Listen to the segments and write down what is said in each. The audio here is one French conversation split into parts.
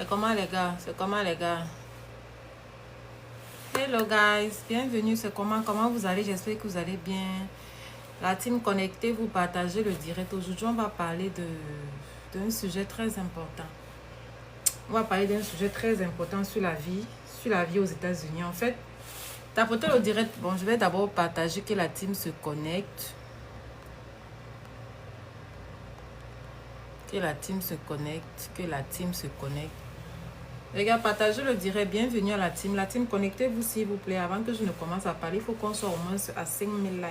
C'est comment les gars? C'est comment les gars? Hello guys, bienvenue. C'est comment vous allez? J'espère que vous allez bien. La team connectée, vous partagez le direct. Aujourd'hui, on va parler d'un sujet très important. On va parler d'un sujet très important sur la vie aux États-Unis. En fait, tapotez le direct. Bon, je vais d'abord partager que la team se connecte. Que la team se connecte. Les gars, partagez le direct. Bienvenue à la team. La team, connectez-vous s'il vous plaît. Avant que je ne commence à parler, il faut qu'on soit au moins à 5000 likes.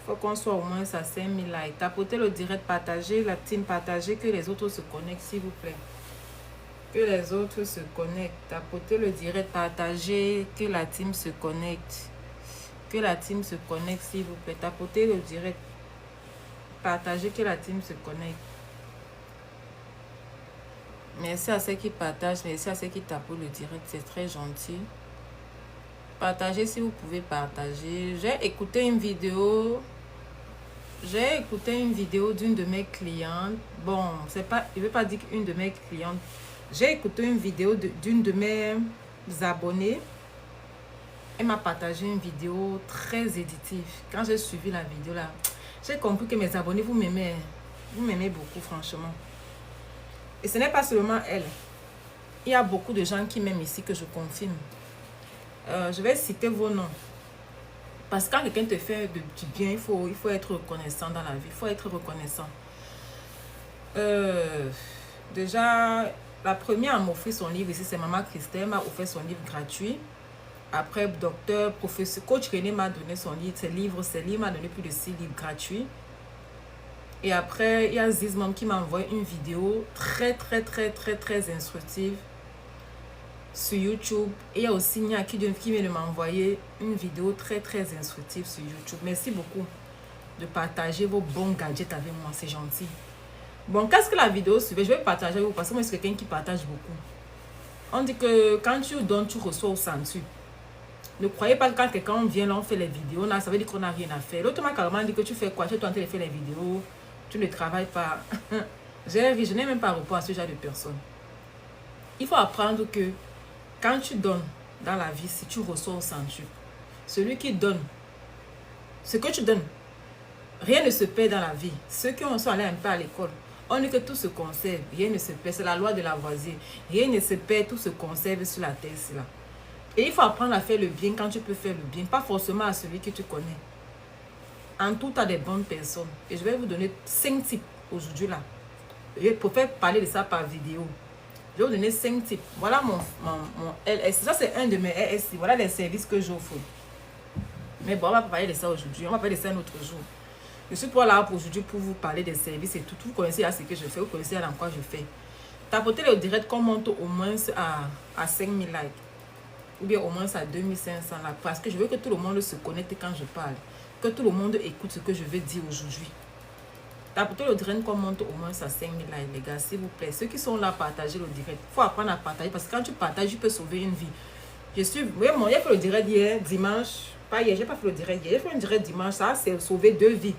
Il faut qu'on soit au moins à 5000 likes. Tapotez le direct, partagez la team, partagez, que les autres se connectent s'il vous plaît. Que les autres se connectent. Tapotez le direct, partagez, que la team se connecte. Que la team se connecte s'il vous plaît. Tapotez le direct, partagez, que la team se connecte. Merci à ceux qui partagent, merci à ceux qui tapent le direct, c'est très gentil. Partagez si vous pouvez partager. J'ai écouté une vidéo d'une de mes clientes. Bon, c'est pas, je ne veux pas dire qu'une de mes clientes. J'ai écouté une vidéo d'une de mes abonnées. Elle m'a partagé une vidéo très éditive. Quand j'ai suivi la vidéo là, j'ai compris que mes abonnés, vous m'aimez. Vous m'aimez beaucoup, franchement. Et ce n'est pas seulement elle. Il y a beaucoup de gens qui m'aiment ici, que je confirme. Je vais citer vos noms. Parce que quand quelqu'un te fait du bien, il faut être reconnaissant dans la vie. Il faut être reconnaissant. Déjà, la première à m'offrir son livre ici, c'est Maman Christelle. Elle m'a offert son livre gratuit. Après, docteur, professeur, coach René m'a donné son livre. Ses livres m'a donné plus de 6 livres gratuits. Et après, il y a Zizmom qui m'a envoyé une vidéo très instructive sur YouTube. Et il y a aussi Nia qui vient de m'envoyer une vidéo très instructive sur YouTube. Merci beaucoup de partager vos bons gadgets avec moi, c'est gentil. Bon, qu'est-ce que la vidéo suivait? Je vais partager avec vous parce que moi, je suis quelqu'un qui partage beaucoup. On dit que quand tu donnes, tu reçois au centuple. Ne croyez pas que quand quelqu'un vient, là, on fait les vidéos, là, ça veut dire qu'on n'a rien à faire. L'autre m'a carrément dit que tu fais quoi? Tu es en train de faire les vidéos. Tu ne travailles pas. Je n'ai même pas rapport à ce genre de personnes. Il faut apprendre que quand tu donnes dans la vie, si tu reçois au centuple, celui qui donne, ce que tu donnes, rien ne se perd dans la vie. Ceux qui sont allés un peu à l'école, on dit que tout se conserve, rien ne se perd. C'est la loi de Lavoisier. Rien ne se perd, tout se conserve sur la terre. Là. Et il faut apprendre à faire le bien quand tu peux faire le bien, pas forcément à celui que tu connais. En tout, tu as des bonnes personnes. Et je vais vous donner 5 types aujourd'hui là. Je préfère parler de ça par vidéo. Je vais vous donner 5 types. Voilà mon LS. Ça, c'est un de mes LSI. Voilà les services que j'offre. Mais bon, on va pas parler de ça aujourd'hui. On va parler de ça un autre jour. Je suis pas là pour aujourd'hui pour vous parler des services et tout. Vous connaissez à ce que je fais. Vous connaissez dans quoi je fais. Tapotez le direct qu'on monte au moins à 5000 likes. Ou bien au moins à 2500 likes. Parce que je veux que tout le monde se connecte quand je parle. Que tout le monde écoute ce que je vais dire aujourd'hui. Tapotez le direct qu'on monte au moins à 5000 likes, les gars, s'il vous plaît. Ceux qui sont là, partagez le direct. Il faut apprendre à partager parce que quand tu partages, tu peux sauver une vie. J'ai fait le direct hier, dimanche. Pas hier, j'ai pas fait le direct hier. J'ai fait le direct dimanche. Ça, c'est sauver 2 vies.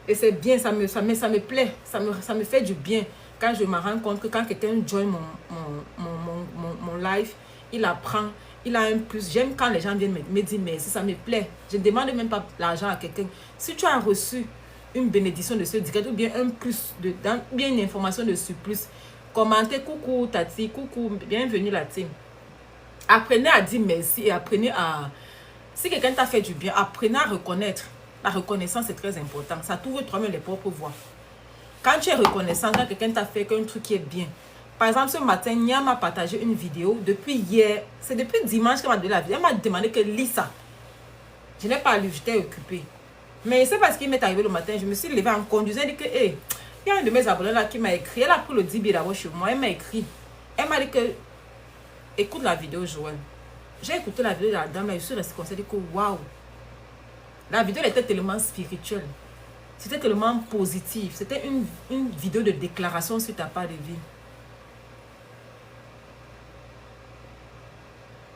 Et c'est bien, ça me plaît. Ça me fait du bien. Quand je me rends compte que quand quelqu'un join mon live, il apprend. Il a un plus. J'aime quand les gens viennent me dire merci, ça me plaît. Je ne demande même pas l'argent à quelqu'un. Si tu as reçu une bénédiction de ce direct ou bien un plus, bien une information de surplus, commentez coucou Tati, coucou, bienvenue la team. Apprenez à dire merci et apprenez à... Si quelqu'un t'a fait du bien, apprenez à reconnaître. La reconnaissance est très important. Ça t'ouvre toi-même les propres voies. Quand tu es reconnaissant, quand quelqu'un t'a fait un truc qui est bien. Par exemple, ce matin, Nia m'a partagé une vidéo depuis hier. C'est depuis dimanche qu'elle m'a donné la vidéo. Elle m'a demandé que lis ça. Je n'ai pas lu, j'étais occupée. Mais c'est parce qu'il m'est arrivé le matin. Je me suis levée en conduisant et dit que, hey, il y a un de mes abonnés là qui m'a écrit. Elle a pris le 10 billets d'abord chez moi. Elle m'a écrit. Elle m'a dit que, écoute la vidéo, Joël. J'ai écouté la vidéo de la dame là. Je suis restée comme ça. Je dit que, waouh. La vidéo elle était tellement spirituelle. C'était tellement positif. C'était une vidéo de déclaration sur ta part de vie.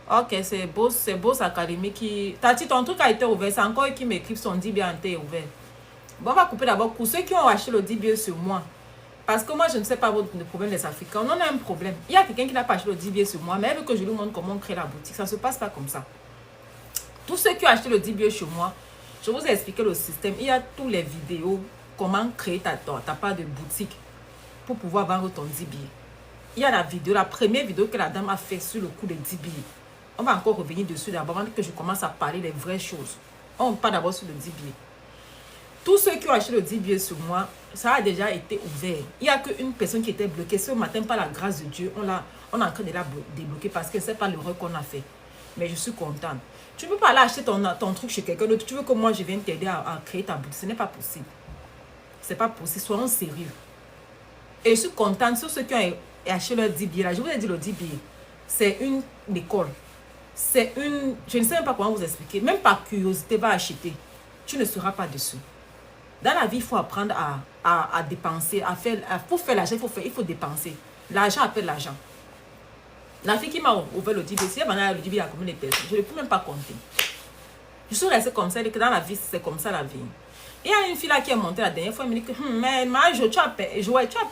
Ok, c'est Boss Academy qui... Tati, ton truc a été ouvert. C'est encore eux qui m'écrivent son 10 billets en été ouvert. Bon, on va couper d'abord. Pour ceux qui ont acheté le 10 billets sur moi, Parce que moi, je ne sais pas le problème des Africains. On en a un problème. Il y a quelqu'un qui n'a pas acheté le 10 billets sur moi, mais elle veut que je lui montre comment on crée la boutique. Ça ne se passe pas comme ça. Tous ceux qui ont acheté le 10 billets chez moi, je vous ai expliqué le système. Il y a tous les vidéos, comment créer ta part de boutique pour pouvoir vendre ton 10 billets. Il y a la vidéo, la première vidéo que la dame a fait sur le coup des 10 billets. On va encore revenir dessus d'abord avant que je commence à parler des vraies choses. On parle d'abord sur le 10 billets. Tous ceux qui ont acheté le 10 billets sur moi, ça a déjà été ouvert. Il n'y a qu'une personne qui était bloquée. Ce matin, par la grâce de Dieu, on est en train de la débloquer parce que ce n'est pas l'erreur qu'on a fait. Mais je suis contente. Tu ne peux pas aller acheter ton truc chez quelqu'un d'autre. Tu veux que moi, je vienne t'aider à créer ta boutique. Ce n'est pas possible. Ce n'est pas possible. Soyons sérieux. Et je suis contente sur ceux qui ont acheté le 10 billets. Là, je vous ai dit le 10 billets. C'est une école. C'est une... Je ne sais même pas comment vous expliquer. Même par curiosité, va acheter. Tu ne seras pas dessus. Dans la vie, il faut apprendre à dépenser. Pour faire l'argent, il faut dépenser. L'argent appelle l'argent. La fille qui m'a ouvert le 10 billets, si elle m'a le 10 billets à combien de personnes, je ne peux même pas compter. Je suis restée comme ça. Que dans la vie, c'est comme ça la vie. Il y a une fille là qui est montée la dernière fois. Elle me dit que, mais Majo, tu as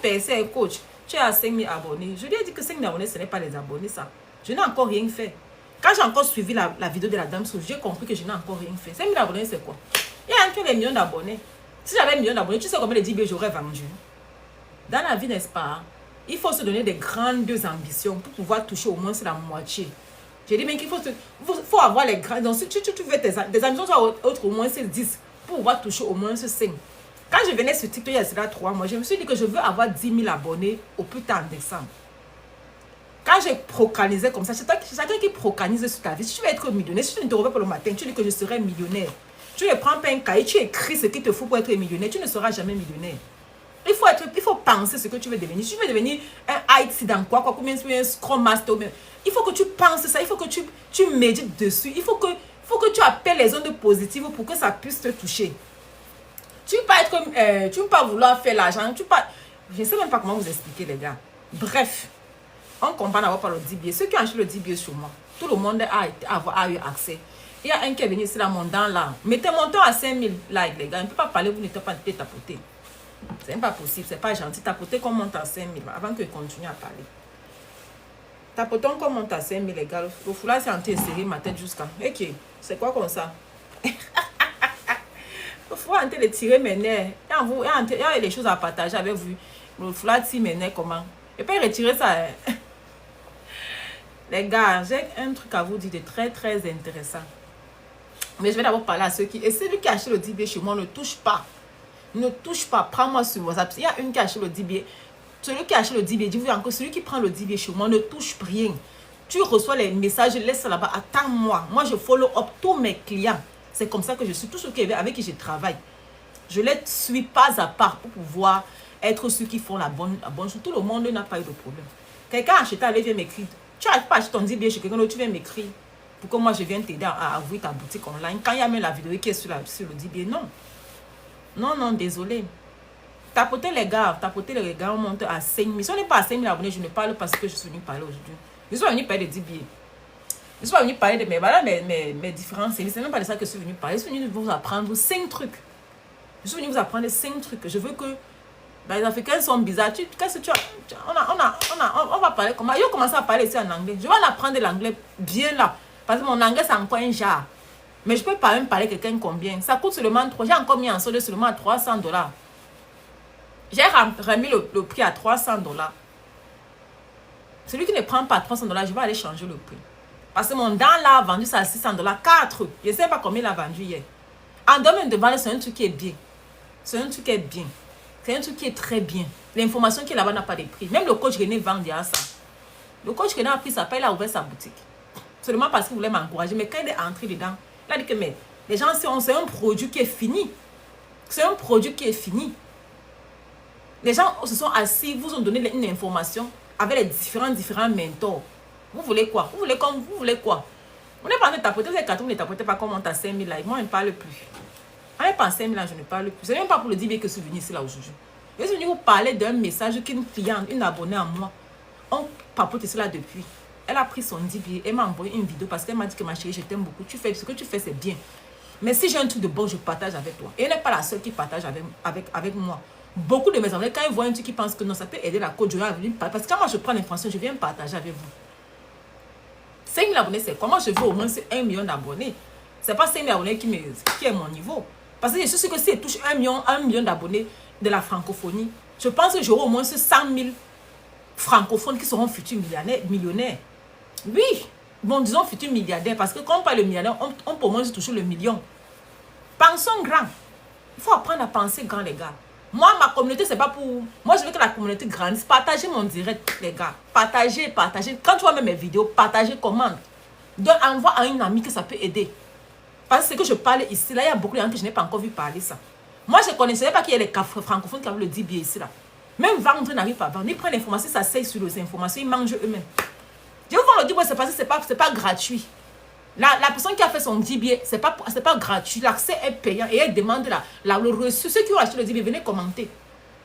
percé, coach. Tu as 5000 abonnés. Je lui ai dit que 5000 abonnés, ce n'est pas les abonnés, ça. Je n'ai encore rien fait. Quand j'ai encore suivi la vidéo de la dame, j'ai compris que je n'ai encore rien fait. 5000 abonnés, c'est quoi? Il y a un qui a des millions d'abonnés. Si j'avais un million d'abonnés, tu sais combien de 10 billets j'aurais vendu? Dans la vie, n'est-ce pas? Il faut se donner des grandes ambitions pour pouvoir toucher au moins la moitié. J'ai dit, mais qu'il faut avoir les grandes. Donc, si tu veux des ambitions, au moins c'est 10 pour pouvoir toucher au moins ce 5. Quand je venais sur TikTok il y a cela 3 mois, je me suis dit que je veux avoir 10 000 abonnés au plus tard en décembre. Quand j'ai procranisé comme ça, c'est chacun qui procranise sur ta vie. Si tu veux être millionnaire, si tu ne te réveilles pas le matin, tu dis que je serai millionnaire. Tu ne prends pas un cahier, tu écris ce qu'il te faut pour être millionnaire, tu ne seras jamais millionnaire. Il faut penser ce que tu veux devenir. Si tu veux devenir un IT dans quoi, combien un Scrum Master, il faut que tu penses ça, il faut que tu médites dessus, il faut que tu appelles les ondes positives pour que ça puisse te toucher. Tu ne peux pas vouloir faire l'argent, je ne sais même pas comment vous expliquer les gars. Bref, on comprend d'abord par le 10 billets. Ceux qui ont acheté le 10 billets sur moi, tout le monde a eu accès. Il y a un qui est venu ici là, mon dent là. Mettez mon temps à 5000 likes, les gars. On ne peut pas parler, vous n'êtes pas tapoter. C'est même pas possible, c'est pas gentil. Tapoter qu'on monte à 5000 avant que je continue à parler. Tapotons qu'on monte à 5000, les gars. Le foulard, c'est en train de serrer ma tête jusqu'à. Ok, c'est quoi comme ça? Le foulard est en train de tirer mes nerfs. Il y a des choses à partager avec vous. Le foulard tire mes nerfs comment? Je peux retirer ça. Les gars, j'ai un truc à vous dire de très très intéressant. Mais je vais d'abord parler à ceux qui... Et celui qui a acheté le 10 billets chez moi, ne touche pas. Ne touche pas. Prends-moi sur WhatsApp. Il y a une qui a acheté le 10 billets. Celui qui a acheté le 10 billets, dis-vous encore, celui qui prend le 10 billets chez moi, ne touche rien. Tu reçois les messages, laisse ça là-bas. Attends-moi. Moi, je follow up tous mes clients. C'est comme ça que je suis. Tous ceux avec qui je travaille. Je les suis pas à part pour pouvoir être ceux qui font la bonne chose. Tout le monde n'a pas eu de problème. Quelqu'un a acheté, elle vient m'écrire. Tu n'as pas acheté ton 10 billets chez quelqu'un d'autre, tu viens m'écrire. Pour que moi, je vienne t'aider à ouvrir ta boutique online. Quand il y a même la vidéo qui est sur le 10 billets, non. Non, non, désolé. Tapotez les gars, on monte à 5000. Si on n'est pas à 5000 abonnés, je ne parle pas ce que je suis venu parler aujourd'hui. Je suis venu parler de 10 billets. Je suis venu parler de mes différents services. Ce n'est même pas de ça que je suis venu parler. Je suis venu vous apprendre 5 trucs. Je suis venu vous apprendre 5 trucs. Je veux que les Africains sont bizarres. Qu'est-ce que tu as? On va parler comment? Je commence à parler ici en anglais. Je vais en apprendre l'anglais bien là. Parce que mon anglais, c'est encore un genre. Mais je peux pas même parler quelqu'un combien. Ça coûte seulement 3. J'ai encore mis en solde seulement à $300. J'ai remis le prix à $300. Celui qui ne prend pas $300, je vais aller changer le prix. Parce que mon dent là a vendu ça à $600. 4. Je ne sais pas combien il a vendu hier. En domaine de vente, c'est un truc qui est bien. C'est un truc qui est bien. C'est un truc qui est très bien. L'information qui est là-bas n'a pas de prix. Même le coach René vend déjà ça. Le coach René a pris sa paille, il a ouvert sa boutique. Seulement parce qu'il voulait m'encourager. Mais quand il est entré dedans, il a dit que mais, les gens, c'est un produit qui est fini. C'est un produit qui est fini. Les gens se sont assis, vous ont donné une information avec les différents mentors. Vous voulez quoi? Vous voulez quoi? On n'est pas en train de tapoter, vous êtes carton, vous ne tapotez pas comme on t'a 5000 là. Moi, je ne parle plus. On n'est pas en 5000 là, je ne parle plus. Ce n'est même pas pour le dire que je suis venu ici là aujourd'hui. Je suis venu vous parler d'un message qu'une cliente, une abonnée à moi, on papote cela depuis. Elle a pris son 10 billets, elle m'a envoyé une vidéo parce qu'elle m'a dit que ma chérie, je t'aime beaucoup. Ce que tu fais, c'est bien. Mais si j'ai un truc de bon, je partage avec toi. Et elle n'est pas la seule qui partage avec moi. Beaucoup de mes abonnés, quand ils voient un truc qui pensent que non, ça peut aider la coach, je vais venir parler. Parce que quand moi je prends l'information, je viens partager avec vous. 5 000 abonnés, c'est quoi? Moi, je veux au moins 1 million d'abonnés. C'est pas 5 000 abonnés qui est mon niveau. Parce que je suis sûr que si je touche 1 million d'abonnés de la francophonie, je pense que j'aurai au moins 100 000 francophones qui seront futurs millionnaires. Oui, bon, disons futurs milliardaires. Parce que quand on parle de milliardaire, on peut au moins toucher le million. Pensons grand. Il faut apprendre à penser grand, les gars. Moi, ma communauté, c'est pas pour... Moi, je veux que la communauté grandisse. Partagez mon direct, les gars. Partagez, partagez. Quand tu vois même mes vidéos, partagez, commente. Envoie à une amie que ça peut aider. Parce que ce que je parle ici, là, il y a beaucoup de gens que je n'ai pas encore vu parler ça. Moi, je ne connaissais pas qu'il y a les francophones qui avaient le DBA ici, là. Même vendre n'arrive pas à vendre. Ils prennent l'information, ça sait sur les informations, ils mangent eux-mêmes. Je vais vous le dire, c'est parce que c'est pas gratuit. La personne qui a fait son DBA, c'est pas gratuit. L'accès est payant et elle demande le reçu. Ceux qui ont acheté le DBA, venez commenter.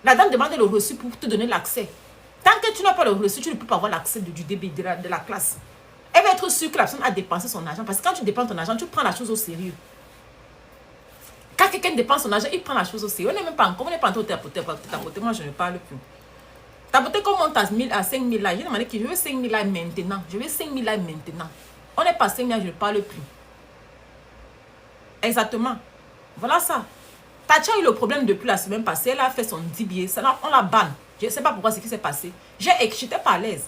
La dame demande le reçu pour te donner l'accès. Tant que tu n'as pas le reçu, tu ne peux pas avoir l'accès du DBA, de la classe. Elle va être sûre que la personne a dépensé son argent. Parce que quand tu dépenses ton argent, tu prends la chose au sérieux. Quand quelqu'un dépense son argent, il prend la chose au sérieux. On n'est même pas encore, tapoter. Moi, je ne parle plus. Tapoter comme on monte à 5 000 là. J'ai demandé que je veux 5 000 là maintenant. Je veux 5 000 là maintenant. On n'est pas 5 000, je ne parle plus. Exactement. Voilà ça. Tacha a eu le problème depuis la semaine passée. Elle a fait son DBA. On la banne. Je ne sais pas pourquoi ce qui s'est passé. J'étais pas à l'aise.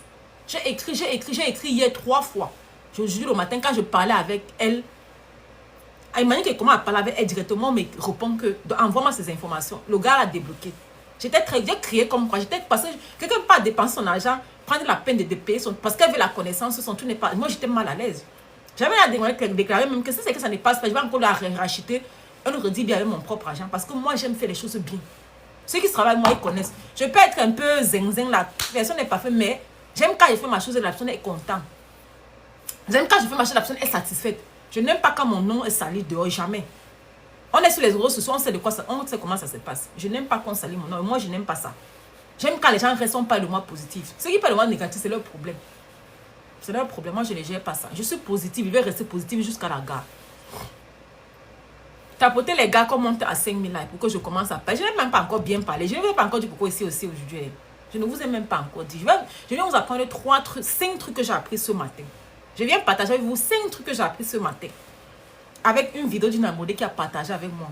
J'ai écrit hier 3 fois. Je jure le matin quand je parlais avec elle. Elle m'a dit que comment elle parlait avec elle directement, mais répond que envoie-moi ces informations. Le gars l'a débloqué. J'ai crié comme quoi. Parce que quelqu'un ne peut pas dépenser son argent, prendre la peine de payer parce qu'elle veut la connaissance, son tout n'est pas. Moi, j'étais mal à l'aise. J'avais déclaré même que si c'est que ça ne passe pas, je vais encore la racheter un autre dit bien avec mon propre argent. Parce que moi, j'aime faire les choses bien. Ceux qui travaillent, moi, ils connaissent. Je peux être un peu zing-zing, la personne n'est pas faite, mais j'aime quand je fais ma chose et la personne est contente. J'aime quand je fais ma chose, la personne est satisfaite. Je n'aime pas quand mon nom est sali dehors, jamais. On est sur les réseaux sociaux, on sait de quoi ça, on sait comment ça se passe. Je n'aime pas qu'on salit mon nom. Moi, je n'aime pas ça. J'aime quand les gens restent pas de moi positif. Ceux qui parlent de moi négatif, c'est leur problème. C'est leur problème. Moi, je ne gère pas ça. Je suis positive. Je vais rester positive jusqu'à la gare. Tapoter les gars comme monte à 5 000 likes pour que je commence à parler. Je n'ai même pas encore bien parlé. Je ne vais pas encore dire pourquoi ici aussi aujourd'hui. Je ne vous ai même pas encore dit. Je vais vous apprendre 5 trucs que j'ai appris ce matin. Je viens partager avec vous 5 trucs que j'ai appris ce matin. Avec une vidéo d'une abonnée qui a partagé avec moi.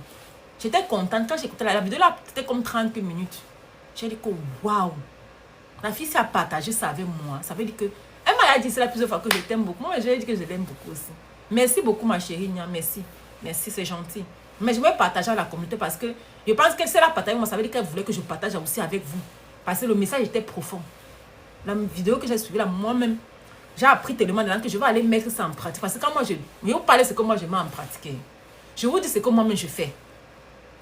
J'étais contente. Quand j'écoutais la vidéo, là, c'était comme 30 minutes. J'ai dit que waouh. La fille, si a partagé ça avec moi, ça veut dire que... Elle m'a dit ça plusieurs fois que je t'aime beaucoup. Moi, je lui ai dit que je l'aime beaucoup aussi. Merci beaucoup, ma chérie. Nia. Merci. Merci, c'est gentil. Mais je vais partager avec la communauté parce que je pense que si elle a partagé avec moi, ça veut dire qu'elle voulait que je partage aussi avec vous. Parce que le message était profond. La vidéo que j'ai suivie là, moi-même, j'ai appris tellement de langue que je vais aller mettre ça en pratique. Parce que quand moi, je vous parler ce que moi, je mets en pratique. Je vous dis ce que moi-même, je fais.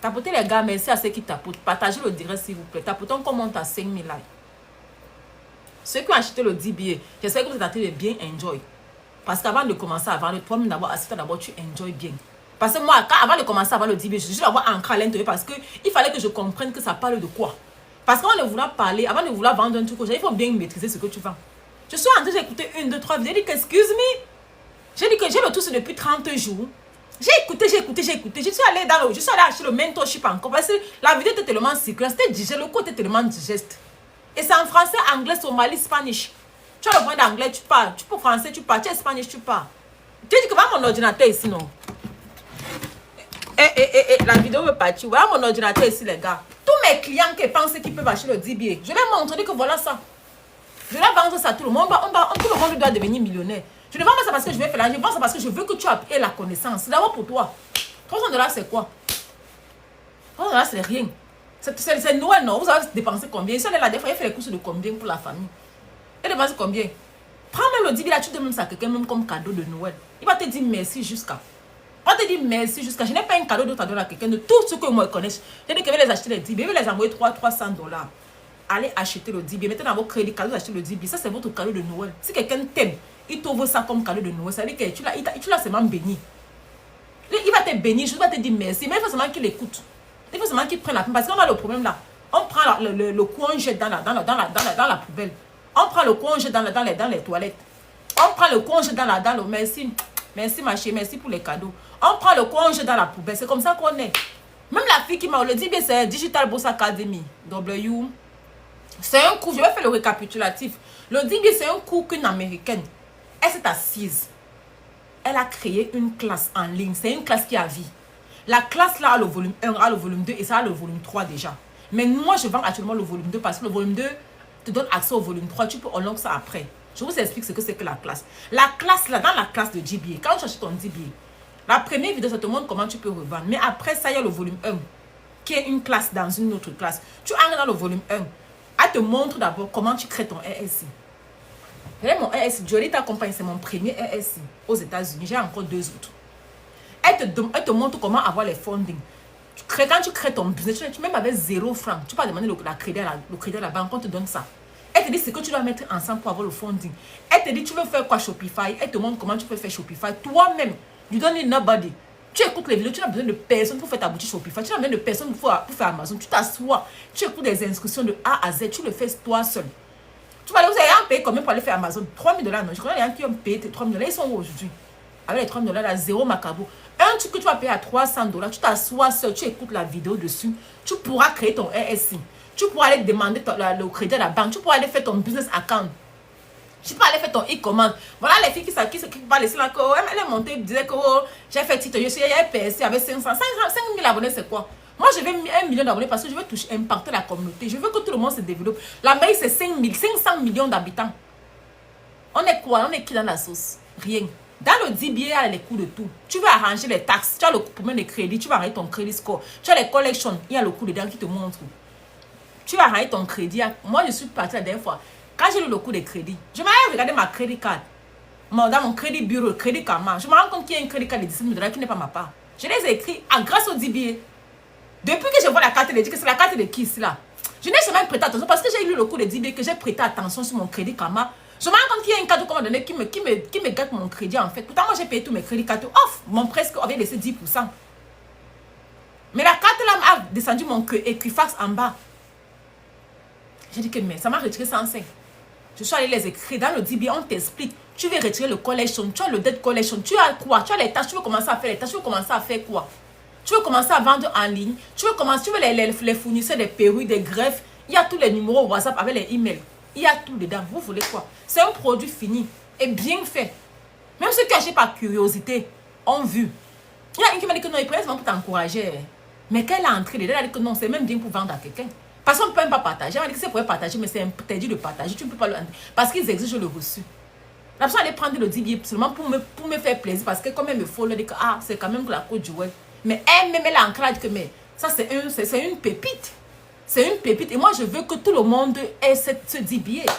Tapotez les gars, merci à ceux qui tapotent. Partagez le direct, s'il vous plaît. Tapotons qu'on monte à 5 000 likes. Ceux qui ont acheté le DBA, j'espère que vous êtes en train de bien enjoy. Parce qu'avant de commencer à vendre, toi-même d'abord, assiste d'abord, tu enjoy bien. Parce que moi, avant de commencer à vendre le DBA, je suis d'avoir ancré à l'intérieur parce qu'il fallait que je comprenne que ça parle de quoi. Parce qu'avant de vouloir parler, avant de vouloir vendre un truc, il faut bien maîtriser ce que tu vends. Je suis en train d'écouter 1, 2, 3 vidéos. J'ai dit excuse me. J'ai dit que j'ai le tout depuis 30 jours. J'ai écouté. Je suis allée acheter le mentorship encore. Parce que la vidéo était tellement circulaire. C'était digeste. Le coup était tellement digeste. Et c'est en français, anglais, somali, spanish. Tu as le point d'anglais, tu parles. Tu peux français, tu parles. Tu es spanish, tu parles. Tu dis que va mon ordinateur ici, non? La vidéo veut partir. Voilà mon ordinateur ici, les gars. Tous mes clients qui pensent qu'ils peuvent acheter le DBA, je leur montre que voilà ça. Je vais vendre ça à tout le monde. Tout le monde doit devenir millionnaire. Je ne vends pas ça parce que je vais faire là. Je vends ça parce que je veux que tu aies la connaissance. C'est d'abord pour toi. 300 $, c'est quoi? 300 $, c'est rien. C'est Noël, non? Vous avez dépensé combien? Si elle est là, des fois, elle fait les courses de combien pour la famille? Elle dépense combien? Prends même le 10 000 là, tu donnes même ça à quelqu'un, même comme cadeau de Noël. Il va te dire merci jusqu'à. On te dit merci jusqu'à. Je n'ai pas un cadeau d'autre à donner à quelqu'un de tout ce que moi je connais. J'ai dit que je vais les acheter les 10 000. Je vais les envoyer 300 $. Allez acheter le DBA. Mettez dans vos crédits cadeaux, achetez le DBA. Ça, c'est votre cadeau de Noël. Si quelqu'un t'aime, il t'ouvre ça comme cadeau de Noël. Ça veut dire que tu l'as seulement béni. Il va te bénir, je vais te dire merci. Mais il faut seulement qu'il écoute. Il faut seulement qu'il prenne la peine. Parce qu'on a le problème là. On prend le coin, on jette dans la poubelle. On prend le coin, on jette dans les toilettes. On prend le coin, on jette dans le... Merci. Merci ma chérie, merci pour les cadeaux. On prend le coin, on jette dans la poubelle. C'est comme ça qu'on est. Même la fille qui m'a le dit, c'est Digital Boss Academy, W. C'est un cours, je vais faire le récapitulatif. Le DBA, c'est un cours qu'une américaine, elle s'est assise. Elle a créé une classe en ligne. C'est une classe qui a vie. La classe là a le volume 1, a le volume 2 et ça a le volume 3 déjà. Mais moi, je vends actuellement le volume 2 parce que le volume 2 te donne accès au volume 3. Tu peux unlock ça après. Je vous explique ce que c'est que la classe. La classe là, dans la classe de DBA, quand tu achètes ton DBA, la première vidéo, ça te montre comment tu peux revendre. Mais après ça, il y a le volume 1 qui est une classe dans une autre classe. Tu arrives dans le volume 1. Elle te montre d'abord comment tu crées ton RSI. Mon RSI, Jolie t'accompagne, c'est mon premier RSI aux États-Unis. J'ai encore 2 autres. Elle te montre comment avoir les funding. Quand tu crées ton business, même avec 0 francs, tu peux demander le crédit à la banque, on te donne ça. Elle te dit ce que tu dois mettre ensemble pour avoir le funding. Elle te dit tu veux faire quoi Shopify. Elle te montre comment tu peux faire Shopify. Toi-même, you don't need nobody. Tu écoutes les vidéos, tu n'as besoin de personne pour faire ta boutique Shopify. Tu n'as besoin de personne pour faire Amazon. Tu t'assois, tu écoutes des instructions de A à Z. Tu le fais toi seul. Tu vas aller, vous avez payé combien pour aller faire Amazon? 3 000 $. Non, je connais les gens qui ont payé 3 000 $. Ils sont où aujourd'hui? Avec les 3 000 $, là, zéro macabo. Un truc que tu vas payer à 300 $, tu t'assois seul, tu écoutes la vidéo dessus. Tu pourras créer ton RSI. Tu pourras aller demander le crédit à la banque. Tu pourras aller faire ton business account. Tu peux aller faire ton e-commande. Voilà les filles qui parlent ici là. Elle est montée, disait que oh, j'ai fait titre. Je suis PSC avec 5 000 abonnés, c'est quoi? Moi, je veux 1 million d'abonnés parce que je veux impacter la communauté. Je veux que tout le monde se développe. L'Amérique, c'est 500 millions d'habitants. On est quoi? On est qui dans la sauce? Rien. Dans le DBA, il y a les coûts de tout. Tu veux arranger les taxes. Tu as le coût de crédit. Tu vas arranger ton crédit score. Tu as les collections. Il y a le coût dedans qui te montre. Tu vas arranger ton crédit. Moi, je suis partie la dernière fois. Quand j'ai lu le coût des crédits, je m'avais regardé ma crédit card. Dans mon crédit bureau, crédit karma. Je me rends compte qu'il y a un crédit card de 17 000 $ qui n'est pas ma part. Je les ai écrits grâce au DBA. Depuis que je vois la carte, elle dit que c'est la carte de qui ici là. Je n'ai jamais prêté attention parce que j'ai lu le coût de DBA, que j'ai prêté attention sur mon crédit karma. Je me rends compte qu'il y a un cadeau qu'on m'a donné qui me gâte mon crédit en fait. Pourtant, moi j'ai payé tous mes crédits cartes off. Mon presque avait laissé 10%. Mais la carte là a descendu mon Equifax en bas. J'ai dit que mais ça m'a retiré 105. Je suis allée les écrire dans le DBA, on t'explique. Tu veux retirer le collection, tu as le debt collection, tu as quoi? Tu as les tâches, tu veux commencer à faire les tâches, tu veux commencer à faire quoi? Tu veux commencer à vendre en ligne, tu veux les fournisseurs, des perruques, des greffes. Il y a tous les numéros WhatsApp avec les emails. Il y a tout dedans. Vous voulez quoi? C'est un produit fini et bien fait. Même ceux qui achètent par curiosité ont vu. Il y a une qui m'a dit que non, il prenait seulement pour t'encourager. Mais quand elle a entré dedans, elle a dit que non, c'est même bien pour vendre à quelqu'un. Parce qu'on ne peut même pas partager. On a dit que c'est pour partager, mais c'est interdit de partager. Tu ne peux pas le... Parce qu'ils exigent le reçu. La personne allait prendre le DBA seulement pour me faire plaisir. Parce que comme elle me faut, elle dit que ah, c'est quand même que la côte du web. Mais elle-même, elle a ancré que mais ça, c'est une pépite. C'est une pépite. Et moi, je veux que tout le monde ait ce DBA.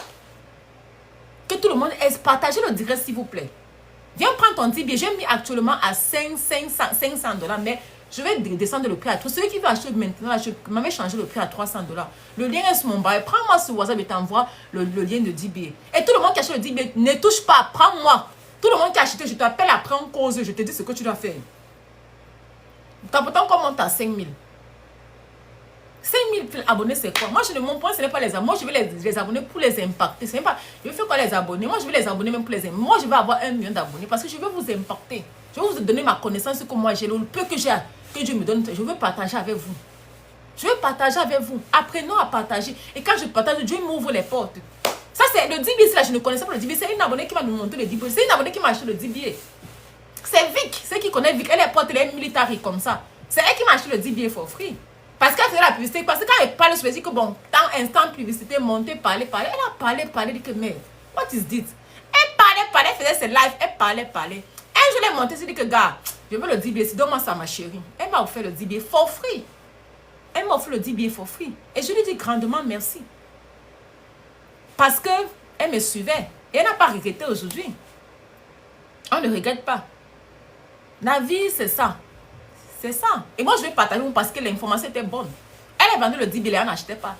Que tout le monde ait partagé le direct, s'il vous plaît. Viens prendre ton DBA. J'ai mis actuellement à 500 $. Mais je vais descendre le prix à 300. Celui qui veut acheter maintenant, je m'avais changé le prix à 300 $. Le lien est sur mon bras. Prends-moi sur WhatsApp et t'envoie le lien de DBA. Et tout le monde qui achète le DBA, ne touche pas. Prends-moi. Tout le monde qui a acheté, je t'appelle après en cause. Je te dis ce que tu dois faire. Pourtant, qu'on monte à 5 000. 5 000 abonnés, c'est quoi? Moi, mon point, ce n'est pas les abonnés. Moi, je veux les abonnés pour les impacter. C'est pas, je veux faire quoi les abonnés? Moi, je veux les abonnés même pour les impacter. Moi, je veux avoir 1 million d'abonnés parce que je veux vous impacter. Je veux vous donner ma connaissance, que moi j'ai, le peu que j'ai, que Dieu me donne. Je veux partager avec vous. Je veux partager avec vous. Apprenons à partager. Et quand je partage, Dieu m'ouvre les portes. Ça, c'est le DBA, là, je ne connaissais pas le DBA. C'est une abonnée qui m'a monté le DBA. C'est une abonnée qui m'a acheté le DBA. C'est Vic. Ceux qui connaissent Vic, elle est porte les militaires comme ça. C'est elle qui m'a acheté le DBA for free. Parce qu'elle faisait la publicité. Parce que quand elle parle, je me dis que bon, dans instant publicité, monter, parler. Elle a parlé, dit que mais, what is this? Elle parlait, faisait ses lives, elle parlait. Un jour, elle est montée, elle dit que gars, je veux le DBA, donne-moi ça, ma chérie. Elle m'a offert le DBA for free. Elle m'a offert le DBA for free. Et je lui dis grandement merci. Parce que elle me suivait. Et elle n'a pas regretté aujourd'hui. On ne regrette pas. La vie, c'est ça. C'est ça. Et moi, je vais partager parce que l'information était bonne. Elle a vendu le DBA, elle n'achetait pas.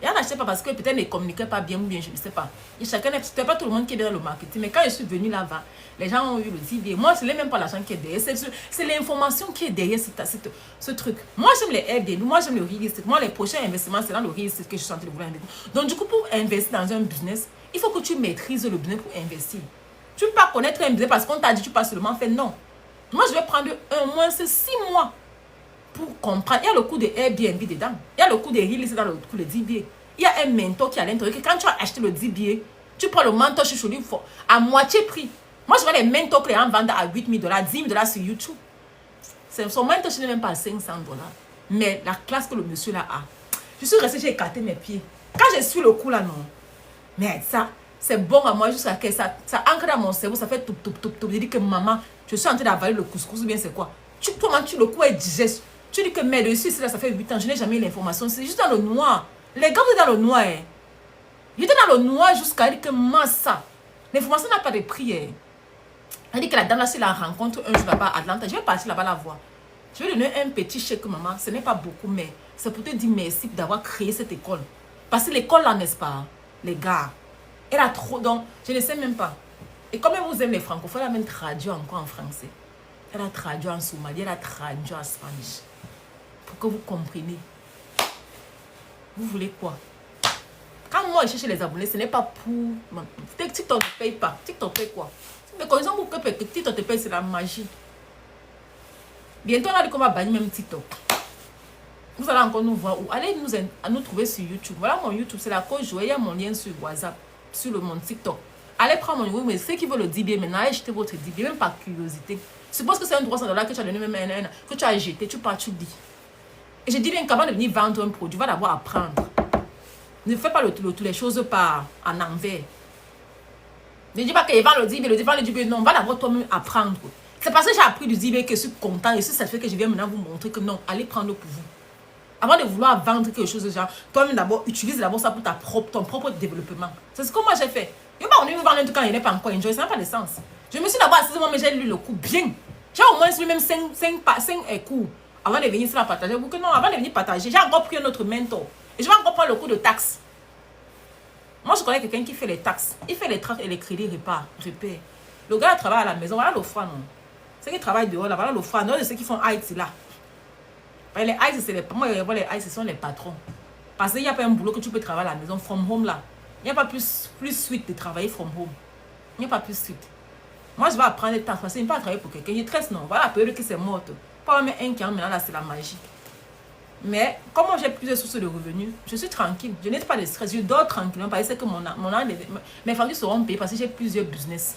Et elle n'achetait pas parce que peut-être elle ne communiquait pas bien ou bien, je ne sais pas. Et chacun, c'était pas tout le monde qui est dans le marketing. Mais quand je suis venue là-bas, les gens ont eu le DBA. Moi, ce n'est même pas l'argent qui est derrière. C'est l'information qui est derrière ce truc. Moi, j'aime les Airbnb. Moi, j'aime le real estate. Moi, les prochains investissements, c'est dans le real estate que je suis en train de vouloir investir. Donc, du coup, pour investir dans un business, il faut que tu maîtrises le business pour investir. Tu ne peux pas connaître un business parce qu'on t'a dit tu passes seulement faire non. Moi, je vais prendre au moins 6 mois. pour comprendre. Il y a le coût de Airbnb dedans. Il y a le coût de Release dans le coût de 10 billets. Il y a un mentor qui est à l'intérieur. Quand tu as acheté le 10 billets, tu prends le mentor chez lui à moitié prix. Moi, je vois les mentors que les gens vendent à $8 000, $10 000 sur YouTube. Son mentor, je n'ai même pas $500. Mais la classe que le monsieur là a. Je suis restée, j'ai écarté mes pieds. Quand je suis le coup là, non. Mais ça, c'est bon à moi jusqu'à que ça ancre dans mon cerveau, ça fait tout. Je dis que maman, je suis en train d'avaler le couscous ou bien c'est quoi. Toi, le coup est digeste. Tu dis que mais dessus, là, ça fait 8 ans, je n'ai jamais eu l'information. C'est juste dans le noir. Les gars, vous êtes dans le noir. Hein. J'étais dans le noir jusqu'à dire que ça. L'information n'a pas de prix. Hein. Elle dit que la dame là, si la rencontre un jour là-bas à Atlanta, je vais partir là-bas la voir. Je vais donner un petit chèque, maman. Ce n'est pas beaucoup, mais c'est pour te dire merci d'avoir créé cette école. Parce que l'école là, n'est-ce pas, les gars, elle a trop, donc je ne sais même pas. Et comme elle vous aime les francophones, elle a même traduit encore en français. Elle a traduit en somali, elle a traduit en spanish. Pour que vous compreniez. Vous voulez quoi? Quand moi je cherche les abonnés, ce n'est pas pour... TikTok ne paye pas. TikTok paye quoi? Mais quand ils ont beaucoup que TikTok te paye, c'est la magie. Bientôt, on a dit qu'on va bannir même TikTok. Vous allez encore nous voir où. Allez nous trouver sur YouTube. Voilà mon YouTube, c'est la Coach Joël. Il y a mon lien sur WhatsApp, sur mon TikTok. Allez prendre mon numéro, mais ceux qui veulent le DBA maintenant, allez jeter votre DBA, même par curiosité. Suppose que c'est un $300 que tu as donné, même que tu as jeté, tu pars, tu dis. Et je dis bien qu'avant de venir vendre un produit, va d'abord apprendre. Ne fais pas toutes les choses en envers. Ne dis pas qu'il vend le DBA, non, va d'abord toi-même apprendre. C'est parce que j'ai appris du DBA que je suis content et ça fait que je viens maintenant vous montrer que non, allez prendre pour vous. Avant de vouloir vendre quelque chose de genre, toi-même d'abord, utilise d'abord ça pour ton propre développement. C'est ce que moi j'ai fait. Je ne vais pas venir vendre un truc quand il n'est pas encore enjoy, ça n'a pas de sens. Je me suis d'abord assise, moi, mais j'ai lu le coup bien. J'ai au moins lu même 5 cours avant de venir se la partager. Pour que non, avant de venir partager, j'ai encore pris un autre mentor. Et je vais encore prendre le cours de taxes. Moi, je connais quelqu'un qui fait les taxes. Il fait les tracts et les crédits repère. Le gars travaille à la maison, voilà l'offre, non. Ceux qui travaillent dehors, là, voilà l'offre, non, de ceux qui font IT là. Les ICE, c'est les... Moi, les ICE, ce sont les patrons. Parce qu'il n'y a pas un boulot que tu peux travailler à la maison, from home là. Il n'y a pas plus suite de travailler from home. Il n'y a pas plus suite. Moi, je vais apprendre les tâches parce que je ne vais pas travailler pour quelqu'un. Je stresse, non. Voilà la période qui s'est morte. Pas même un qui en maintenant là, c'est la magie. Mais comme moi, j'ai plusieurs sources de revenus, je suis tranquille. Je n'ai pas de stress. Je dors tranquillement parce que mes factures seront payées parce que j'ai plusieurs business.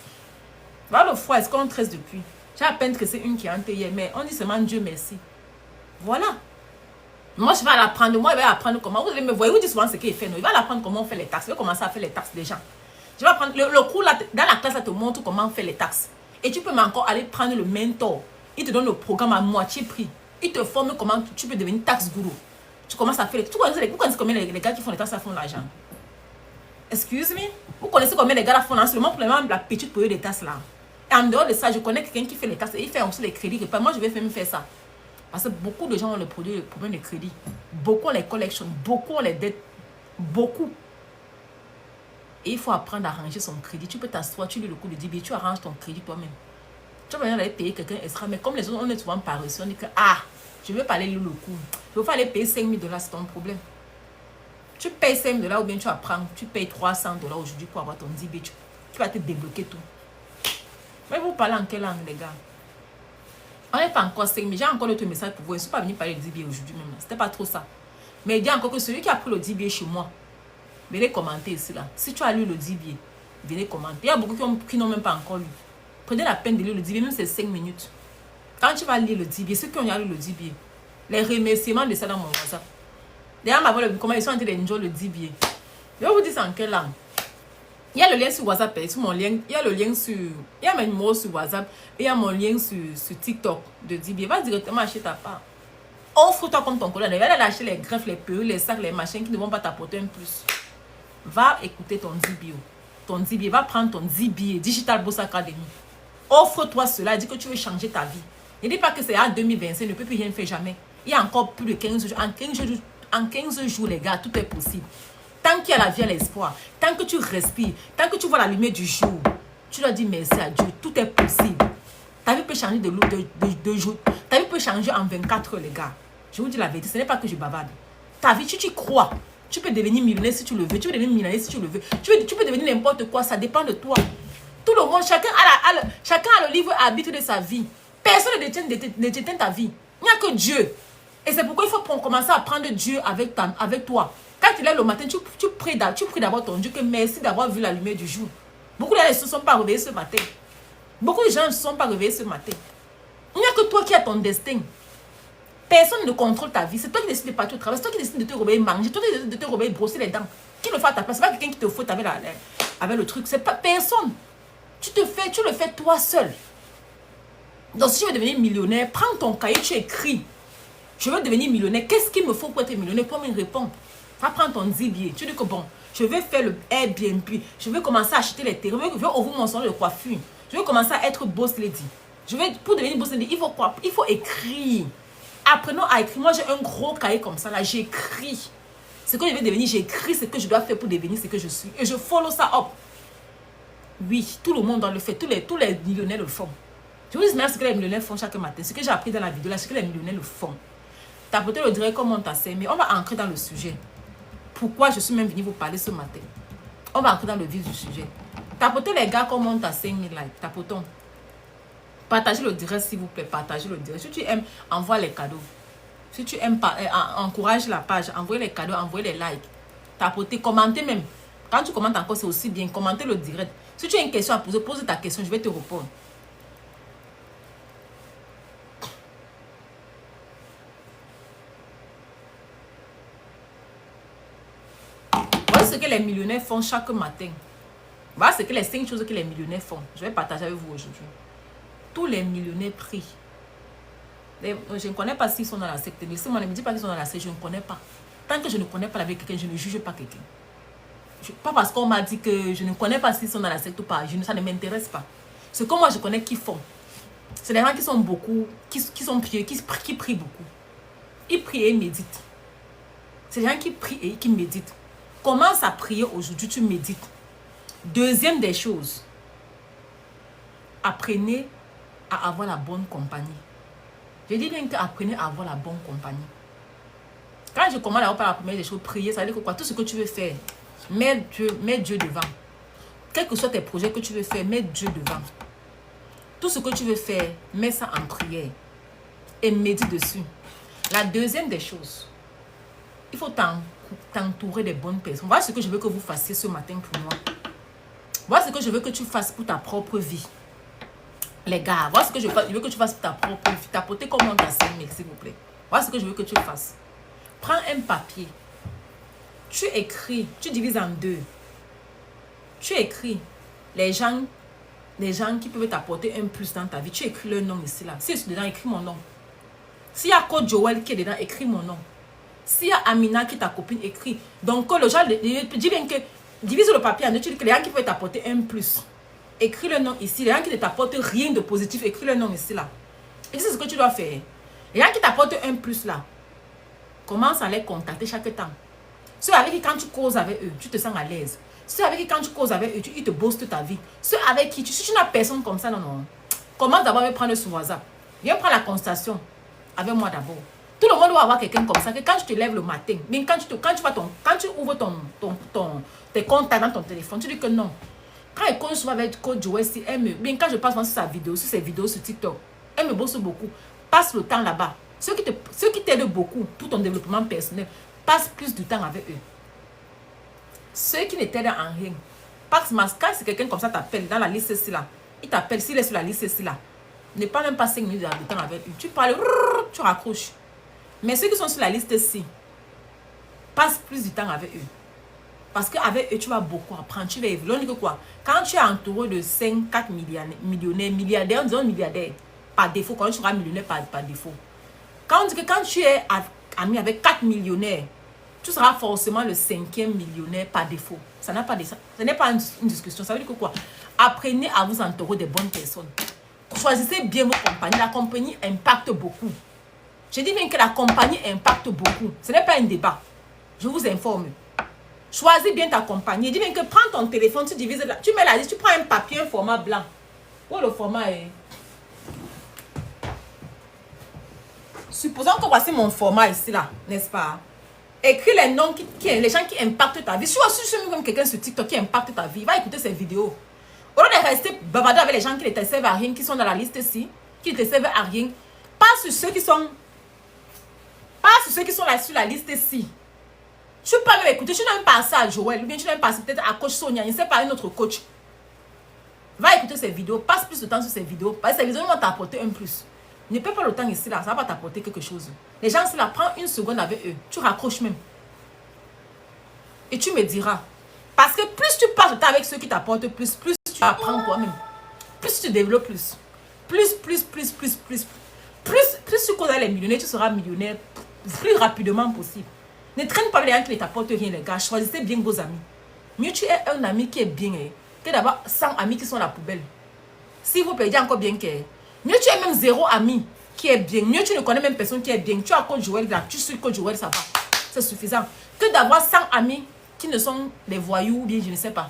Voilà le foie, est-ce qu'on stresse depuis? J'ai à peine que c'est une qui est entrée hier, mais on dit seulement Dieu merci. Voilà. Moi, je vais l'apprendre. Moi, je vais apprendre comment. Vous allez me voir. Vous dites souvent ce qu'il fait. Non, il va apprendre comment on fait les taxes. Il va commencer à faire les taxes des gens. Je vais apprendre. Le cours là, dans la classe, ça te montre comment on fait les taxes. Et tu peux encore aller prendre le mentor. Il te donne le programme à moitié prix. Il te forme comment tu peux devenir tax gourou. Tu commences à faire les... Vous connaissez combien les gars qui font les taxes font l'argent? Excuse me. Vous connaissez combien les gars font l'argent seulement pour la petite période des taxes là. Et en dehors de ça, je connais quelqu'un qui fait les taxes. Et il fait aussi les crédits. Moi, je vais même faire ça. Parce que beaucoup de gens ont le problème de crédit. Beaucoup ont les collections. Beaucoup ont les dettes. Beaucoup. Et il faut apprendre à ranger son crédit. Tu peux t'asseoir, tu lis le cours de DBA, tu arranges ton crédit toi-même. Tu vas venir aller payer quelqu'un extra. Mais comme les autres, on est souvent paresseux, on dit que je ne veux pas aller lire le cours. Je veux pas aller payer $5 000, c'est ton problème. Tu payes $5 000 ou bien tu apprends. Tu payes $300 aujourd'hui pour avoir ton DBA. Tu vas te débloquer tout. Mais vous parlez en quelle langue, les gars? On n'est pas encore 5 000. J'ai encore d'autres messages pour vous. Je ne suis pas venu parler de DBA aujourd'hui même. C'était pas trop ça. Mais il dit encore que celui qui a pris le DBA chez moi, venez commenter ici là. Si tu as lu le DBA, venez commenter. Il y a beaucoup qui n'ont même pas encore lu. Prenez la peine de lire le DBA, même c'est 5 minutes. Quand tu vas lire le DBA, ceux qui ont lu le DBA, les remerciements de ça dans mon WhatsApp. D'ailleurs, comment ils sont en train d'enjoy le DBA. Je vais vous dire ça en quelle langue. Il y a le lien sur WhatsApp, sur mon lien. Il y a le lien sur... Il y a mes numéros sur WhatsApp. Et il y a mon lien sur TikTok de DBA. Va directement acheter ta part. Offre-toi comme ton collègue. Va aller acheter les greffes, les perruques, les sacs, les machines qui ne vont pas t'apporter un plus. Va écouter ton DBA. Ton DBA. Va prendre ton DBA, Digital Boss Academy. Offre-toi cela. Dis que tu veux changer ta vie. Ne dis pas que c'est en 2025. Ne peut plus rien faire jamais. Il y a encore plus de 15 jours. En 15 jours, les gars, tout est possible. Tant qu'il y a la vie et l'espoir, tant que tu respires, tant que tu vois la lumière du jour, tu dois dire merci à Dieu. Tout est possible. Ta vie peut changer de jour. Ta vie peut changer en 24 heures, les gars. Je vous dis la vérité, ce n'est pas que je bavarde. Ta vie, tu crois. Tu peux devenir millionnaire si tu le veux. Tu peux devenir millionnaire si tu le veux. Tu peux devenir n'importe quoi. Ça dépend de toi. Tout le monde, chacun a le livre arbitre de sa vie. Personne ne détient ta vie. Il n'y a que Dieu. Et c'est pourquoi il faut commencer à prendre Dieu avec toi. Quand tu lèves le matin, tu pries d'abord ton Dieu que merci d'avoir vu la lumière du jour. Beaucoup de gens ne se sont pas réveillés ce matin. Beaucoup de gens ne se sont pas réveillés ce matin. Il n'y a que toi qui as ton destin. Personne ne contrôle ta vie. C'est toi qui décides de partir au travail. C'est toi qui décides de te réveiller manger. C'est toi qui décides de te réveiller brosser les dents. Qui le fait à ta place? C'est pas quelqu'un qui te fout avec le truc. C'est pas personne. Tu le fais toi seul. Donc si tu veux devenir millionnaire, prends ton cahier, tu écris. Je veux devenir millionnaire. Qu'est-ce qu'il me faut pour être millionnaire? Pour me répondre. Va prendre ton zibier. Tu dis que bon, je vais faire le Airbnb. Je vais commencer à acheter les terrains. Je vais ouvrir mon salon de coiffure. Je vais commencer à être boss lady. Pour devenir boss lady, il faut quoi? Il faut écrire. Apprenons à écrire. Moi, j'ai un gros cahier comme ça. Là, j'écris. Ce que je vais devenir, j'écris ce que je dois faire pour devenir ce que je suis. Et je follow ça up. Oui, tout le monde doit le faire. Tous les millionnaires le font. Je vous dis maintenant ce que les millionnaires font chaque matin. Ce que j'ai appris dans la vidéo là, ce que les millionnaires le font. Tapotez le direct comme on t'a mais on va entrer dans le sujet. Pourquoi je suis même venu vous parler ce matin? On va entrer dans le vif du sujet. Tapotez les gars comme on t'a 5000 likes. Tapotons. Partagez le direct s'il vous plaît. Partagez le direct. Si tu aimes, envoie les cadeaux. Si tu aimes, encourage la page. Envoyez les cadeaux, envoyez les likes. Tapotez, commentez même. Quand tu commentes encore, c'est aussi bien. Commentez le direct. Si tu as une question à poser, pose ta question. Je vais te répondre. Voilà ce que les millionnaires font chaque matin. Voilà ce que les 5 choses que les millionnaires font. Je vais partager avec vous aujourd'hui. Tous les millionnaires prient. Je ne connais pas s'ils sont dans la secte. Mais si on ne me dit pas qu'ils sont dans la secte, je ne connais pas. Tant que je ne connais pas avec quelqu'un, je ne juge pas quelqu'un. Pas parce qu'on m'a dit que je ne connais pas s'ils sont dans la secte ou pas. Ça ne m'intéresse pas. Ce que moi je connais qui font. C'est des gens qui sont beaucoup, qui sont pieux, qui prient beaucoup. Ils prient et méditent. C'est des gens qui prient et qui méditent. Commence à prier aujourd'hui, tu médites. Deuxième des choses. Apprenez à avoir la bonne compagnie. Je dis bien que apprenez à avoir la bonne compagnie. Quand je commence à avoir la première des choses, prier, ça veut dire que quoi? Tout ce que tu veux faire, mets Dieu devant. Quels que soient tes projets que tu veux faire, mets Dieu devant. Tout ce que tu veux faire, mets ça en prière. Et médite dessus. La deuxième des choses, il faut t'entourer des bonnes personnes. Voilà ce que je veux que vous fassiez ce matin pour moi. Voilà ce que je veux que tu fasses pour ta propre vie. Les gars, voilà ce que je veux que tu fasses pour ta propre vie. Tapotez comme on t'a s'il vous plaît. Voilà ce que je veux que tu fasses. Prends un papier. Tu écris. Tu divises en deux. Tu écris les gens qui peuvent t'apporter un plus dans ta vie. Tu écris leur nom ici là. Si je suis dedans, écris mon nom. S'il y a Coach Joël qui est dedans, écris mon nom. S'il y a Amina qui est ta copine, écris. Donc, le genre, dis bien que divise le papier en deux. Tu dis que les gens qui peuvent t'apporter un plus. Écris le nom ici. Les gens qui ne t'apportent rien de positif, écris le nom ici là. Et c'est ce que tu dois faire. Les gens qui t'apportent un plus là, commence à les contacter chaque temps. Ceux avec qui quand tu causes avec eux, tu te sens à l'aise. Ceux avec qui quand tu causes avec eux, ils te boostent ta vie. Ceux avec qui, si tu n'as personne comme ça, non. Commence d'abord à me prendre sur WhatsApp. Viens prendre la consultation avec moi d'abord. Tout le monde doit avoir quelqu'un comme ça, que quand tu te lèves le matin, bien quand tu ouvres tes contacts dans ton téléphone, tu dis que non. Quand elle compte souvent avec Coach Joël, bien quand je passe sur sa vidéo, sur ses vidéos sur TikTok, elle me bosse beaucoup. Passe le temps là-bas. Ceux qui t'aident beaucoup pour ton développement personnel, passe plus du temps avec eux. Ceux qui ne t'aident en rien, quand c'est quelqu'un comme ça t'appelle dans la liste ici là, il t'appelle, s'il est sur la liste ici là, ne pas même pas 5 minutes de temps avec eux. Tu parles, tu raccroches. Mais ceux qui sont sur la liste ici, passe plus du temps avec eux. Parce qu'avec eux, tu vas beaucoup apprendre. Tu vas évoluer. On dit que quoi? Quand tu es entouré de 5, 4 millionnaires, milliardaires, disons milliardaires, par défaut, quand tu seras millionnaire par défaut. Quand on dit que quand tu es ami avec 4 millionnaires, tu seras forcément le 5e millionnaire par défaut. Ça n'est pas une discussion. Ça veut dire que quoi? Apprenez à vous entourer des bonnes personnes. Choisissez bien vos compagnies. La compagnie impacte beaucoup. Je dis bien que la compagnie impacte beaucoup. Ce n'est pas un débat. Je vous informe. Choisis bien ta compagnie. Dis bien que prends ton téléphone, tu divises là. Tu mets la liste, tu prends un papier, un format blanc. Où le format est? Supposons que voici mon format ici là, n'est-ce pas? Écris les noms, les gens qui impactent ta vie. Si je suis même quelqu'un sur TikTok qui impacte ta vie, va écouter ces vidéos. Au lieu de rester bavarder avec les gens qui ne te servent à rien, qui sont dans la liste ici, qui ne te servent à rien, passe sur ceux qui sont Pas sur ceux qui sont là sur la liste ici. Tu peux même écouter, tu n'as même pas ça à Joël, ou bien tu n'as même pas peut-être à coach Sonia, il ne sait pas, un autre coach. Va écouter ces vidéos, passe plus de temps sur ces vidéos, parce que ces vidéos vont t'apporter un plus. Ne perds pas le temps ici, là, ça ne va pas t'apporter quelque chose. Les gens, c'est là, prends une seconde avec eux, tu raccroches même. Et tu me diras. Parce que plus tu passes le temps avec ceux qui t'apportent plus tu apprends toi-même. Plus tu développes plus. Plus tu causes les millionnaires, tu seras millionnaire plus rapidement possible. Ne traîne pas les gens qui ne t'apportent rien, les gars. Choisissez bien vos amis. Mieux tu es un ami qui est bien, que d'avoir 100 amis qui sont à la poubelle. Si vous payez encore bien, mieux tu es même 0 ami qui est bien. Mieux tu ne connais même personne qui est bien. Tu as coach Joël là, tu suis coach Joël, ça va. C'est suffisant. Que d'avoir 100 amis qui ne sont des voyous ou bien je ne sais pas.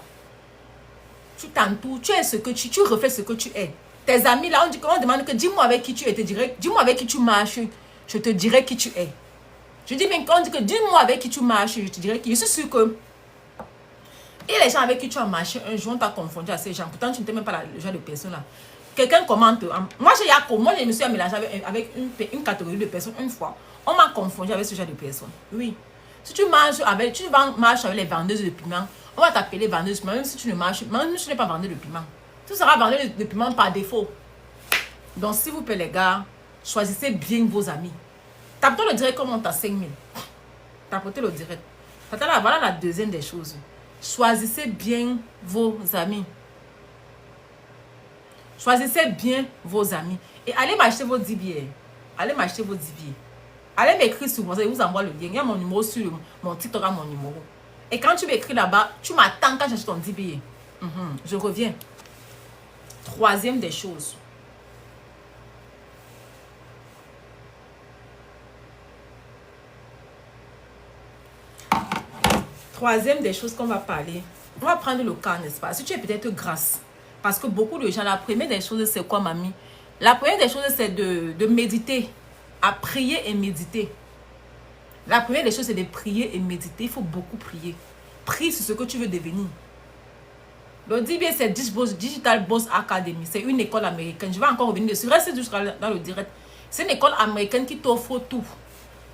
Tu t'entoures, tu es ce que tu refais ce que tu es. Tes amis là, on demande que dis-moi avec qui tu es, dis-moi avec qui tu marches, je te dirai qui tu es. Je dis bien quand on dit que dis-moi avec qui tu marches, je te dirai qui. Je suis sûr que et les gens avec qui tu as marché un jour, on t'a confondu à ces gens. Pourtant, tu ne t'es même pas le genre de personne là. Quelqu'un commente. Moi, je me suis mélangé avec une catégorie de personnes une fois. On m'a confondu avec ce genre de personnes. Oui. Si tu marches avec les vendeuses de piment, on va t'appeler vendeuse de piment, même si tu ne marches, même si tu n'es pas vendeuse de piment. Tu seras vendeuse de piment par défaut. Donc, s'il vous plaît, les gars, choisissez bien vos amis. Tapez le direct comme on t'a 5000. Tapez le direct. Voilà la deuxième des choses. Choisissez bien vos amis. Choisissez bien vos amis. Et allez m'acheter vos 10 billets. Allez m'acheter vos 10 billets. Allez m'écrire sur moi. Je vous envoie le lien. Il y a mon numéro sur mon TikTok, mon numéro. Et quand tu m'écris là-bas, tu m'attends quand j'achète ton 10 billets. Je reviens. Troisième des choses. Troisième des choses qu'on va parler. On va prendre le cas, n'est-ce pas? Si tu es peut-être grasse. Parce que beaucoup de gens, la première des choses, c'est quoi, mamie? La première des choses, c'est de méditer. À prier et méditer. La première des choses, c'est de prier et méditer. Il faut beaucoup prier. Prie sur ce que tu veux devenir. Le DBA, c'est Digital Boss Academy. C'est une école américaine. Je vais encore revenir dessus. Reste jusqu'à dans le direct. C'est une école américaine qui t'offre tout.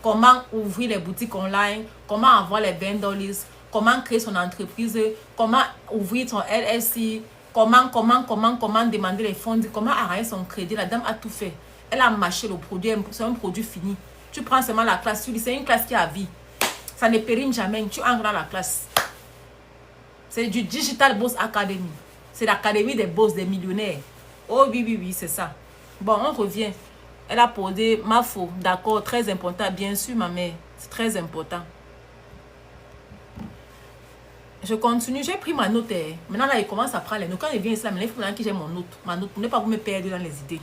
Comment ouvrir les boutiques online, comment avoir les vendor lists, comment créer son entreprise, comment ouvrir son LLC, comment demander les fonds, comment arranger son crédit. La dame a tout fait. Elle a mâché le produit, c'est un produit fini. Tu prends seulement la classe, tu dis c'est une classe qui a vie. Ça ne périme jamais, tu entres dans la classe. C'est du Digital Boss Academy. C'est l'académie des boss, des millionnaires. Oh oui, c'est ça. Bon, on revient. Elle a posé ma faute, d'accord, très important, bien sûr, ma mère. C'est très important. Je continue, j'ai pris ma note. Maintenant, là, il commence à prendre les notes. Quand il vient ici, il faut que j'ai mon note. Ma note, pour ne pas vous me perdre dans les idées.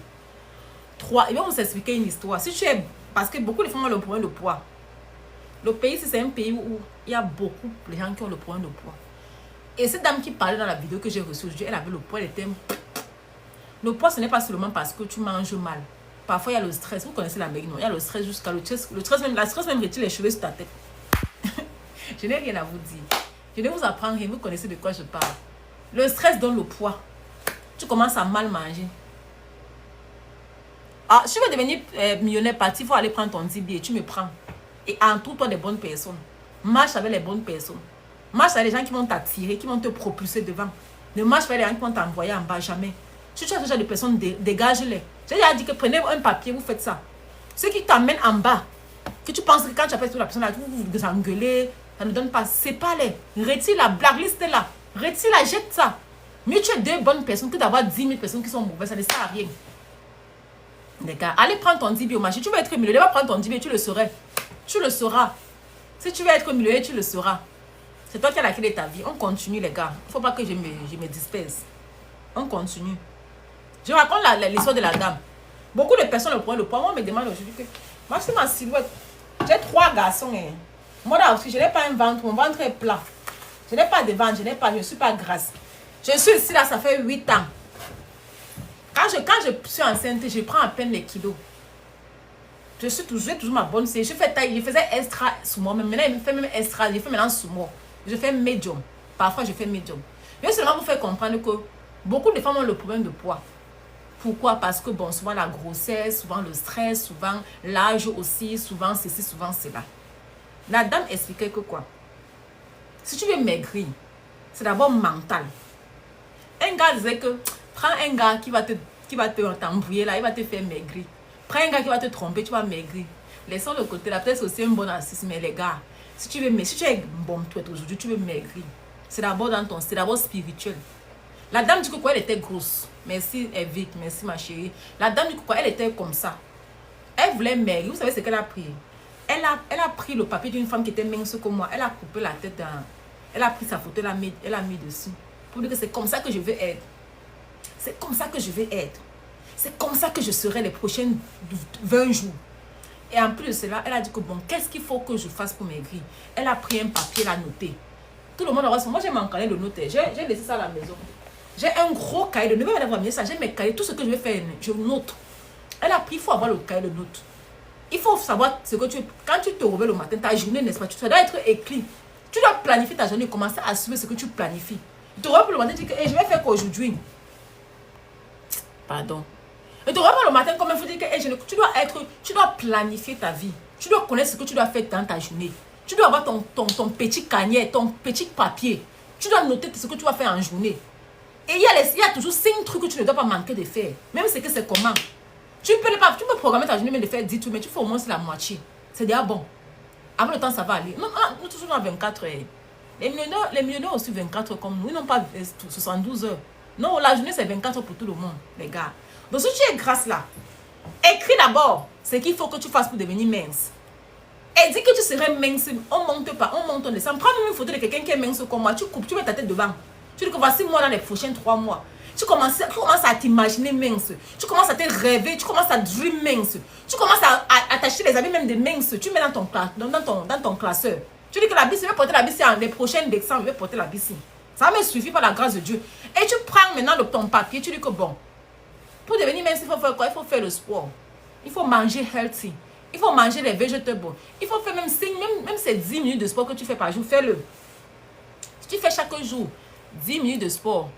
3. Il va vous expliquer une histoire. Si tu es... Parce que beaucoup de femmes ont le problème de poids. Le pays, c'est un pays où il y a beaucoup de gens qui ont le problème de poids. Et cette dame qui parlait dans la vidéo que j'ai reçue aujourd'hui, elle avait le poids, elle était... Le poids, ce n'est pas seulement parce que tu manges mal. Parfois, il y a le stress. Vous connaissez l'Amérique, non? Il y a le stress jusqu'à le stress. La stress même retire les cheveux sur ta tête. Je n'ai rien à vous dire. Je ne vous apprends rien. Vous connaissez de quoi je parle. Le stress donne le poids. Tu commences à mal manger. Ah, si tu veux devenir millionnaire parti, il faut aller prendre ton 10 billets. Tu me prends. Et entoure-toi des bonnes personnes. Marche avec les bonnes personnes. Marche avec les gens qui vont t'attirer, qui vont te propulser devant. Ne marche pas avec les gens qui vont t'envoyer en bas, jamais. Si tu as ce genre de personnes, dégage-les. J'ai déjà dit que prenez un papier, vous faites ça. Ceux qui t'amènent en bas, que tu penses que quand tu appelles sur la personne, vous engueulez, ça ne donne pas. C'est pas les. Retire la blacklist là. Retire-la, jette ça. Mieux tu es 2 bonnes personnes que d'avoir 10 000 personnes qui sont mauvaises. Ça ne sert à rien. Les gars, allez prendre ton 10 billets au marché. Tu veux être millionnaire, va prendre ton 10 billets, tu le sauras. Tu le sauras. Si tu veux être millionnaire, tu le sauras. C'est toi qui as la clé de ta vie. On continue, les gars. Il ne faut pas que je me disperse. On continue. Je raconte l'histoire de la dame. Beaucoup de personnes le prennent le poids. Moi, on me demande aujourd'hui que moi, c'est ma silhouette. J'ai 3 garçons. Moi, là aussi, je n'ai pas un ventre. Mon ventre est plat. Je n'ai pas de ventre. Je ne suis pas grasse. Je suis ici, là, ça fait 8 ans. Quand je suis enceinte, je prends à peine les kilos. J'ai toujours ma bonne série. Je faisais extra sous moi. Maintenant, il me fait même extra. Je fais maintenant sous moi. Je fais médium. Parfois, je fais médium. Je vais seulement vous faire comprendre que beaucoup de femmes ont le problème de poids. Pourquoi? Parce que, bon, souvent la grossesse, souvent le stress, souvent l'âge aussi, souvent ceci, souvent cela. La dame expliquait que quoi? Si tu veux maigrir, c'est d'abord mental. Un gars disait que, prends un gars qui va t'embrouiller là, il va te faire maigrir. Prends un gars qui va te tromper, tu vas maigrir. Laissons le côté là, peut-être c'est aussi un bon narcisse, mais les gars, si tu es bon toi aujourd'hui, tu veux maigrir. C'est d'abord c'est d'abord spirituel. La dame dit que quoi, elle était grosse. Merci Evik, merci ma chérie. La dame dit que quoi, elle était comme ça. Elle voulait maigrir. Vous savez ce qu'elle a pris? Elle a pris le papier d'une femme qui était mince comme moi. Elle a coupé la tête dans... Elle a pris sa photo, elle a mis dessus. Pour dire que c'est comme ça que je veux être. C'est comme ça que je vais être. C'est comme ça que je serai les prochains 20 jours. Et en plus de cela, elle a dit que bon, qu'est-ce qu'il faut que je fasse pour maigrir? Elle a pris un papier, elle a noté. Tout le monde aura... Moi, j'ai mon cahier de noter. J'ai laissé ça à la maison. J'ai un gros cahier de notes. Ne vais pas avoir mis ça. J'ai mes cahiers. Tout ce que je vais faire, je note. Elle a pris, il faut avoir le cahier de notes. Il faut savoir ce que tu... Quand tu te réveilles le matin, ta journée, n'est-ce pas? Ça doit être écrit. Tu dois planifier ta journée, commencer à suivre ce que tu planifies. Tu te réveilles le matin, tu dis que hey, je vais faire quoi aujourd'hui? Pardon. Et tu te réveilles le matin, comme il faut dire que hey, tu dois planifier ta vie. Tu dois connaître ce que tu dois faire dans ta journée. Tu dois avoir ton petit cahier, ton petit papier. Tu dois noter ce que tu vas faire en journée. Et il y a toujours 5 trucs que tu ne dois pas manquer de faire. Même si c'est comment. Tu peux programmer ta journée, mais de faire 10 trucs, mais tu fais au moins la moitié. C'est déjà bon. Avec le temps, ça va aller. Non, nous tous sommes à 24 heures. Les millionnaires aussi 24 heures comme nous. Ils n'ont pas 72 heures. Non, la journée, c'est 24 heures pour tout le monde, les gars. Donc, si tu es grasse là, écris d'abord ce qu'il faut que tu fasses pour devenir mince. Et dis que tu serais mince. On monte pas, on monte, on descend. Prends même une photo de quelqu'un qui est mince comme moi. Tu coupes, tu mets ta tête devant. Tu dis que voici moi dans les prochains 3 mois. Tu commences à t'imaginer mince. Tu commences à te rêver. Tu commences à dream mince. Tu commences à attacher les habits même de mince. Tu mets dans ton classeur. Tu dis que la bici, je vais porter la bici en les prochains décembre. Je vais porter la bici. Ça me suffit par la grâce de Dieu. Et tu prends maintenant ton papier. Tu dis que bon, pour devenir mince, il faut faire quoi? Il faut faire le sport. Il faut manger healthy. Il faut manger les vegetables. Il faut faire même ces 10 minutes de sport que tu fais par jour. Fais-le. Si tu fais chaque jour 10 minutes de sport,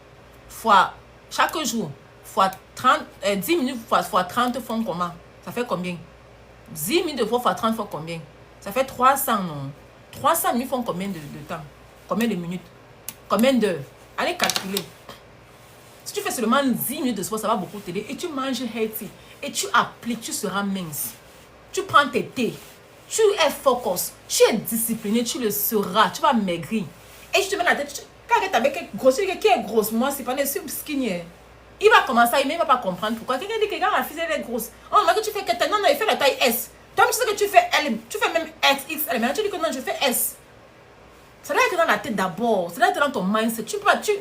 chaque jour, fois 30, 10 minutes fois 30 font comment? Ça fait combien? 10 minutes de fois 30 font combien? Ça fait 300, non? 300 minutes font combien de temps? Combien de minutes? Combien d'heures? Allez calculer. Si tu fais seulement 10 minutes de sport, ça va beaucoup t'aider. Et tu manges healthy. Et tu appliques, tu seras mince. Tu prends tes thés. Tu es focus. Tu es discipliné, tu le seras. Tu vas maigrir. Et je te mets la tête. Quand tu as avec grosse, qui est grosse, moi, c'est pas des skinny. Il va commencer à aimer, il ne va pas comprendre pourquoi. Quelqu'un dit que la fille, elle est grosse. Oh, mais que tu fais que non, il fait la taille S. Toi, tu sais que tu fais L, tu fais même XL. Maintenant, tu dis que non, je fais S. Ça doit être dans la tête d'abord. Ça doit être dans ton mindset. Tu peux pas, je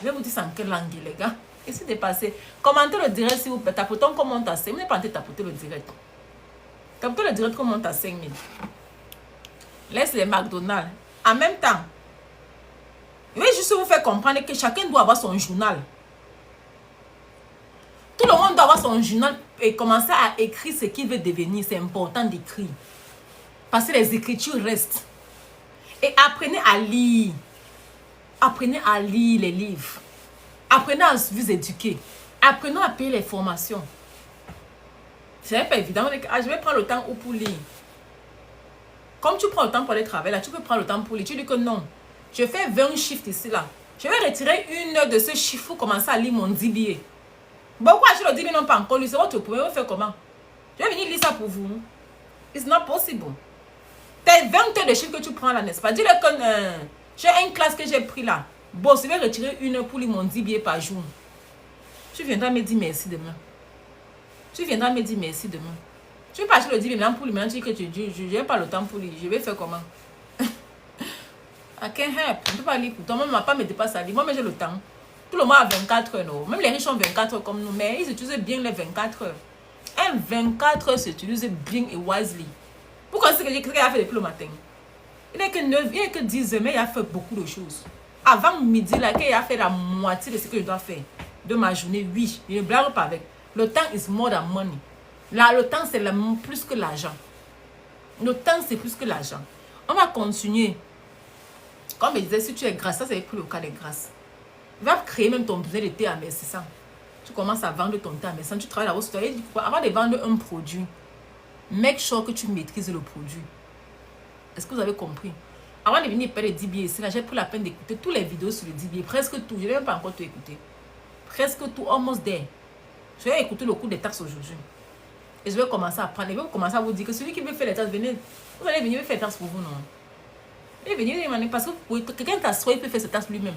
vais vous dire ça en quelle langue, les gars. Et c'est dépassé. Commentez le direct si vous plaît. Tapotons qu'on monte à 5 000. Vous n'êtes pas en train de tapoter le direct. Tapotez le direct qu'on monte à 5 000. Laisse les McDonald's. En même temps, je vais juste vous faire comprendre que chacun doit avoir son journal. Tout le monde doit avoir son journal et commencer à écrire ce qu'il veut devenir. C'est important d'écrire. Parce que les écritures restent. Et apprenez à lire. Apprenez à lire les livres. Apprenez à vous éduquer. Apprenez à payer les formations. C'est pas évident. Je vais prendre le temps pour lire. Comme tu prends le temps pour aller travailler, là, tu peux prendre le temps pour lire. Tu dis que non. Je fais 20 chiffres ici, là. Je vais retirer 1 heure de ce chiffre pour commencer à lire mon 10 billets. Pourquoi je le dis, mais non pas encore lu? C'est votre problème. Vous faire comment? Je vais venir lire ça pour vous. It's not possible. Tes 20 heures de chiffres que tu prends là, n'est-ce pas? Dis-le que j'ai une classe que j'ai pris là. Bon, je vais retirer 1 heure pour lire mon 10 billets par jour. Tu viendras me dire merci demain. Tu viendras me dire merci demain. Tu veux pas acheter le 10 billets maintenant pour lire. Maintenant, tu dis que je n'ai pas le temps pour lire. Je vais faire comment? I can't help. Je ne peux pas lire pour toi. Moi, ma femme ne me dépasse à lire. Moi, mais j'ai le temps. Tout le monde a 24 heures. Non? Même les riches ont 24 heures comme nous. Mais ils utilisent bien les 24 heures. Un 24 heures s'utilise bien et wisely. Pourquoi c'est ce qu'il a fait depuis le matin? Il n'est que 9, il n'est que 10 heures, mais il a fait beaucoup de choses. Avant midi, là, il a fait la moitié de ce que je dois faire. De ma journée, oui. Je ne blague pas avec. Le temps is more than money. Là, le temps, c'est plus que l'argent. Le temps, c'est plus que l'argent. On va continuer. Comme je disais, si tu es grasse, ça c'est plus le cas des grasses. Va créer même ton besoin de thé à 1600. tu commences à vendre ton temps. Mais sans tu travailles là-haut, avant de vendre un produit, make sure que tu maîtrises le produit. Est-ce que vous avez compris? Avant de venir parler de DBA ici, j'ai pris la peine d'écouter toutes les vidéos sur le DBA, presque tout. Je n'ai même pas encore tout écouté. Presque tout, almost there. Je vais écouter le cours des taxes aujourd'hui. Et je vais commencer à apprendre. Je vais commencer à vous dire que celui qui veut faire les taxes, venez. Vous allez venir faire les taxes pour vous, non? Et venir, parce que quelqu'un t'assoit, il peut faire ses taxes lui-même.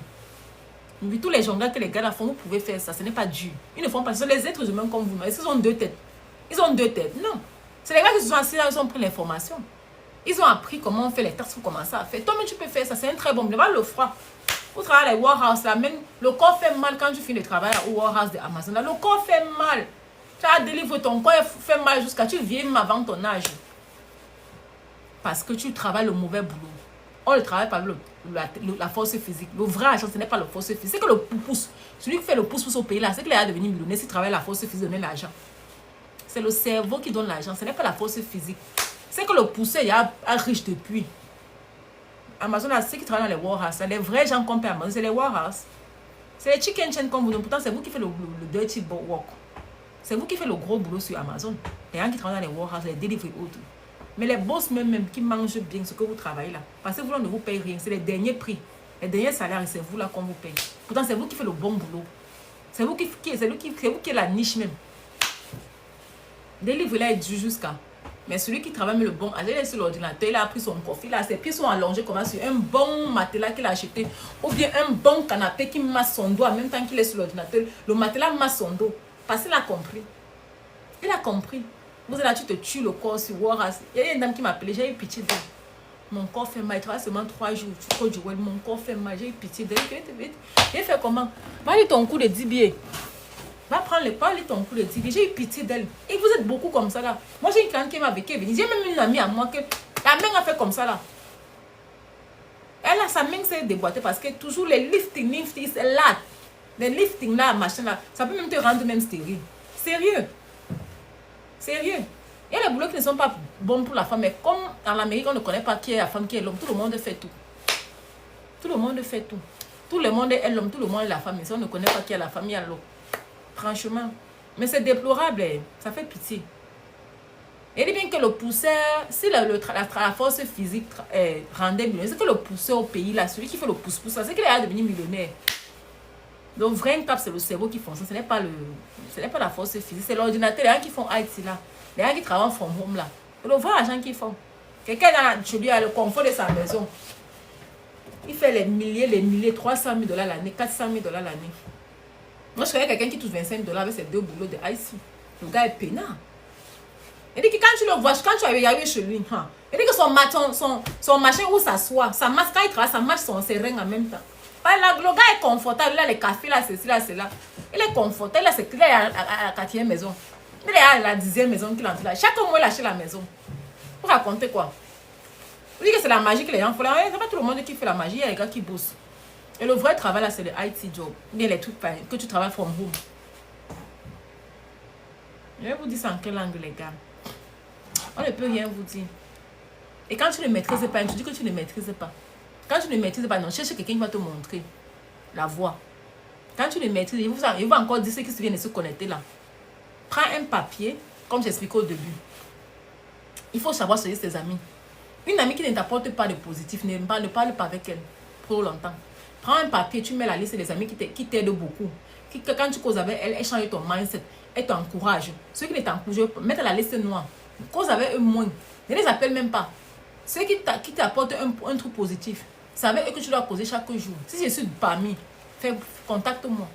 Mais tous les jongles que les gars là font, vous pouvez faire ça. Ce n'est pas dur. Ils ne font pas ça. Les êtres humains comme vous. Est-ce qu'ils ont deux têtes? Ils ont deux têtes. Non. C'est les gars qui se sont assis là, ils ont pris l'information. Ils ont appris comment on fait les taxes pour commencer à faire. Toi-même, tu peux faire ça. C'est un très bon. Devant le froid. Vous travaillez à la warehouse là, même le corps fait mal quand tu finis le travail au warehouse de Amazon. Là, le corps fait mal. Tu as délivré ton corps, il fait mal jusqu'à tu viens avant ton âge. Parce que tu travailles le mauvais boulot. On le travaille par la force physique. Le vrai argent, ce n'est pas la force physique. C'est que le pouce. Celui qui fait le pouce au pays là, c'est qu'il a devenu millionnaire s'il travaille la force physique, donner l'argent. C'est le cerveau qui donne l'argent. Ce n'est pas la force physique. C'est que le poussé il a riche depuis. Amazon, ceux qui travaillent dans les warehouses, les vrais gens qu'on paie Amazon, c'est les warehouses. C'est les chicken chain comme vous donnez. Pourtant, c'est vous qui faites le dirty work. C'est vous qui faites le gros boulot sur Amazon. Les gens qui travaillent dans les warehouses, les delivery autres. Mais les boss même qui mangent bien ce que vous travaillez là. Parce que vous, on ne vous paye rien. C'est les derniers prix. Les derniers salaires, c'est vous là qu'on vous paye. Pourtant, c'est vous qui faites le bon boulot. C'est vous qui est la niche même. Delivery là est dû jusqu'à. Mais celui qui travaille le bon, il est sur l'ordinateur, il a pris son coffee là, ses pieds sont allongés comme ça sur un bon matelas qu'il a acheté. Ou bien un bon canapé qui masse son dos en même temps qu'il est sur l'ordinateur. Le matelas masse son dos. Parce qu'il a compris. Il a compris. Vous êtes là, tu te tues le corps sur Warehouse. Il y a une dame qui m'a appelé, j'ai eu pitié d'elle. Mon corps fait mal, il travaille seulement 3 jours. Tu crois du well, mon corps fait mal, j'ai eu pitié d'elle. J'ai fait comment? Va aller ton coup de 10 billets. Va prendre le pas, ton coup de 10 billets. J'ai eu pitié d'elle. Et vous êtes beaucoup comme ça là. Moi j'ai une cliente qui m'a vécu. J'ai même une amie à moi que la main a fait comme ça là. Elle a sa main s'est déboîtée parce que toujours les lifting, c'est là. Les lifting là, machin là, ça peut même te rendre même stérile. Sérieux. Sérieux. Il y a les boulots qui ne sont pas bons pour la femme, mais comme en Amérique, on ne connaît pas qui est la femme, qui est l'homme, tout le monde fait tout. Tout le monde fait tout. Tout le monde est l'homme, tout le monde est la femme, mais si on ne connaît pas qui est la femme, il y a l'homme. Franchement. Mais c'est déplorable, ça fait pitié. Et dit bien que le pousseur, si la force physique rendait millionnaire, c'est que le pousseur au pays, là, celui qui fait le pouce-pouce, c'est qu'il est devenu millionnaire. Donc, vrai cap, c'est le cerveau qui fonctionne. Ce n'est pas la force physique. C'est l'ordinateur. Les gens qui font IT là. Les gens qui travaillent from home là. C'est le vrai argent qu'ils font. Quelqu'un chez lui a le confort de sa maison. Il fait les milliers, 300 000 $ l'année, 400 000 $ l'année. Moi, je connais quelqu'un qui touche 25 $ avec ses 2 boulots de IT. Le gars est peinard. Il dit que quand tu le vois, quand tu arrives chez lui, il dit que son machin où s'assoit, sa masse, quand il travaille, ça marche ses reins en même temps. Le gars est confortable, là, les cafés, là, ceci, là, c'est là. Il est confortable, là, c'est qu'il est à la 4e maison. Il est à la 10e maison qu'il entre là. Chaque mois, il achète la maison. Pour raconter quoi? Vous dites que c'est la magie que les gens font là. C'est pas tout le monde qui fait la magie, il y a les gars qui bossent. Et le vrai travail, là, c'est le IT job. Bien les trucs que tu travailles from home. Je vais vous dire ça en quelle langue, les gars. On ne peut rien vous dire. Et quand tu ne maîtrises pas, tu dis que tu ne maîtrises pas. Quand tu ne maîtrises pas, non, cherche quelqu'un qui va te montrer la voie. Quand tu ne maîtrises, il va encore dire ceux qui se viennent de se connecter là. Prends un papier, comme j'expliquais au début. Il faut savoir choisir ses amis. Une amie qui ne t'apporte pas de positif, ne parle pas avec elle trop longtemps. Prends un papier, tu mets la liste des amis qui t'aident beaucoup. Quand tu causes avec elle, elle change ton mindset, elle t'encourage. Ceux qui ne t'encouragent pas, mets la liste noire. Cause avec eux moins. Ne les appelle même pas. Ceux qui t'apportent un truc positif. C'est avec eux que tu dois causer chaque jour. Si je suis parmi, contacte-moi.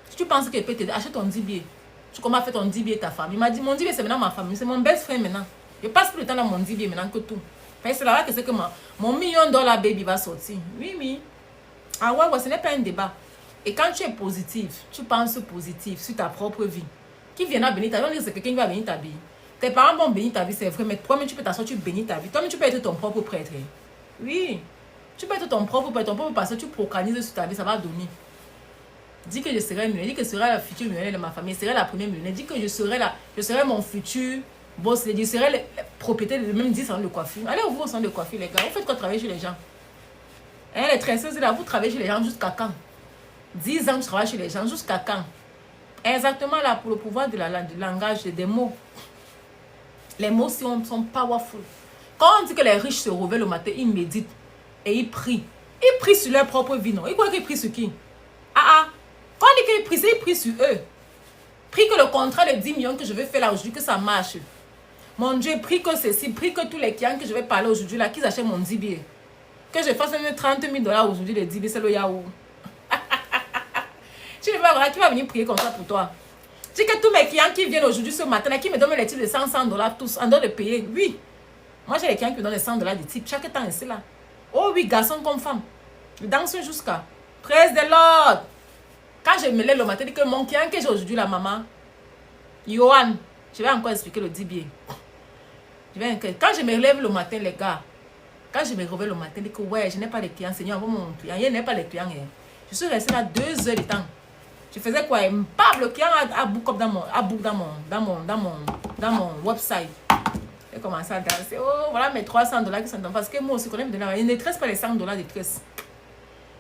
Si tu penses que je peux t'aider, achète ton 10 billets. Tu commences à faire ton 10 billets ta famille. Il m'a dit, mon 10 billets, c'est maintenant ma famille. C'est mon best friend maintenant. Je passe plus de temps dans mon 10 billets maintenant que tout. C'est là que c'est que mon $1 million baby va sortir. Oui, oui. Ah ouais, ce n'est pas un débat. Et quand tu es positif, tu penses positif sur ta propre vie. Qui viendra bénir ta vie? On dit que c'est quelqu'un qui va bénir ta vie. Tes parents vont bénir ta vie, c'est vrai, mais toi-même tu peux t'asseoir, tu bénis ta vie. Toi-même tu peux être ton propre prêtre. Oui. Tu peux être ton propre prêtre, ton propre pasteur, tu proclamises sur ta vie, ça va donner. Dis que je serai millionnaire, dis que je serai la future millionnaire de ma famille, je serai la première millionnaire, dis que je serai mon futur boss, je serai le propriétaire de même 10 ans de coiffure. Allez vous au centre de coiffure, les gars. Vous faites quoi travailler chez les gens? Les tresseuses là, vous travaillez chez les gens jusqu'à quand? 10 ans, tu travailles chez les gens jusqu'à quand? Exactement là, pour le pouvoir du langage, des mots. Les mots sont powerful. Quand on dit que les riches se réveillent le matin, ils méditent et ils prient. Ils prient sur leur propre vie, non? Ils croient qu'ils prient sur qui? Quand on dit qu'ils prient, ils prient sur eux. Prie que le contrat de 10 millions que je vais faire là aujourd'hui, que ça marche. Mon Dieu, prie que ceci, prie que tous les clients que je vais parler aujourd'hui là, qu'ils achètent mon 10 billets. Que je fasse même 30 000 $ aujourd'hui, les 10 billets, c'est le Yahoo. Tu ne vas voir qui va venir prier comme ça pour toi. Dis que tous mes clients qui viennent aujourd'hui ce matin, qui me donnent les titres de 100 $ tous, en dehors de payer, oui. Moi, j'ai les clients qui me donnent les 100 $ de type chaque temps ici là. Oh oui, garçon comme femme. Je danse jusqu'à. Praise the Lord. Quand je me lève le matin, je dis que mon client que j'ai aujourd'hui, la maman, Johan, je vais encore expliquer le 10 billets. Quand je me lève le matin, les gars, quand je me réveille le matin, je dis que ouais, je n'ai pas de clients, Seigneur, envoie mon client. Je n'ai pas de clients. Je suis restée là 2 heures de temps. Je faisais quoi? Le client a book dans mon website. J'ai commencé à danser. Oh, voilà mes 300 $ qui sont dans. Parce que moi aussi, quand même, je ne tresse pas les 100 $ de tresse.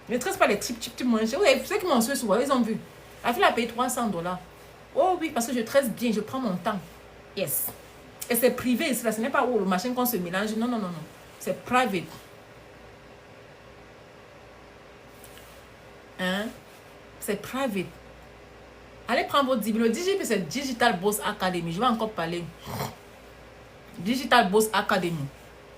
Je ne tresse pas les types moins chers. Oui, ceux qui m'ont suivi souvent, ils ont vu. La fille a payé 300 $. Oh oui, parce que je tresse bien, je prends mon temps. Yes. Et c'est privé ici, là. Ce n'est pas le machin qu'on se mélange. Non, non, non, non. C'est private. Hein? C'est private. Allez prendre votre 10 000. Le DJP, c'est Digital Boss Academy. Je vais encore parler. Digital Boss Academy.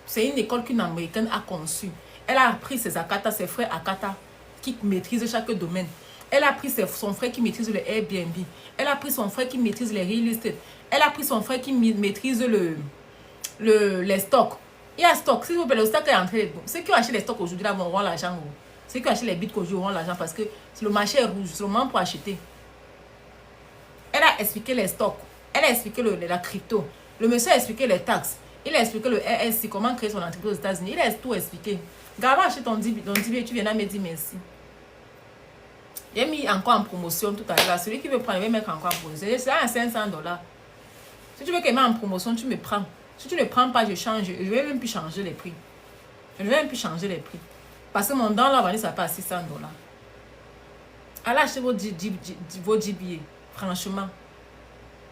C'est une école qu'une Américaine a conçue. Elle a appris ses Akata, ses frères Akata, qui maîtrisent chaque domaine. Elle a pris son frère qui maîtrise le Airbnb. Elle a pris son frère qui maîtrise les real estate. Elle a pris son frère qui maîtrise les stocks. Il y a stock. S'il vous plaît, le stock est entré. Ceux qui ont acheté les stocks aujourd'hui là vont avoir l'argent. Ceux qui ont acheté les bitcoins aujourd'hui auront l'argent parce que le marché est rouge. C'est le moment pour acheter. Elle a expliqué les stocks. Elle a expliqué la crypto. Le monsieur a expliqué les taxes. Il a expliqué le RSI, comment créer son entreprise aux États-Unis. Il a tout expliqué. Gars, va acheter ton 10 billets, tu viens là me dire merci. J'ai mis encore en promotion tout à l'heure. Celui qui veut prendre, il va mettre encore en promotion. C'est à 500 $. Si tu veux qu'il mette en promotion, tu me prends. Si tu ne prends pas, je change. Je ne vais même plus changer les prix. Je ne vais même plus changer les prix. Parce que mon don là, ça passe à 600 $. Allez acheter vos 10 billets. Franchement.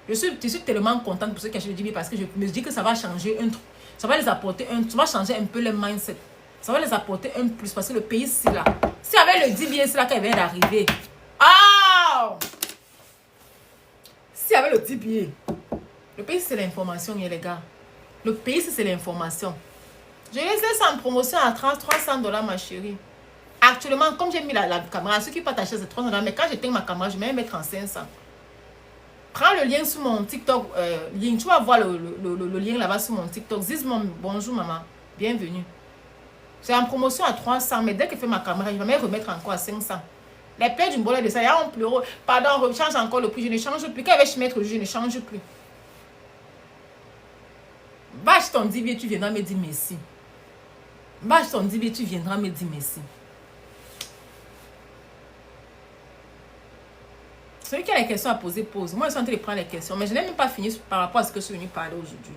Je suis tellement contente pour ceux qui achètent le 10 billets parce que je me dis que ça va changer un truc. Ça va les apporter ça va changer un peu le mindset. Ça va les apporter un plus parce que le pays c'est là. Si avec le 10 billets c'est là qu'il vient d'arriver. Ah! Si avec le 10 billets. Le pays c'est l'information, les gars. Le pays c'est l'information. Je laisse ça en promotion à 300 $ ma chérie. Actuellement, comme j'ai mis la caméra, ceux qui peuvent acheter c'est 300 $, mais quand j'éteins ma caméra, je vais mettre en 500. Prends le lien sur mon TikTok. Tu vas voir le lien là-bas sur mon TikTok. Dis bonjour maman. Bienvenue. C'est en promotion à 300. Mais dès que je fais ma caméra, je vais me remettre encore à 500. Les pères d'une bolette de ça, il y a un pleurot. Pardon, rechange encore le prix. Je ne change plus. Quand je vais mettre le jeu, je ne change plus. Va acheter ton 10 billets, tu viendras me dire merci. Va acheter ton 10 billets, tu viendras me dire merci. Celui qui a les questions à poser, pose. Moi, je suis en train de prendre les questions, mais je n'ai même pas fini par rapport à ce que je suis venu parler aujourd'hui.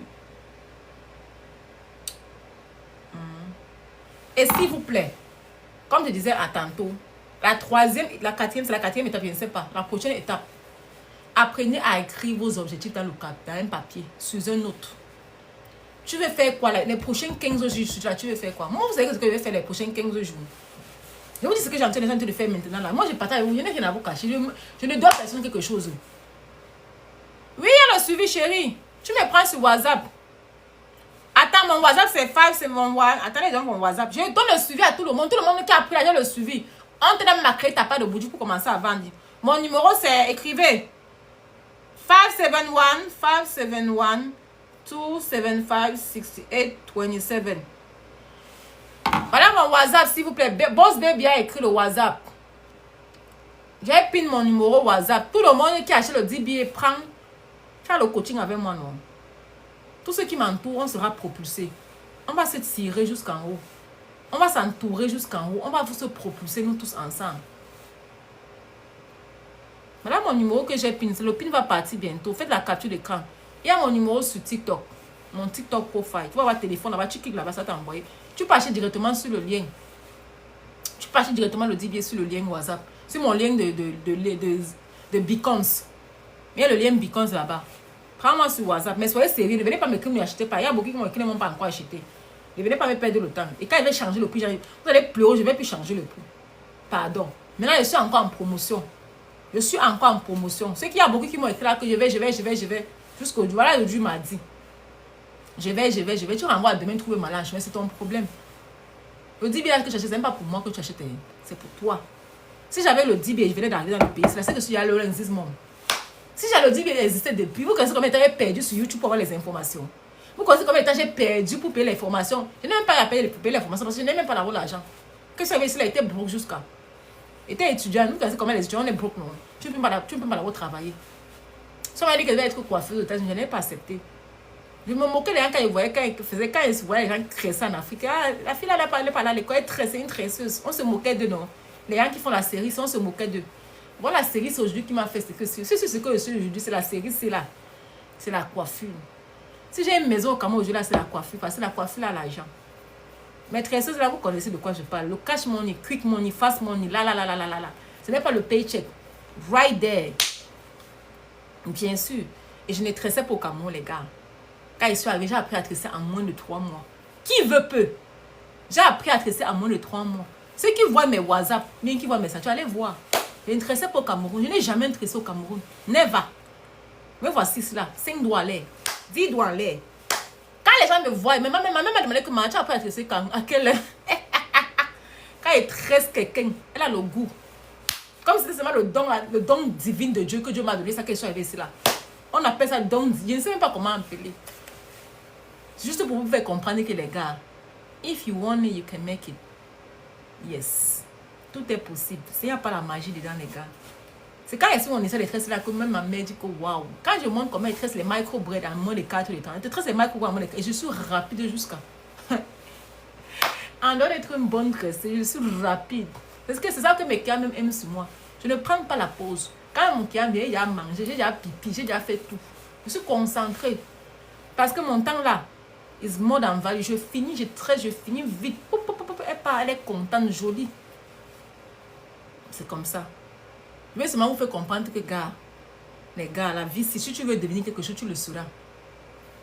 Et s'il vous plaît, comme je disais à tantôt, la quatrième, c'est la quatrième étape, je ne sais pas. La prochaine étape, apprenez à écrire vos objectifs dans un papier, sur un autre. Tu veux faire quoi les prochains 15 jours, tu veux faire quoi? Moi, vous savez ce que je vais faire les prochains 15 jours. Je vous dis ce que j'ai en train de faire maintenant là. Moi, je partage avec vous. Il y en a qui n'ont pas caché. Je ne dois personne quelque chose. Oui, il y a le suivi, chérie. Tu me prends sur WhatsApp. Attends, mon WhatsApp, c'est 5, c'est mon WhatsApp. Attendez, donne mon WhatsApp. Je donne le suivi à tout le monde. Tout le monde qui a pris là, le suivi. On te donne ma créé, t'as pas de boudou pour commencer à vendre. Mon numéro, c'est écrivez 571 275 6827. Voilà mon WhatsApp, s'il vous plaît. Boss Baby a écrit le WhatsApp. J'ai pin mon numéro WhatsApp. Tout le monde qui achète le 10 billets prend. Faire le coaching avec moi, non? Tous ceux qui m'entourent, on sera propulsés. On va se tirer jusqu'en haut. On va s'entourer jusqu'en haut. On va se propulser, nous tous ensemble. Voilà mon numéro que j'ai pin. Le pin va partir bientôt. Faites la capture d'écran. Il y a mon numéro sur TikTok. Mon TikTok profile. Tu vas avoir le téléphone là-bas. Tu cliques là-bas, ça t'a envoyé. Tu peux acheter directement sur le lien. Tu peux acheter directement le 10 billets sur le lien WhatsApp. Sur mon lien de Beacons. Il y a le lien Beacons là-bas. Prends-moi sur WhatsApp. Mais soyez sérieux. Ne venez pas me crier, ne achetez pas. Il y a beaucoup qui ne m'ont pas encore acheté. Ne venez pas me perdre le temps. Et quand il va changer le prix, vous allez pleurer, je ne vais plus changer le prix. Pardon. Maintenant, je suis encore en promotion. Je suis encore en promotion. Ce qu'il y a beaucoup qui m'ont écrit là que je vais. Jusqu'au jour. Voilà, le jour m'a dit. Je vais. Tu renvoies demain trouver ma linge. Mais c'est ton problème. Le 10 billets que tu achètes, ce n'est pas pour moi que tu achètes. C'est pour toi. Si j'avais le 10 billets, je venais d'arriver dans le pays. C'est là que je suis allé au Lenzismon. Si j'avais le 10 billets existait depuis, vous connaissez combien de temps j'ai perdu sur YouTube pour avoir les informations. Vous connaissez combien de temps j'ai perdu pour payer les formations. Je n'ai même pas à payer pour payer les formations parce que je n'ai même pas d'avoir l'argent. Que ce service-là était broke jusqu'à. Était étudiant. Vous connaissez combien les étudiants, on est broke, non. Tu ne peux pas d'avoir travailler. Si on m'a dit que je vais être coiffeuse aux États-Unis, je n'ai pas accepté. Je me moquais des gens quand ils voyaient, quand ils voyaient les gens tresser en Afrique. Ah, la fille là, elle parlait à l'école, elle est une tresseuse. On se moquait d'eux, non. Les gens qui font la série, on se moquait d'eux. Voilà, la série, c'est aujourd'hui qui m'a fait ce que c'est. Ce que je suis aujourd'hui, c'est la série, c'est là. C'est la coiffure. Si j'ai une maison au Cameroun aujourd'hui, là, c'est la coiffure. Parce que la coiffure, là, l'argent. Mais tresseuse, là, vous connaissez de quoi je parle. Le cash money, quick money, fast money, là. Ce n'est pas le paycheck. Right there. Bien sûr. Et je ne tressais pas au Cameroun, les gars. Quand je suis arrivé, j'ai appris à tresser en moins de 3 mois. Qui veut peu? J'ai appris à tresser en moins de 3 mois. Ceux qui voient mes WhatsApp, bien qui voient mes statuts, allez voir. Je ne tressais pas au Cameroun. Je n'ai jamais tressé au Cameroun. Never. Mais voici cela. 5 doigts en l'air. 10 doigts en l'air. Quand les gens me voient, ma mère m'a demandé comment tu as appris à tresser à quelle heure. Quand elle tresse quelqu'un, elle a le goût. Comme si c'était seulement le don divin de Dieu que Dieu m'a donné, ça qu'elle soit arrivée ici là. On appelle ça don divin. Je ne sais même pas comment appeler. C'est juste pour vous faire comprendre que les gars, if you want it, you can make it. Yes. Tout est possible. Il n'y a pas la magie dedans, les gars. C'est quand on essaie de tresser là que même ma mère dit que waouh. Quand je montre comment elle tresse les micro-bread en moins de 4 temps, elle tresse les micro-bread en moins de 4. Et je suis rapide jusqu'à. En dehors d'être une bonne tresseuse, je suis rapide. Parce que c'est ça que mes clients même aiment sur moi. Je ne prends pas la pause. Quand mon client vient, il a mangé, j'ai déjà pipi, j'ai déjà fait tout. Je suis concentrée. Parce que mon temps là, is more than value. Je finis, je finis vite. Elle est contente, jolie. C'est comme ça. Je vais seulement vous faire comprendre que, gars, les gars, la vie, si tu veux devenir quelque chose, tu le seras.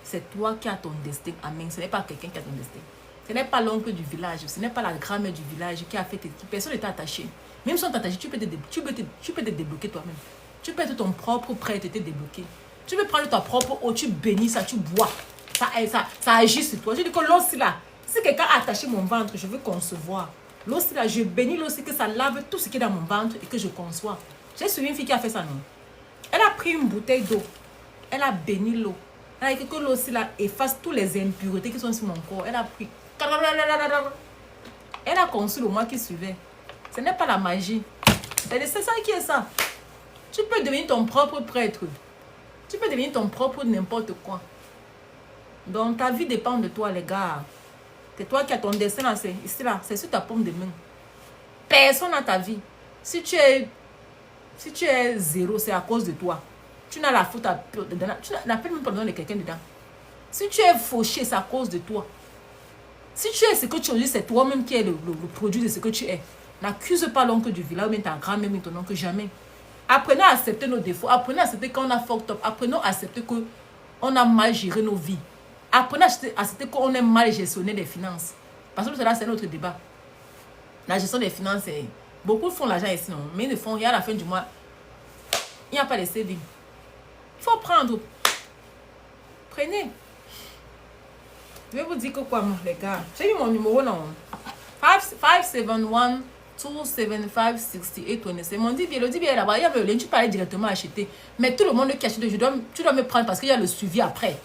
C'est toi qui as ton destin. Amen. Ce n'est pas quelqu'un qui a ton destin. Ce n'est pas l'oncle du village. Ce n'est pas la grand-mère du village qui a fait. Personne n'est attaché. Même si on t'attache, tu peux te débloquer toi-même. Tu peux être ton propre prêtre et te débloquer. Tu peux prendre ta propre eau, tu bénis ça, tu bois. Ça agit sur toi. Je dis que l'eau, c'est là. Si quelqu'un a attaché mon ventre, je veux concevoir. L'eau, c'est là. Je bénis l'eau, c'est que ça lave tout ce qui est dans mon ventre et que je conçois. J'ai suivi une fille qui a fait ça, non? Elle a pris une bouteille d'eau. Elle a béni l'eau. Elle a dit que l'eau, c'est là, efface toutes les impuretés qui sont sur mon corps. Elle a pris. Elle a conçu le mois qui suivait. Ce n'est pas la magie. C'est ça qui est ça. Tu peux devenir ton propre prêtre. Tu peux devenir ton propre n'importe quoi. Donc ta vie dépend de toi, les gars. C'est toi qui as ton destin là, c'est ici là, c'est sur ta paume de main. Personne n'a ta vie. Si tu es zéro, c'est à cause de toi. Tu n'as la faute à dedans. Tu n'as même pas besoin de quelqu'un dedans. Si tu es fauché, c'est à cause de toi. Si tu es ce que tu es, c'est toi-même qui es le produit de ce que tu es. N'accuse pas l'oncle du village, même ta grand-mère, même ton oncle, jamais. Apprenons à accepter nos défauts. Apprenons à accepter qu'on a fucked up. Apprenons à accepter qu'on a mal géré nos vies. Apprenons à accepter qu'on a mal gestionné les finances. Parce que là, c'est notre débat. La gestion des finances, beaucoup font l'argent ici, non? Mais ils ne font rien à la fin du mois. Il n'y a pas de saving. Il faut prendre. Prenez. Je vais vous dire que quoi, les gars. J'ai eu mon numéro, non? 571 275 6827. Ils m'ont dit, bien, le dit bien là-bas, il y avait le lien, tu peux aller directement acheter. Mais tout le monde qui achète, tu dois me prendre parce qu'il y a le suivi après.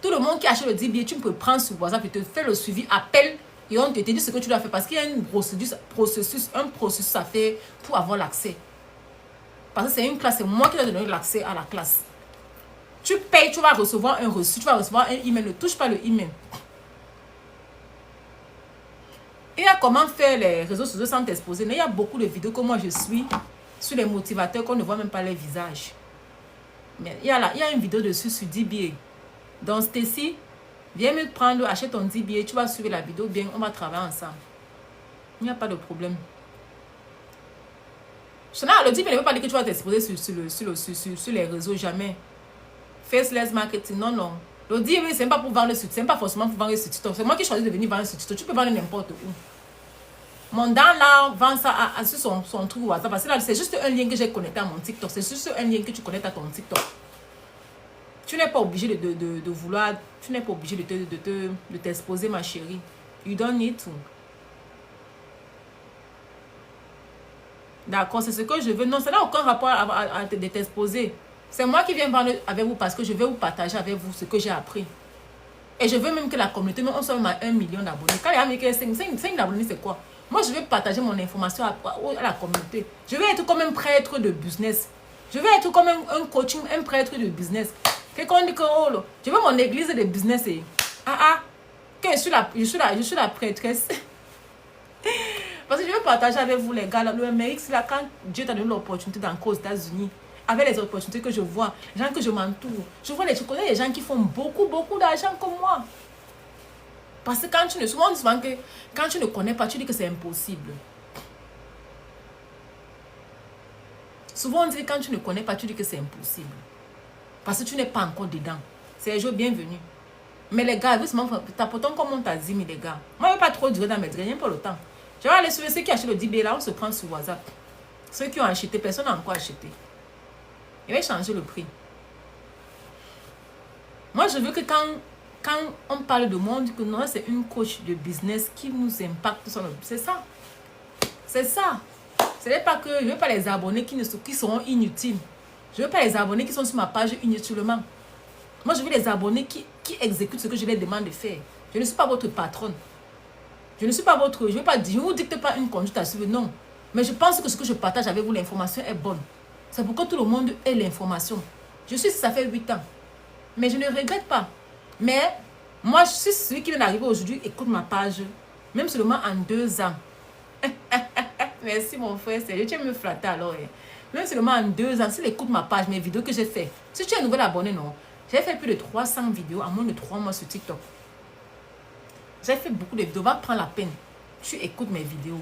Tout le monde qui achète le 10 billets, tu peux prendre sur WhatsApp et te faire le suivi, appel et on te dit ce que tu dois faire parce qu'il y a un processus à faire pour avoir l'accès. Parce que c'est une classe, c'est moi qui dois te donner l'accès à la classe. Tu payes, tu vas recevoir un reçu, tu vas recevoir un email, ne touche pas le email. Il y a comment faire les réseaux sociaux sans t'exposer. Il y a beaucoup de vidéos que moi je suis sur les motivateurs qu'on ne voit même pas les visages. Mais il y a une vidéo dessus sur 10 billets. Donc Stacy, viens me prendre, achète ton 10 billets, tu vas suivre la vidéo bien, on va travailler ensemble. Il n'y a pas de problème. Chanel, le DBA ne veut pas dire que tu vas t'exposer sur les réseaux, jamais. Faceless marketing, non, non. Le DBA, c'est pas pour vendre le site, c'est pas forcément pour vendre le site. C'est moi qui choisis de venir vendre ce site. Tu peux vendre n'importe où. Mon Dan là vend ça sur son truc WhatsApp. Parce que là, c'est juste un lien que j'ai connecté à mon TikTok. C'est juste un lien que tu connectes à ton TikTok. Tu n'es pas obligé de vouloir. Tu n'es pas obligé de t'exposer, ma chérie. You don't need to. D'accord, c'est ce que je veux. Non, ça n'a aucun rapport de t'exposer. C'est moi qui viens parler avec vous parce que je vais vous partager avec vous ce que j'ai appris. Et je veux même que la communauté, on soit même à 1 million d'abonnés. Quand il y a 5 abonnés, c'est quoi? Moi, je vais partager mon information à la communauté. Je vais être comme un prêtre de business. Je vais être comme un coaching, un prêtre de business. Quelqu'un dit que, oh, je veux mon église de business. Et, que je suis la prêtresse. Parce que je veux partager avec vous, les gars. Le MX, là, quand Dieu t'a donné l'opportunité d'encore aux États-Unis, avec les opportunités que je vois, les gens que je m'entoure, je connais des gens qui font beaucoup d'argent comme moi. Parce que quand souvent que quand tu ne connais pas, tu dis que c'est impossible. Souvent on dit que quand tu ne connais pas, tu dis que c'est impossible. Parce que tu n'es pas encore dedans. C'est un jour bienvenu. Mais les gars, tapotons comme on t'a dit, les gars. Moi, je ne vais pas trop durer dans mes drains, pas le temps. Je vais aller sur ceux qui achètent le 10 là, on se prend sur WhatsApp. Ceux qui ont acheté, personne n'a encore acheté. Je vais changer le prix. Moi, je veux que quand on parle de moi, on dit que non, c'est une coach de business qui nous impacte sur notre... C'est ça. C'est ça. Ce n'est pas que je ne veux pas les abonnés qui seront inutiles. Je ne veux pas les abonnés qui sont sur ma page inutilement. Moi, je veux les abonnés qui exécutent ce que je les demande de faire. Je ne suis pas votre patronne. Je ne suis pas votre... Je ne vous dicte pas une conduite à suivre, non. Mais je pense que ce que je partage avec vous, l'information est bonne. C'est pour que tout le monde ait l'information. Je suis, ça fait 8 ans. Mais je ne regrette pas. Mais moi, je suis celui qui vient d'arriver aujourd'hui, écoute ma page. Même seulement en 2 ans. Merci mon frère, sérieux, tu vas me flatter alors. Même seulement en 2 ans, s'il écoute ma page, mes vidéos que j'ai fait. Si tu es un nouvel abonné, non. J'ai fait plus de 300 vidéos en moins de 3 mois sur TikTok. J'ai fait beaucoup de vidéos. Va prendre la peine. Tu écoutes mes vidéos.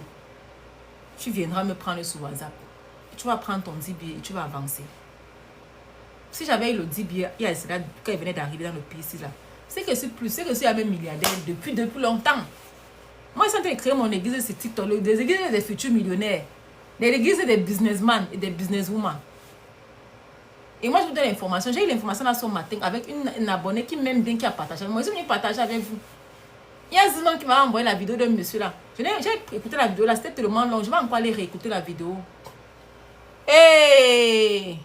Tu viendras me prendre sur WhatsApp. Tu vas prendre ton 10 billets et tu vas avancer. Si j'avais eu le 10 billets, quand il venait d'arriver dans le pays ici, là, c'est que je suis même milliardaire depuis longtemps. Moi, je suis en train de créer mon église sur TikTok, des églises des futurs millionnaires, des églises des businessmen et des businesswomen. Et moi, je vous donne l'information. J'ai eu l'information là ce matin avec une abonnée qui m'aime bien, qui a partagé. Moi, je suis venue partager avec vous. Il y a un homme qui m'a envoyé la vidéo d'un monsieur là. J'ai écouté la vidéo là, c'était tellement long. Je vais encore aller réécouter la vidéo. Hey!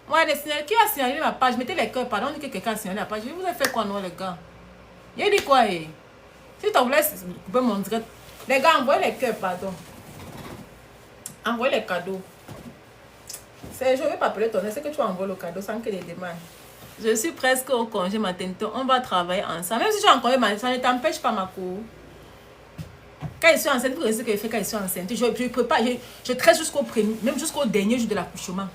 Moi, qui a signalé ma page? Mettez les cœurs, pardon, on dit que quelqu'un a signalé la page. Je vous ai fait quoi, non, les gars? Il dit quoi, Si tu voulais couper mon direct, les gars, envoyez les cœurs, pardon. Envoyez les cadeaux. Je ne vais pas appeler ton nom, c'est que tu envoies le cadeau sans que les demandes. Je suis presque au congé maternité. On va travailler ensemble. Même si tu es en congé maternité, ça ne t'empêche pas, ma cour. Quand je suis enceinte, vous voyez ce que je fais quand je suis enceinte. Je prépare, je traite jusqu'au premier, même jusqu'au dernier jour de l'accouchement.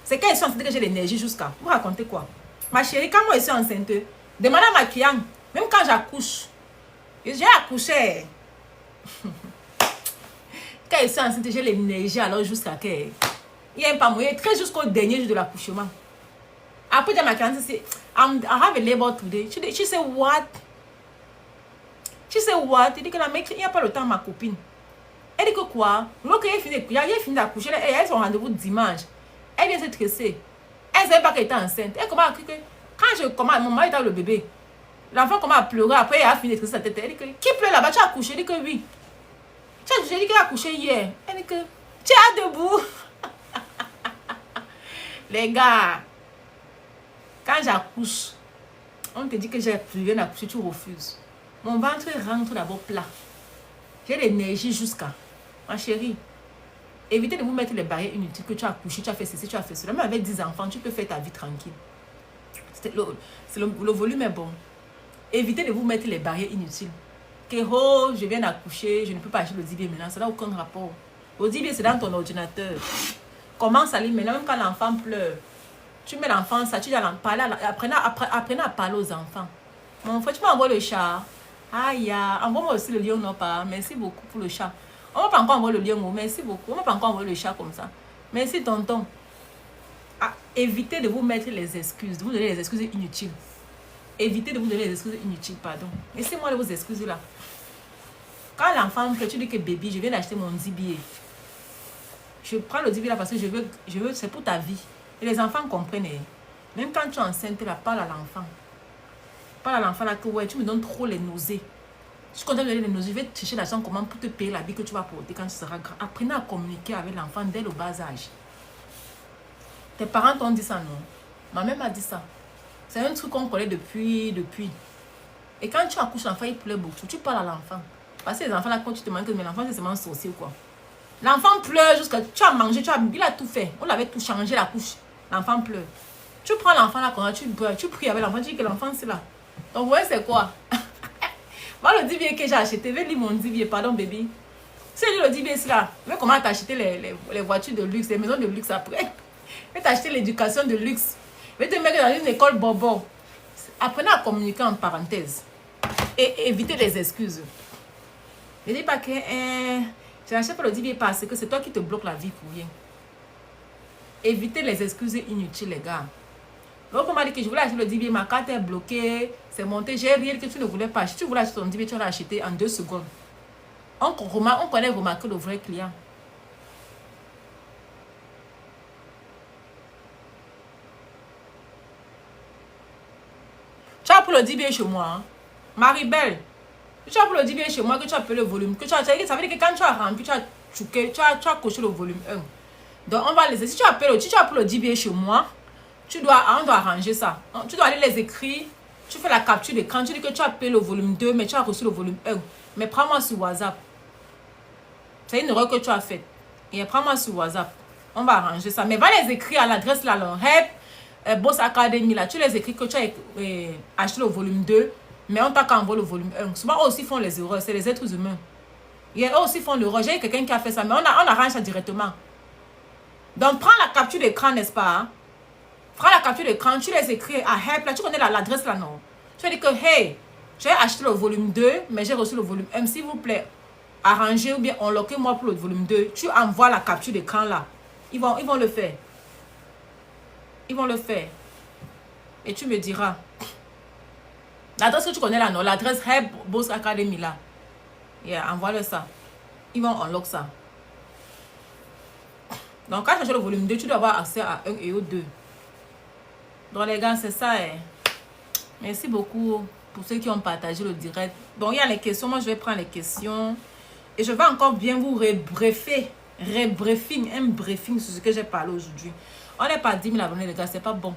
C'est quand je suis enceinte que j'ai l'énergie jusqu'à. Vous racontez quoi? Ma chérie, quand moi je suis enceinte, demandez à ma cliente, même quand j'accouche, j'ai accouché. Quand je suis enceinte, j'ai l'énergie alors jusqu'à que. Il n'y a pas moyen, très jusqu'au dernier jour de l'accouchement. Après, j'ai ma cliente, I have a labor today. She said, what? She said, what? Elle dit que la mec, il n'y a pas le temps, ma copine. Elle dit que quoi? Lorsqu'elle a fini d'accoucher, elle a son rendez-vous dimanche. Elle vient se tresser. Elle ne savait pas qu'elle était enceinte. Elle commence à crier. Quand mon mari est dans le bébé, l'enfant commence à pleurer. Après, elle a fini de tresser sa tête. Elle dit que, qui pleure là-bas? Tu as accouché? Elle dit que oui. J'ai dit qu'elle a accouché hier. Elle dit que, tu es debout. Les gars, quand j'accouche, on te dit que j'ai plus rien accoucher, tu refuses. Mon ventre rentre d'abord plat. J'ai l'énergie jusqu'à. Ma chérie, évitez de vous mettre les barrières inutiles que tu as accouché, tu as fait ceci, tu as fait cela. Même avec 10 enfants, tu peux faire ta vie tranquille. Le volume est bon. Évitez de vous mettre les barrières inutiles. Que oh, je viens d'accoucher, je ne peux pas acheter le DBA maintenant. Ça n'a aucun rapport. Le DBA, c'est dans ton ordinateur. Commence à lire maintenant, même quand l'enfant pleure. Tu mets l'enfant, ça, tu dois en parler. Apprenez à parler aux enfants. Mon frère, tu m'envoies le chat. Aïe, envoie-moi aussi le lion, non pas. Merci beaucoup pour le chat. On va pas encore envoyer le lion, merci beaucoup. On va pas encore envoyer le chat comme ça. Merci, tonton. Ah, évitez de vous mettre les excuses, de vous donner les excuses inutiles. Évitez de vous donner les excuses inutiles, pardon. Laissez-moi de vos excuses là. Quand l'enfant pleure, tu dis que bébé, je viens d'acheter mon 10 billets. Je prends le 10 billets là parce que je veux, c'est pour ta vie. Et les enfants comprennent. Même quand tu es enceinte, là, parle à l'enfant. Parle à l'enfant là que ouais, tu me donnes trop les nausées. Je suis content de donner les nausées. Je vais te chercher l'argent comment pour te payer la vie que tu vas porter quand tu seras grand. Apprenez à communiquer avec l'enfant dès le bas âge. Tes parents t'ont dit ça, non? Ma mère m'a dit ça. C'est un truc qu'on connaît depuis. Et quand tu accouches l'enfant, il pleure beaucoup. Tu parles à l'enfant. Parce que les enfants là, quand tu te demandes que l'enfant c'est seulement sorcier ou quoi. L'enfant pleure jusqu'à... Tu as mangé, il a tout fait. On l'avait tout changé la couche. L'enfant pleure. Tu prends l'enfant là, quand tu pries avec l'enfant, tu dis que l'enfant c'est là. Donc, vous voyez, c'est quoi? Moi, le 10 billets que j'ai acheté, je vais lire mon 10 billets, pardon, bébé. Si je lis le 10 billets, c'est là. Mais comment t'acheter les voitures de luxe, les maisons de luxe après? Je vais t'acheter l'éducation de luxe. Je vais te mettre dans une école bobo. Apprenez à communiquer en parenthèse. Et évitez les excuses. Ne dis pas que je n'achète pas le 10 billets parce que c'est toi qui te bloques la vie pour rien. Évitez les excuses inutiles, les gars. Donc, on m'a dit que je voulais acheter le 10 billets, ma carte est bloquée, c'est monté, j'ai rien que tu ne voulais pas. Si tu voulais acheter ton 10 billets, tu l'as acheté en 2 secondes. On connaît remarquer le vrai client. Tu as pour le 10 billets chez moi, hein? Marie-Belle, tu as pour le 10 billets chez moi que tu as appelé le volume. Ça veut dire que quand tu as rempli, tu as coché le volume 1. Donc, on va les... Si tu as pour le 10 billets chez moi, on doit arranger ça. Tu dois aller les écrire. Tu fais la capture d'écran. Tu dis que tu as payé le volume 2, mais tu as reçu le volume 1. Mais prends-moi sur WhatsApp. C'est une erreur que tu as faite. Et prends-moi sur WhatsApp. On va arranger ça. Mais va les écrire à l'adresse là. Boss Academy là. Tu les écris que tu as acheté le volume 2, mais on t'a qu'à envoyer le volume 1. Souvent, eux aussi font les erreurs. C'est les êtres humains. Et eux aussi font l'erreur. J'ai quelqu'un qui a fait ça, mais on arrange ça directement. Donc, prends la capture d'écran, n'est-ce pas? Hein? Prends la capture d'écran, tu les écris à Help, là, tu connais l'adresse là, non? Tu vas dire que, hey, j'ai acheté le volume 2, mais j'ai reçu le volume 1, s'il vous plaît, arrangez ou bien unlockez-moi pour le volume 2. Tu envoies la capture d'écran là. Ils vont le faire. Ils vont le faire. Et tu me diras. L'adresse que tu connais là, non? L'adresse Help Boss Academy là. Yeah, envoie-le ça. Ils vont unlock ça. Donc, quand tu achètes le volume 2, tu dois avoir accès à 1 et au 2. Donc les gars, c'est ça. Merci beaucoup pour ceux qui ont partagé le direct. Donc il y a les questions. Moi, je vais prendre les questions. Et je vais encore bien vous rebriefer. Un briefing sur ce que j'ai parlé aujourd'hui. On n'est pas 10 000 abonnés, les gars. C'est pas bon.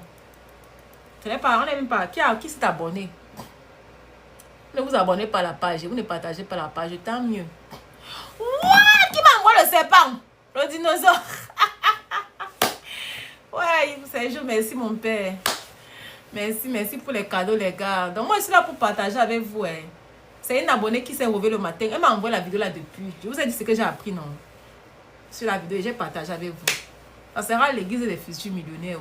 On n'est même pas. Qui s'est abonné? Ne vous abonnez pas à la page. Vous ne partagez pas la page. Tant mieux. What? Qui m'envoie le serpent? Le dinosaure. Ouais, c'est jour, merci mon père. Merci pour les cadeaux, les gars. Donc moi, je suis là pour partager avec vous. C'est une abonnée qui s'est réveillée le matin. Elle m'a envoyé la vidéo là depuis. Je vous ai dit ce que j'ai appris, non? Sur la vidéo, j'ai partagé avec vous. Ça sera l'église des futurs millionnaires.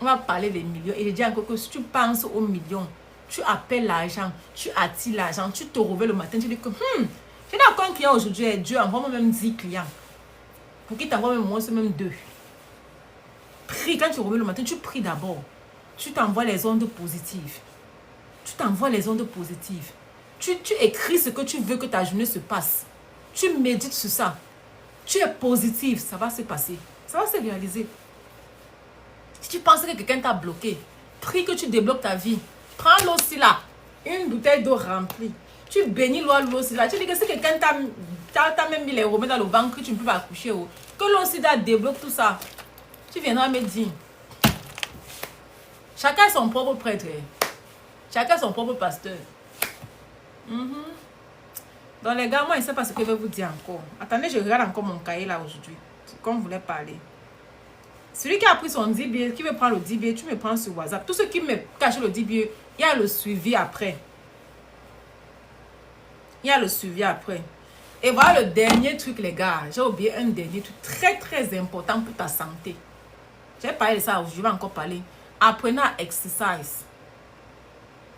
On va parler des millions. Et je dis encore que si tu penses aux millions, tu appelles l'argent, tu attires l'argent, tu te réveilles le matin, tu dis que, j'ai encore un client aujourd'hui, Dieu envoie même 10 clients. Pour qu'il t'envoie même moi, c'est même 2. Prie, quand tu remets le matin, tu pries d'abord. Tu t'envoies les ondes positives. Tu écris ce que tu veux que ta journée se passe. Tu médites sur ça. Tu es positif, ça va se passer. Ça va se réaliser. Si tu penses que quelqu'un t'a bloqué, prie que tu débloques ta vie. Prends l'eau aussi là. Une bouteille d'eau remplie. Tu bénis l'eau aussi là. Tu dis que si quelqu'un t'a même mis les remèdes dans le ventre, que tu ne peux pas accoucher. Que l'eau aussi là débloque tout ça. Tu viendras me dire. Chacun son propre prêtre. Chacun son propre pasteur. Donc les gars, moi je ne sais pas ce que je vais vous dire encore. Attendez, je regarde encore mon cahier là aujourd'hui. Comme je voulais parler. Celui qui a pris son 10 billets, qui veut prendre le 10 billets, tu me prends sur WhatsApp. Tous ceux qui me cachent le 10 billets, il y a le suivi après. Et voilà le dernier truc les gars. J'ai oublié un dernier truc très important pour ta santé. J'ai parlé de ça aujourd'hui, je vais encore parler. Apprenez à exercice.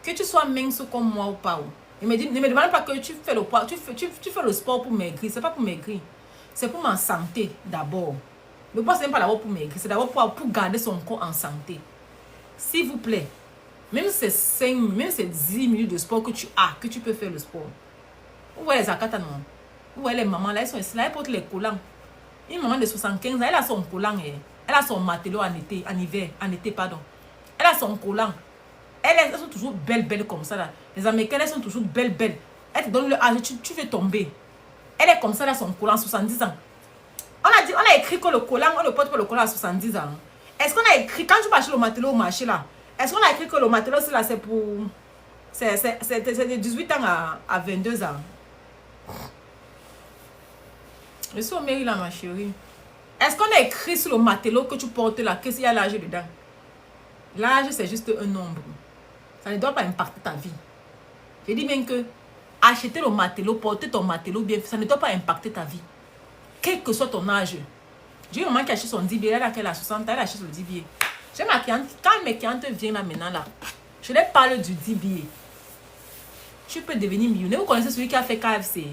Que tu sois mince comme moi ou pas. Il me dit, ne me demande pas que tu fais le poids, tu fais le sport pour maigrir. C'est pas pour maigrir. C'est pour ma santé d'abord. Le poids, c'est même pas d'abord pour maigrir. C'est d'abord pour garder son corps en santé. S'il vous plaît. Même ces 5, même ces 10 minutes de sport que tu as, que tu peux faire le sport. Vous voyez les akata, non? Vous voyez les mamans là, elles sont ici, là, elles portent les collants. Une maman de 75 ans, elle a son collant. Elle a son matelot en été, en été, pardon. Elle a son collant. Elles sont toujours belles comme ça là. Les Américaines, elles sont toujours belles. Elle te donne le âge, tu veux tomber. Elle est comme ça là, son collant, 70 ans. On a écrit que le collant, on ne porte pas le collant à 70 ans. Est-ce qu'on a écrit, quand tu vas acheter le matelot au marché là, est-ce qu'on a écrit que le matelot là, c'est pour... C'est de 18 ans à 22 ans. Je suis au mairie là, ma chérie. Est-ce qu'on a écrit sur le matelot que tu portes là, qu'est-ce qu'il y a l'âge dedans? L'âge, c'est juste un nombre. Ça ne doit pas impacter ta vie. Je dis bien que acheter le matelot, porter ton matelot bien, ça ne doit pas impacter ta vie. Quel que soit ton âge. J'ai une maman qui a acheté son 10 billets, elle a 60 ans, elle a acheté son 10 billets. J'ai ma cliente, quand mes clientes viennent là maintenant là, je leur parle du 10 billets. Tu peux devenir millionnaire. Vous connaissez celui qui a fait KFC?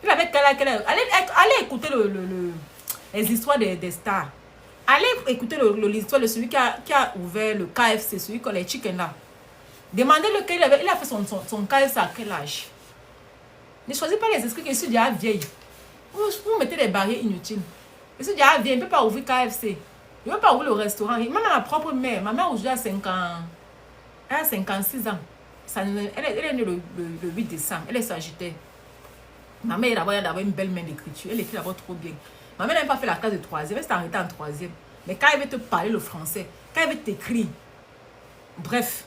Il avait allez écouter les histoires des stars. Allez écouter l'histoire de celui qui a ouvert le KFC, celui qui a les chicken là. Demandez-le qu'il a fait son KFC à quel âge. Ne choisissez pas les esprits que je suis déjà vieille. Vous mettez des barrières inutiles. Je suis déjà vieille, je ne peux pas ouvrir KFC. Je ne peux pas ouvrir le restaurant. Même ma propre mère, ma mère aujourd'hui a 5 ans. Elle a 56 ans. Elle est née le 8 décembre. Elle est sagittaire. Ma mère d'abord une belle main d'écriture. Elle écrit d'abord trop bien. Ma mère n'a pas fait la classe de 3e. Elle s'est arrêtée en 3e. Mais quand elle veut te parler le français, quand elle veut t'écrire, bref,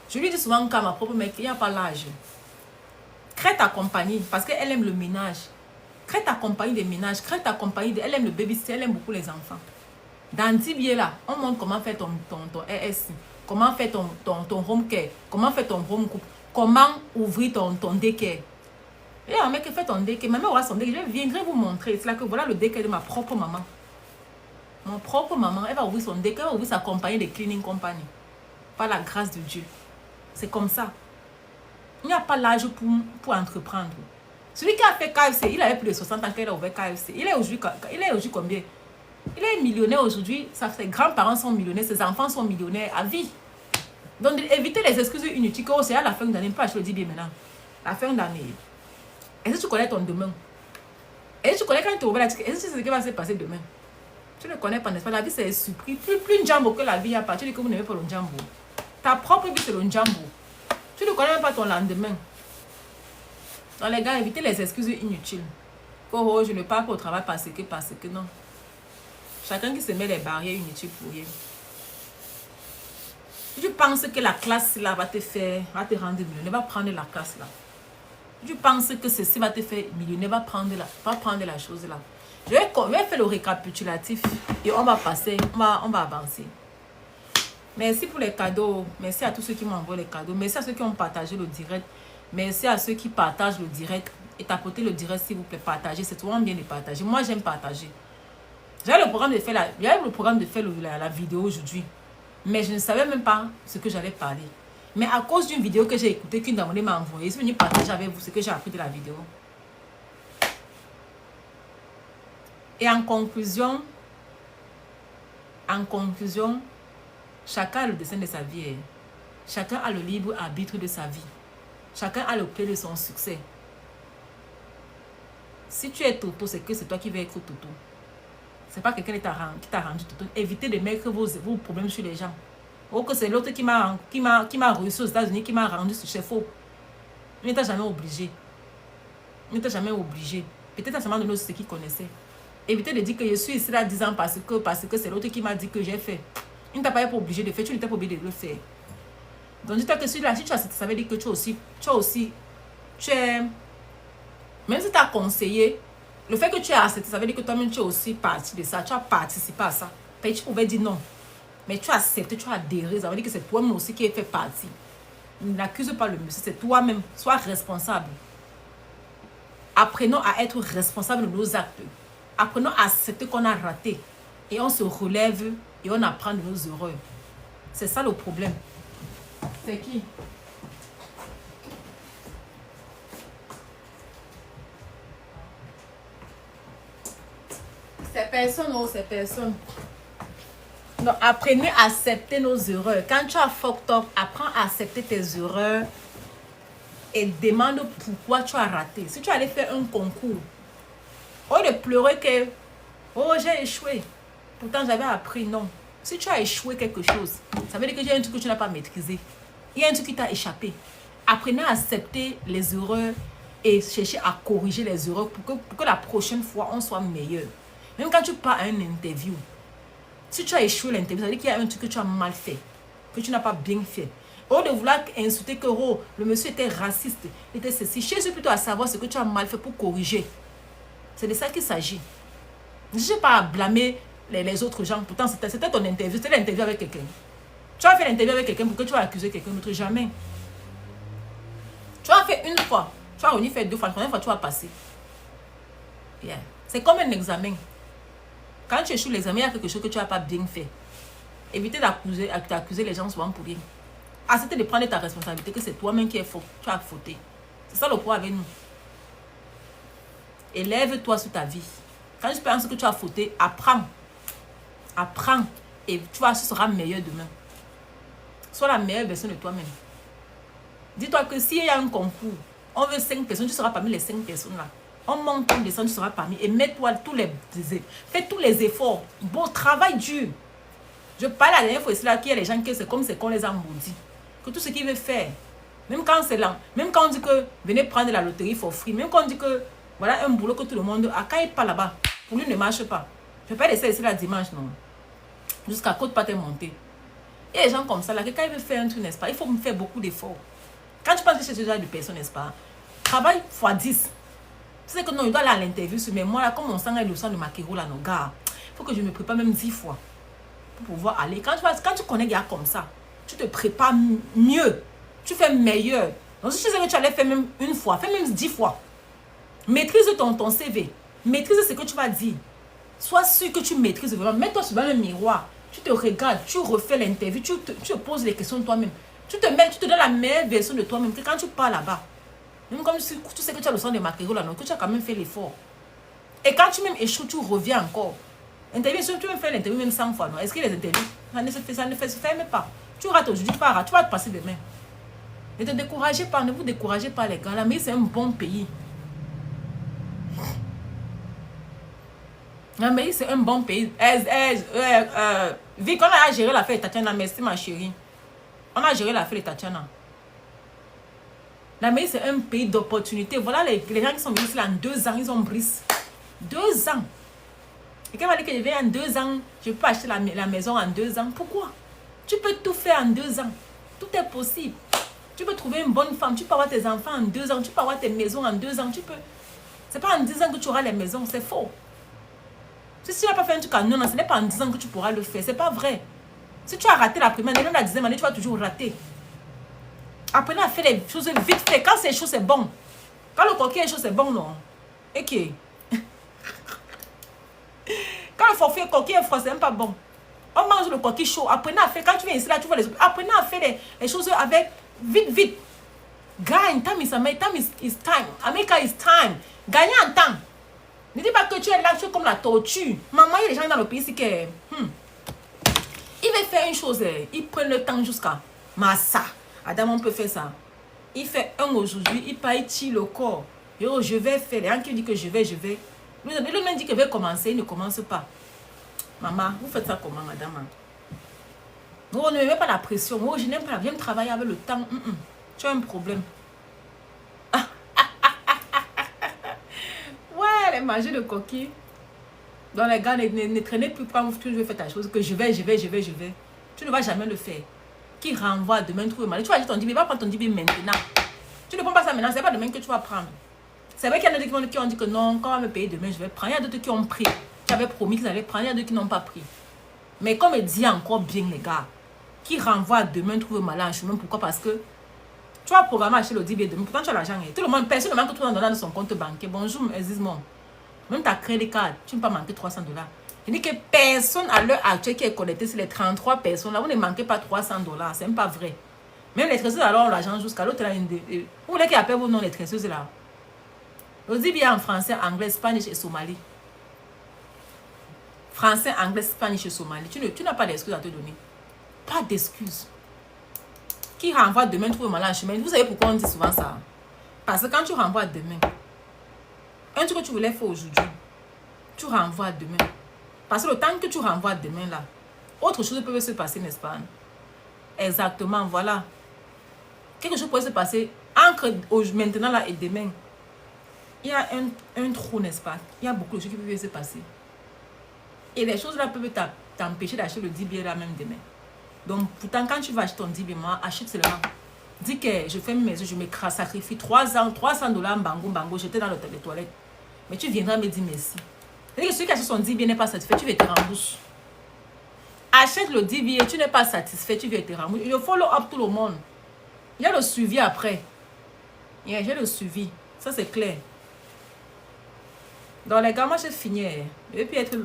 je lui dis souvent qu'à ma propre mère, il n'y a pas l'âge. Crée ta compagnie parce qu'elle aime le ménage. Crée ta compagnie de ménage. Crée ta compagnie elle aime le babysitter. Elle aime beaucoup les enfants. Dans 10 billets là, on montre comment faire ton RSI. Comment faire ton home care. Comment faire ton home couple. Comment ouvrir ton daycare. Et un mec qui fait ton daycare. Ma mère aura son daycare. Je viendrai vous montrer. C'est là que voilà le daycare de ma propre maman. Mon propre maman, elle va ouvrir son daycare. Elle va ouvrir sa compagnie de cleaning company. Par la grâce de Dieu. C'est comme ça. Il n'y a pas l'âge pour entreprendre. Celui qui a fait KFC, il avait plus de 60 ans qu'il a ouvert KFC. Il est aujourd'hui combien? Il est millionnaire aujourd'hui. Ses grands-parents sont millionnaires. Ses enfants sont millionnaires à vie. Donc, évitez les excuses inutiles. Oh, c'est à la fin d'année. Pas je le dis bien maintenant. La fin d'année. Est-ce que tu connais ton demain? Est-ce que tu connais quand tu ouvres la tique? Est-ce que c'est ce qui va se passer demain? Tu ne connais pas, n'est-ce pas? La vie, c'est surpris. Plus de jambo que la vie a pas. Tu dis que vous n'aimez pas le jambo. Ta propre vie, c'est le jambo. Tu ne connais même pas ton lendemain. Donc, les gars, évitez les excuses inutiles. Oh, je ne pars pas au travail parce que non. Chacun qui se met les barrières inutiles pour rien. Si tu penses que la classe là va te rendre millionnaire, va prendre la classe là. Si tu penses que ceci va te faire millionnaire, va prendre la chose là. Je vais faire le récapitulatif et on va passer, on va avancer. Merci pour les cadeaux. Merci à tous ceux qui m'ont envoyé les cadeaux. Merci à ceux qui ont partagé le direct. Merci à ceux qui partagent le direct. Et tapotez le direct s'il vous plaît. Partagez. C'est vraiment bien de partager. Moi, j'aime partager. J'avais le programme de faire la vidéo aujourd'hui. Mais je ne savais même pas ce que j'allais parler. Mais à cause d'une vidéo que j'ai écoutée, qu'une dame m'a envoyée, je suis venue partager avec vous ce que j'ai appris de la vidéo. Et en conclusion, chacun a le destin de sa vie. Chacun a le libre arbitre de sa vie. Chacun a le clé de son succès. Si tu es Toto, c'est que c'est toi qui vas être Toto. C'est pas quelqu'un qui t'a rendu Toto. Évitez de mettre vos problèmes sur les gens. Ou que c'est l'autre qui m'a reçu aux États-Unis, qui m'a rendu ce chef. Il ne t'a jamais obligé. Peut-être à ce moment donné, c'est ce qu'il connaissait. Évitez de dire que je suis ici là 10 ans parce que c'est l'autre qui m'a dit que j'ai fait. Il ne t'a pas obligé de faire, tu n'étais pas obligé de le faire. Donc dis-toi que celui-là, si tu as ça veut dire que même si tu as conseillé, le fait que tu as accepté, ça veut dire que toi-même tu es aussi partie de ça, tu as participé à ça. Peut-être tu pouvais dire non. Mais tu as accepté, tu as adhéré, ça veut dire que c'est toi-même aussi qui as fait partie. N'accuse pas le monsieur, c'est toi-même, sois responsable. Apprenons à être responsable de nos actes. Apprenons à accepter qu'on a raté. Et on se relève et on apprend de nos erreurs. C'est ça le problème. C'est qui? personne, oh, c'est personne. Donc, apprenez à accepter nos erreurs. Quand tu as fucked up, apprends à accepter tes erreurs et demande pourquoi tu as raté. Si tu allais faire un concours, au lieu de pleurer que oh, j'ai échoué, pourtant j'avais appris, non. Si tu as échoué quelque chose, ça veut dire qu'il y a un truc que tu n'as pas maîtrisé. Il y a un truc qui t'a échappé. Apprenez à accepter les erreurs et chercher à corriger les erreurs pour que la prochaine fois, on soit meilleur. Même quand tu pars à une interview, si tu as échoué l'interview, ça veut dire qu'il y a un truc que tu as mal fait, que tu n'as pas bien fait. Au lieu de vouloir insulter que oh, le monsieur était raciste, était ceci, cherche plutôt à savoir ce que tu as mal fait pour corriger. C'est de ça qu'il s'agit. Je ne sais pas à blâmer les autres gens. Pourtant, c'était ton interview. C'était l'interview avec quelqu'un. Tu as fait l'interview avec quelqu'un pour que tu vas accuser quelqu'un d'autre. Jamais. Tu as fait une fois. Tu as faire deux fois. La première fois, tu vas passer. Yeah. C'est comme un examen. Quand tu échoues l'examen, il y a quelque chose que tu n'as pas bien fait. Évitez d'accuser les gens souvent pour rien. Acceptez de prendre ta responsabilité, que c'est toi-même qui es faux. Tu as fauté. C'est ça le problème avec nous. Élève-toi sur ta vie. Quand tu penses que tu as fauté, apprends. Apprends. Et tu vois, tu seras meilleur demain. Sois la meilleure version de toi-même. Dis-toi que s'il y a un concours, on veut 5 personnes, tu seras parmi les 5 personnes là. On monte, on descend, tu seras parmi. Et mets-toi fais tous les efforts. Bon, travail dur. Je parle la dernière fois ici là qu'il y a les gens qui c'est comme c'est qu'on les a maudits. Que tout ce qu'ils veulent faire, même quand c'est là, même quand on dit que venez prendre la loterie for free, même quand on dit que voilà un boulot que tout le monde a, quand il part là-bas, pour lui ne marche pas. Je ne vais pas laisser ici là dimanche, non. Jusqu'à Côte-Pathé monter. Il y a des gens comme ça là, que quand ils veulent faire un truc, n'est-ce pas, il faut me faire beaucoup d'efforts. Quand tu penses que c'est ce genre de personne, n'est-ce pas, travaille x 10. Tu sais que non, il doit aller à l'interview, mais moi là, comme mon sang est le sang de Makero là, nos gars, il faut que je me prépare même 10 fois pour pouvoir aller. Quand tu connais des gars comme ça, tu te prépares mieux, tu fais meilleur. Donc si tu sais que tu allais faire même une fois, fais même 10 fois. Maîtrise ton CV, maîtrise ce que tu vas dire. Sois sûr que tu maîtrises vraiment. Mets-toi sur un miroir, tu te regardes, tu refais l'interview, tu te poses les questions de toi-même. Tu te donnes la meilleure version de toi-même que quand tu pars là-bas. Même comme si tu sais que tu as le sang de Makero là, non, que tu as quand même fait l'effort. Et quand tu même échoues, tu reviens encore. Interview, tu veux faire l'interview même 100 fois, non? Est-ce que les interviews, ça ne se fait même pas. Tu rates aujourd'hui, tu vas te passer demain. Ne te découragez pas, ne vous découragez pas les gars. L'Amérique, c'est un bon pays. L'Amérique, c'est un bon pays. Vu qu'on a géré l'affaire de Tatiana, merci ma chérie. On a géré l'affaire de Tatiana. L'Amérique, c'est un pays d'opportunité. Voilà les gens qui sont venus ici là en 2 ans, ils ont brisé. 2 ans. Et quand on va dire que je vais en 2 ans, je peux acheter la maison en 2 ans. Pourquoi? Tu peux tout faire en 2 ans. Tout est possible. Tu peux trouver une bonne femme. Tu peux avoir tes enfants en 2 ans. Tu peux avoir tes maisons en 2 ans. Tu peux. C'est pas en 10 ans que tu auras les maisons. C'est faux. Si tu n'as pas fait un truc en 1 an, ce n'est pas en 10 ans que tu pourras le faire. C'est pas vrai. Si tu as raté la première année, même la 10e année, tu vas toujours rater. Apprenez à faire les choses vite fait. Quand c'est chaud, c'est bon. Quand le coquille est chaud, c'est bon, non? Ok. Quand le forfait coquille est froid, c'est même pas bon. On mange le coquille chaud. Apprenez à faire. Quand tu viens ici, là, tu vois les. Apprenez à faire les choses avec vite. Gagne. Time is America. Time is time. America is time. Gagnez en temps. Ne dis pas que tu es là, tu es comme la tortue. Maman, il y a des gens dans le pays ici qui. Il veut faire une chose. Il prend le temps jusqu'à. Massa. Adam, on peut faire ça. Il fait un aujourd'hui. Il part, il tire le corps. Yo, je vais faire. Les gens qui disent que je vais. Le même dit qu'il veut commencer, il ne commence pas. Maman, vous faites ça comment, madame? Oh, ne me mets pas la pression. Oh, je n'aime pas. Viens travailler avec le temps. Tu as un problème. Ouais, les manger de coquille. Donc, les gars, ne traînez plus quand tu veux faire ta chose. Que je vais. Tu ne vas jamais le faire. Qui renvoie demain, trouver mal. Tu vas acheter ton dibi. Va prendre ton dibi maintenant. Tu ne prends pas ça maintenant. Ce n'est pas demain que tu vas prendre. C'est vrai qu'il y en a d'autres qui ont dit que non, quand on va me payer demain, je vais prendre. Il y a d'autres qui ont pris. Tu avais promis qu'ils allaient prendre. Il y a d'autres qui n'ont pas pris. Mais comme il dit encore bien, les gars, qui renvoie demain, trouver mal en chemin. Pourquoi? Parce que tu vas programmer acheter le dibi demain. Pourtant, tu as l'argent. Tout le monde, personne ne manque que 300 $ dans son compte bancaire. Bonjour, Ezizmon. Même ta crédit card, tu ne peux pas manquer 300 $. Je dis que personne à l'heure actuelle qui est connecté sur les 33 personnes là, vous ne manquez pas 300 $. C'est même pas vrai. Même les tresseuses, alors, on l'argent jusqu'à l'autre là. Vous voulez qu'ils appellent vos noms, les tresseuses là? On dit bien en français, anglais, espagnol et somali. Français, anglais, spanish et somali. Tu n'as pas d'excuses à te donner. Pas d'excuses. Qui renvoie demain trouve mal en chemin. Vous savez pourquoi on dit souvent ça? Parce que quand tu renvoies demain, un truc que tu voulais faire aujourd'hui, tu renvoies demain. Parce que le temps que tu renvoies demain là, autre chose peut se passer, n'est-ce pas? Exactement, voilà. Quelque chose pourrait se passer entre maintenant là et demain. Il y a un trou, n'est-ce pas? Il y a beaucoup de choses qui peuvent se passer. Et les choses là peuvent t'empêcher d'acheter le 10 billets là même demain. Donc, pourtant, quand tu vas acheter ton 10 billets, achète seulement. Dis que je fais mes yeux, je me sacrifie 300 $, bango, j'étais dans les toilettes. Mais tu viendras me dire merci. C'est-à-dire que celui qui achète son 10 billets n'est pas satisfait, tu vas te rembourser. Achète le 10 billets, tu n'es pas satisfait, tu vas te rembourser. Je follow up tout le monde. Il y a le suivi après. J'ai le suivi. Ça, c'est clair. Dans les gars, moi, j'ai fini. Et puis être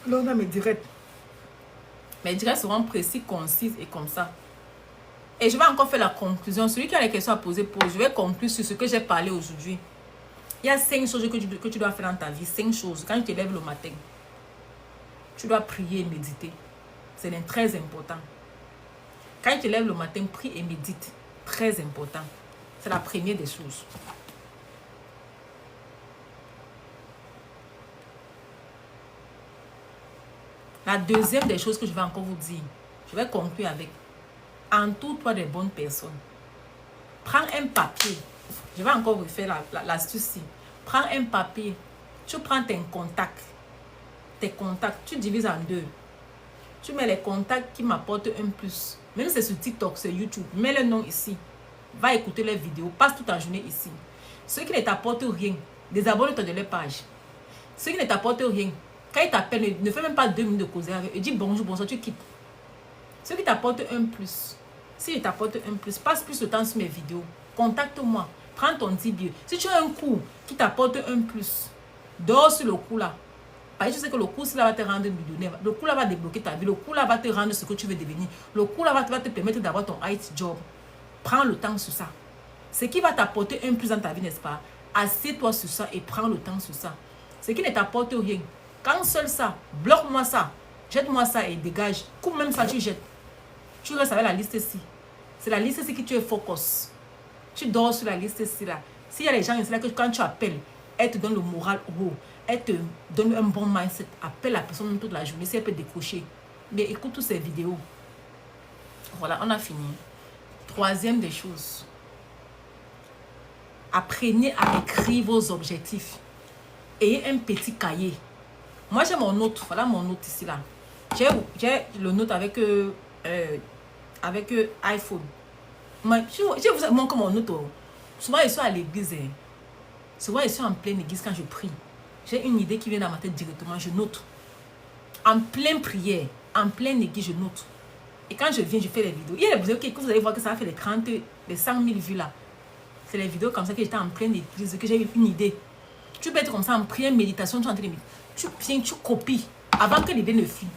l'homme dans mes directs. Mes directs seront précis, concises et comme ça. Et je vais encore faire la conclusion. Celui qui a les questions à poser, je vais conclure sur ce que j'ai parlé aujourd'hui. Il y a 5 choses que tu dois faire dans ta vie. 5 choses. Quand tu te lèves le matin, tu dois prier et méditer. C'est très important. Quand tu te lèves le matin, prie et médite. Très important. C'est la première des choses. La deuxième des choses que je vais encore vous dire, je vais conclure avec: entoure-toi des bonnes personnes. Prends un papier. Je vais encore vous faire l'astuce. Prends un papier. Tu prends tes contacts. Tu divises en 2. Tu mets les contacts qui m'apportent un plus. Même si c'est sur TikTok, sur YouTube. Mets le nom ici. Va écouter les vidéos. Passe toute la journée ici. Ceux qui ne t'apportent rien, désabonne-toi de leur page. Ceux qui ne t'apportent rien, quand ils t'appellent, ne fais même pas 2 minutes de causer avec eux. Dis bonjour, bonsoir, tu quittes. Ceux qui t'apportent un plus, si je t'apporte un plus, passe plus de temps sur mes vidéos. Contacte-moi. Prends ton 10 billets. Si tu as un cours qui t'apporte un plus, dors sur le coup là. Parce que tu sais que le cours là va te rendre millionnaire. Le cours là va débloquer ta vie. Le cours là va te rendre ce que tu veux devenir. Le cours là va te permettre d'avoir ton IT job. Prends le temps sur ça. Ce qui va t'apporter un plus dans ta vie, n'est-ce pas? Assieds-toi sur ça et prends le temps sur ça. Ce qui ne t'apporte rien, cancelle ça, bloque-moi ça, jette-moi ça et dégage. Coupe même ça, tu jettes. Tu restes avec la liste ici. C'est la liste ici que tu es focus. Tu dors sur la liste ici là. S'il y a des gens ici là que quand tu appelles, elle te donne le moral haut. Elle te donne un bon mindset. Appelle la personne toute la journée si elle peut décrocher. Mais écoute toutes ces vidéos. Voilà, on a fini. Troisième des choses. Apprenez à écrire vos objectifs. Ayez un petit cahier. Moi, j'ai mon note. Voilà mon note ici là. J'ai le note avec iPhone. Je vous montre mon note. Souvent, je suis à l'église. Souvent, je suis en pleine église quand je prie. J'ai une idée qui vient dans ma tête directement. Je note. En pleine prière, en pleine église, je note. Et quand je viens, je fais les vidéos. Il y a des vidéos que vous allez voir que ça va faire les 100 000 vues là. C'est les vidéos comme ça que j'étais en pleine église, que j'ai eu une idée. Tu peux être comme ça en prière, méditation, tu es en train de méditer. Tu viens, tu copies avant que l'idée ne fuit.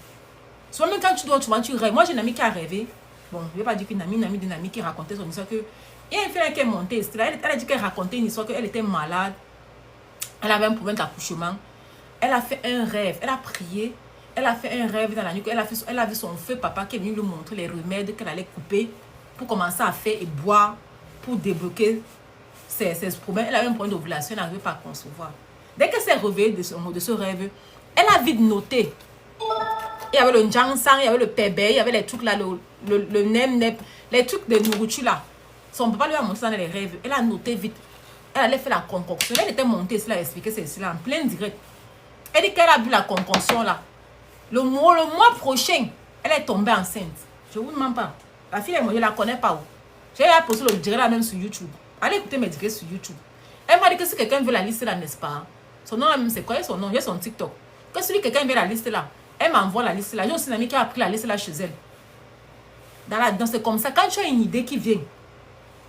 Soit même quand tu dois, tu rêves. Moi, j'ai une amie qui a rêvé. Bon, je ne vais pas dire qu'une amie d'une amie qui racontait son histoire. Il y a une fille qui est montée. Elle a dit qu'elle racontait une histoire, qu'elle était malade. Elle avait un problème d'accouchement. Elle a fait un rêve. Elle a prié. Elle a fait un rêve dans la nuit. Elle a vu son feu papa qui est venu lui montrer les remèdes qu'elle allait couper pour commencer à faire et boire pour débloquer ses problèmes. Elle avait un problème d'ovulation. Elle n'arrivait pas à concevoir. Dès qu'elle s'est réveillée de ce rêve, elle a vite noté. Il y avait le Jansang, il y avait le Pébé, il y avait les trucs là, le Nem, les trucs de nourriture là. Son papa lui a montré ça dans les rêves. Elle a noté vite. Elle allait faire la concoction. Elle était montée, elle a expliqué ceci là en plein direct. Elle dit qu'elle a bu la concoction là. Le mois prochain, elle est tombée enceinte. Je ne vous demande pas. La fille, je ne la connais pas. J'ai posté le direct là même sur YouTube. Allez écouter mes directs sur YouTube. Elle m'a dit que si quelqu'un veut la liste là, n'est-ce pas? Son nom là même, c'est quoi son nom? J'ai son TikTok. Que si quelqu'un veut la liste là, elle m'envoie la liste là. J'ai aussi une amie qui a pris la liste là chez elle. Donc c'est comme ça. Quand tu as une idée qui vient,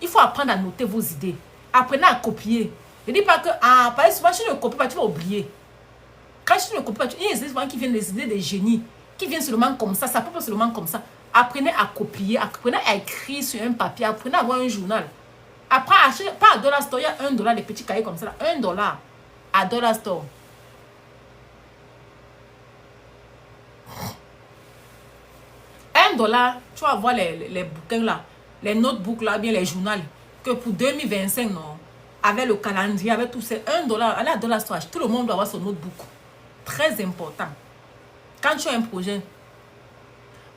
il faut apprendre à noter vos idées. Apprenez à copier. Ne dis pas que, par exemple, si tu ne copies pas, tu vas oublier. Quand tu ne copies pas, il y a des idées qui viennent des idées de génie, qui viennent seulement comme ça, ça peut pas seulement comme ça. Apprenez à copier, apprenez à écrire sur un papier, apprenez à avoir un journal. Après, achetez, pas à Dollar Store, il y a $1, des petits cahiers comme ça, là, $1 à Dollar Store. $1, tu vas voir les bouquins là, les notebooks là, bien les journaux, que pour 2025, non, avec le calendrier, avec tout, c'est $1. Allez à Dollar Store, tout le monde doit avoir son notebook. Très important. Quand tu as un projet,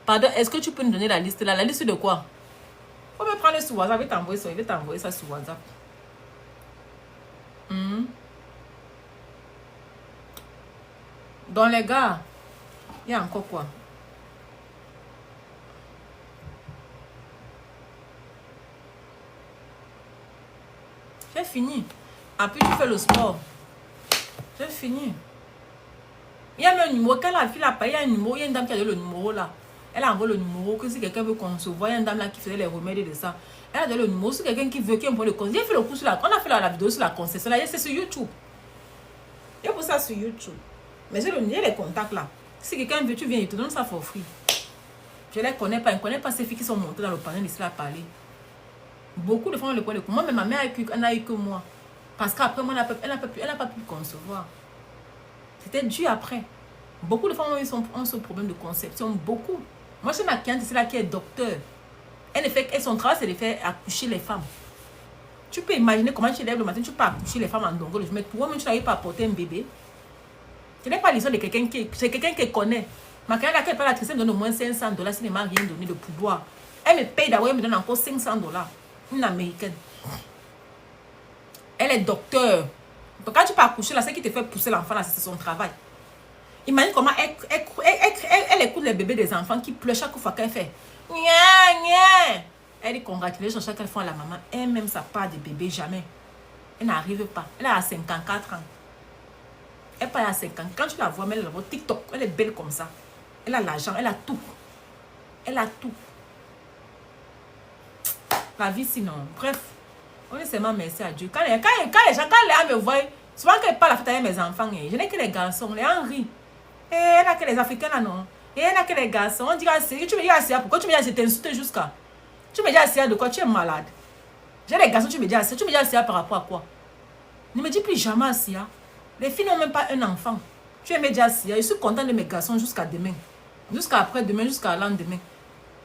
pardon, est-ce que tu peux nous donner la liste là? La liste de quoi? On va prendre sur WhatsApp, je vais t'envoyer ça sur WhatsApp. Donc les gars, il y a encore quoi? J'ai fini. Après tu fais le sport. J'ai fini. Il y a même un numéro. Quand la fille a payé un numéro, il y a une dame qui a donné le numéro là. Elle a envoyé le numéro que si quelqu'un veut concevoir, il y a une dame là qui faisait les remèdes de ça. Elle a donné le numéro. Si quelqu'un qui veut qu'il envoie le conseil. J'ai fait le coup sur la. On a fait la vidéo sur la concession là. C'est sur YouTube. Il y a pour ça sur YouTube. Mais j'ai les contacts là. Si quelqu'un veut, tu viens, il te donne ça for free. Je ne les connais pas. Je ne connais pas ces filles qui sont montées dans le panel ici à parler. Beaucoup de femmes le connaissent. Moi, mais ma mère n'a eu que moi. Parce qu'après, moi, elle n'a pas pu concevoir. C'était dû après. Beaucoup de femmes ont ce problème de conception. Beaucoup. Moi, j'ai ma cliente ici là qui est docteur. Son travail, c'est de faire accoucher les femmes. Tu peux imaginer comment tu lèves le matin, tu peux accoucher les femmes en dongle. Mais toi-même, tu n'arrives pas à porter un bébé. Ce n'est pas l'histoire de quelqu'un qui connaît. Ma cliente là, qui est pas la tristesse, me donne au moins $500 si elle ne m'a rien donné de pouvoir. Elle me paye d'abord, elle me donne encore $500. Une américaine. Elle est docteur. Donc quand tu peux accoucher là, c'est qui te fait pousser l'enfant là, c'est son travail. Imagine comment elle écoute les bébés des enfants qui pleurent chaque fois qu'elle fait. Nya, nya. Elle dit congratulations chaque fois à la maman. Elle-même sa part de bébé, jamais. Elle n'arrive pas. Elle a 54 ans. Elle part à 50 ans. Quand tu la vois, elle la voit TikTok. Elle est belle comme ça. Elle a l'argent, elle a tout. Elle a tout. La vie sinon. Bref. On est seulement merci à Dieu. Quand les gens me voient, souvent quand ils parlent la fête avec mes enfants, je n'ai que les garçons, les Henri. Et il n'y a que les Africains là, non. Et il n'y a que les garçons. On dit, tu me dis Assia, pourquoi tu me dis Assia, t'insultes jusqu'à. Tu me dis Assia de quoi? Tu es malade. J'ai les garçons, tu me dis Assia. Tu me dis Assia par rapport à quoi? Ne me dis plus jamais Assia. Les filles n'ont même pas un enfant. Tu me dis Assia. Je suis content de mes garçons jusqu'à demain. Jusqu'à après-demain, jusqu'à le lendemain.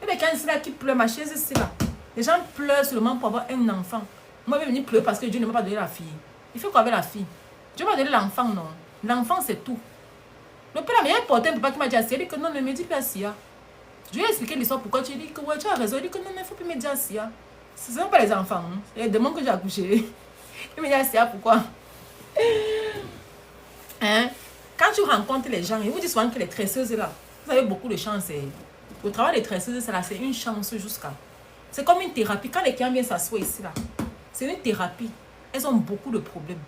Et les gens là qui pleurent, ma chaise ici là. Les gens pleurent seulement pour avoir un enfant. Moi, je vais venir pleurer parce que Dieu ne m'a pas donné la fille. Il faut quoi avec la fille? Dieu m'a donné l'enfant, non. L'enfant, c'est tout. Le père m'a porté un papa qui m'a dit Assia. Il dit que non, ne me dis pas Assia. Je lui ai expliqué l'histoire pourquoi tu dis que ouais, tu as raison. Il dit que non, il ne faut plus me dire Assia. Ce ne sont pas les enfants. Hein. Il y a des démons que j'ai accouchés. Il me dit Assia, pourquoi? Hein? Quand tu rencontres les gens, ils vous disent souvent que les tresseuses là, vous avez beaucoup de chance. Le travail des tresseuses, c'est une chance jusqu'à. C'est comme une thérapie. Quand les clients viennent s'asseoir ici là, c'est une thérapie. Elles ont beaucoup de problèmes.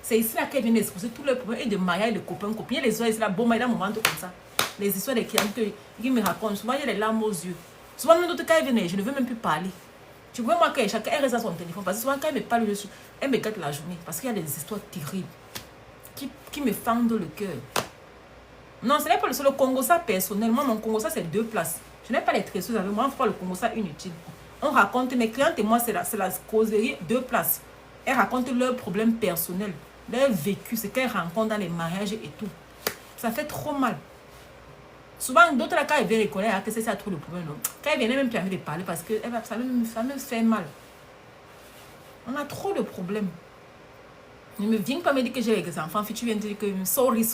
C'est ici là qu'elles viennent exposer tous les problèmes et de mariage, de copains, copines. Les histoires ici là, bon, il y a un moment comme ça. Les histoires des clients qui me racontent. Souvent, il y a les larmes aux yeux. Souvent, même d'autres cas, elles viennent, je ne veux même plus parler. Tu vois, moi, que chacun reste à son téléphone. Parce que souvent, quand elle me parle dessus, elle me gâte la journée. Parce qu'il y a des histoires terribles qui me fendent le cœur. Non, ce n'est pas le seul Congo, ça personnellement. Mon Congo, ça, c'est 2 places. Je n'ai pas les tresseuses avec moi. On fera le Congo, ça inutile. On raconte, mes clientes et moi, c'est la causerie 2 places. Elles racontent leurs problèmes personnels, leur vécu, ce qu'elles rencontrent dans les mariages et tout. Ça fait trop mal. Souvent, d'autres là, quand elles viennent reconnaître que c'est ça trop le problème. Non? Quand elles viennent, même plus envie de parler parce que ça me fait mal. On a trop de problèmes. Ne me viens pas me dire que j'ai les enfants. Tu viens de dire que sorry.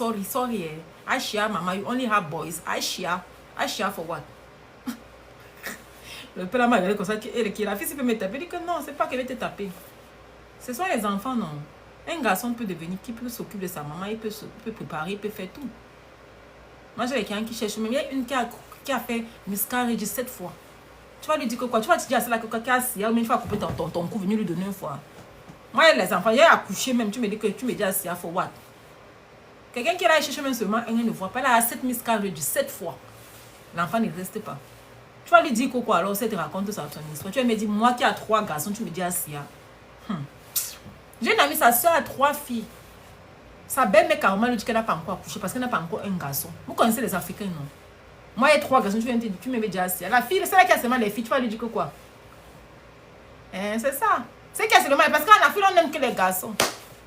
Aisha, mama, you only have boys. Aisha for what? Le père m'a regardé comme ça, et la fille peut me taper. Il dit que non, c'est pas qu'elle va te taper. Ce sont les enfants, non. Un garçon peut devenir, qui peut s'occuper de sa maman, il peut préparer, il peut faire tout. Moi, j'ai quelqu'un qui cherche, mais il y a une qui a fait miscarriage 7 fois. Tu vas lui dire que quoi? Tu vas te dire à celle-là que si il faut couper ton cou, venir lui donner une fois. Moi, les enfants, il y a accouché même, tu me dis que tu me dis à Sia, for what? Quelqu'un qui est là chercher même seulement, elle ne voit pas, elle a 7 miscarriage 7 fois. L'enfant ne reste pas. Tu vas lui dire quoi alors, c'est te raconte ça ton histoire. Tu vas me dire, moi qui a 3 garçons, tu me dis à Sia. J'ai une amie, sa soeur a 3 filles. Sa belle-mère carrément lui dit qu'elle n'a pas encore accouché parce qu'elle n'a pas encore un garçon. Vous connaissez les Africains, non? Moi, il y a 3 garçons, tu me dis à Sia. La fille, c'est là qui a seulement les filles, tu vas lui dire que quoi? C'est ça. C'est qu'il y a seulement, parce qu'en Afrique, on n'aime que les garçons.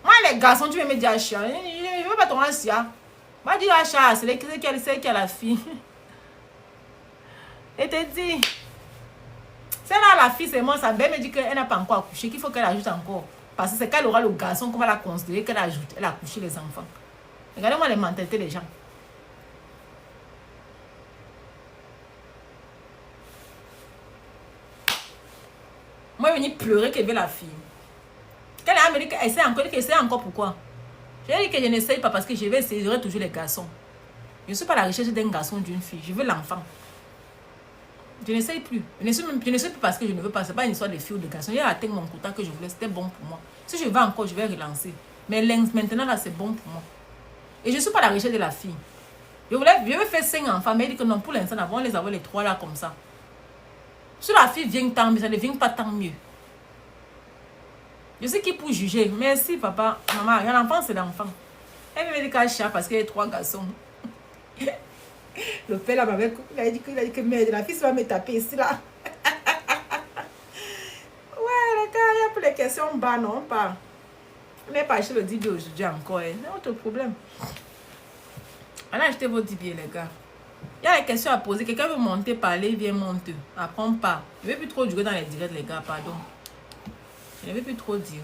Moi, les garçons, tu vas me dire à Sia. Je ne veux pas ton Sia. Va dire à Sia, c'est qui a la fille. Et te dit, c'est là la fille, c'est moi, sa belle me dit qu'elle n'a pas encore accouché, qu'il faut qu'elle ajoute encore. Parce que c'est quand elle aura le garçon qu'on va la considérer qu'elle ajoute, elle a couché les enfants. Regardez-moi les mentalités des gens. Moi, je venais pleurer qu'elle veut la fille. Quand elle a dit qu'elle essaie encore pourquoi? Je lui ai dit que je n'essaye pas parce que je vais essayer, j'aurai toujours les garçons. Je ne suis pas à la recherche d'un garçon ou d'une fille, je veux l'enfant. Je n'essaye plus. Je ne suis plus parce que je ne veux pas. Ce n'est pas une histoire de fille ou de garçon. J'ai atteint mon quota que je voulais, c'était bon pour moi. Si je veux encore, je vais relancer. Mais maintenant, là, c'est bon pour moi. Et je ne suis pas à la recherche de la fille. Je veux faire 5 enfants, mais elle dit que non, pour l'instant, on va les avoir les 3 là comme ça. Si la fille vient tant mieux, ça ne vient pas tant mieux. Je sais qui pour juger. Merci, papa. Maman, l'enfant, c'est l'enfant. Elle me dit qu'elle chat parce qu'il y a 3 garçons. Le père là m'avait dit que merde, la fille va me taper ici là. Ouais, les gars, il y a plus les questions bas, non, pas. Mais pas acheter le 10 billets aujourd'hui encore. C'est autre problème. Allez acheter vos 10 billets, les gars. Il y a des questions à poser. Quelqu'un veut monter, parler, viens monter. Apprends pas. Je ne vais plus trop durer dans les directs, les gars, pardon. Je ne vais plus trop dire.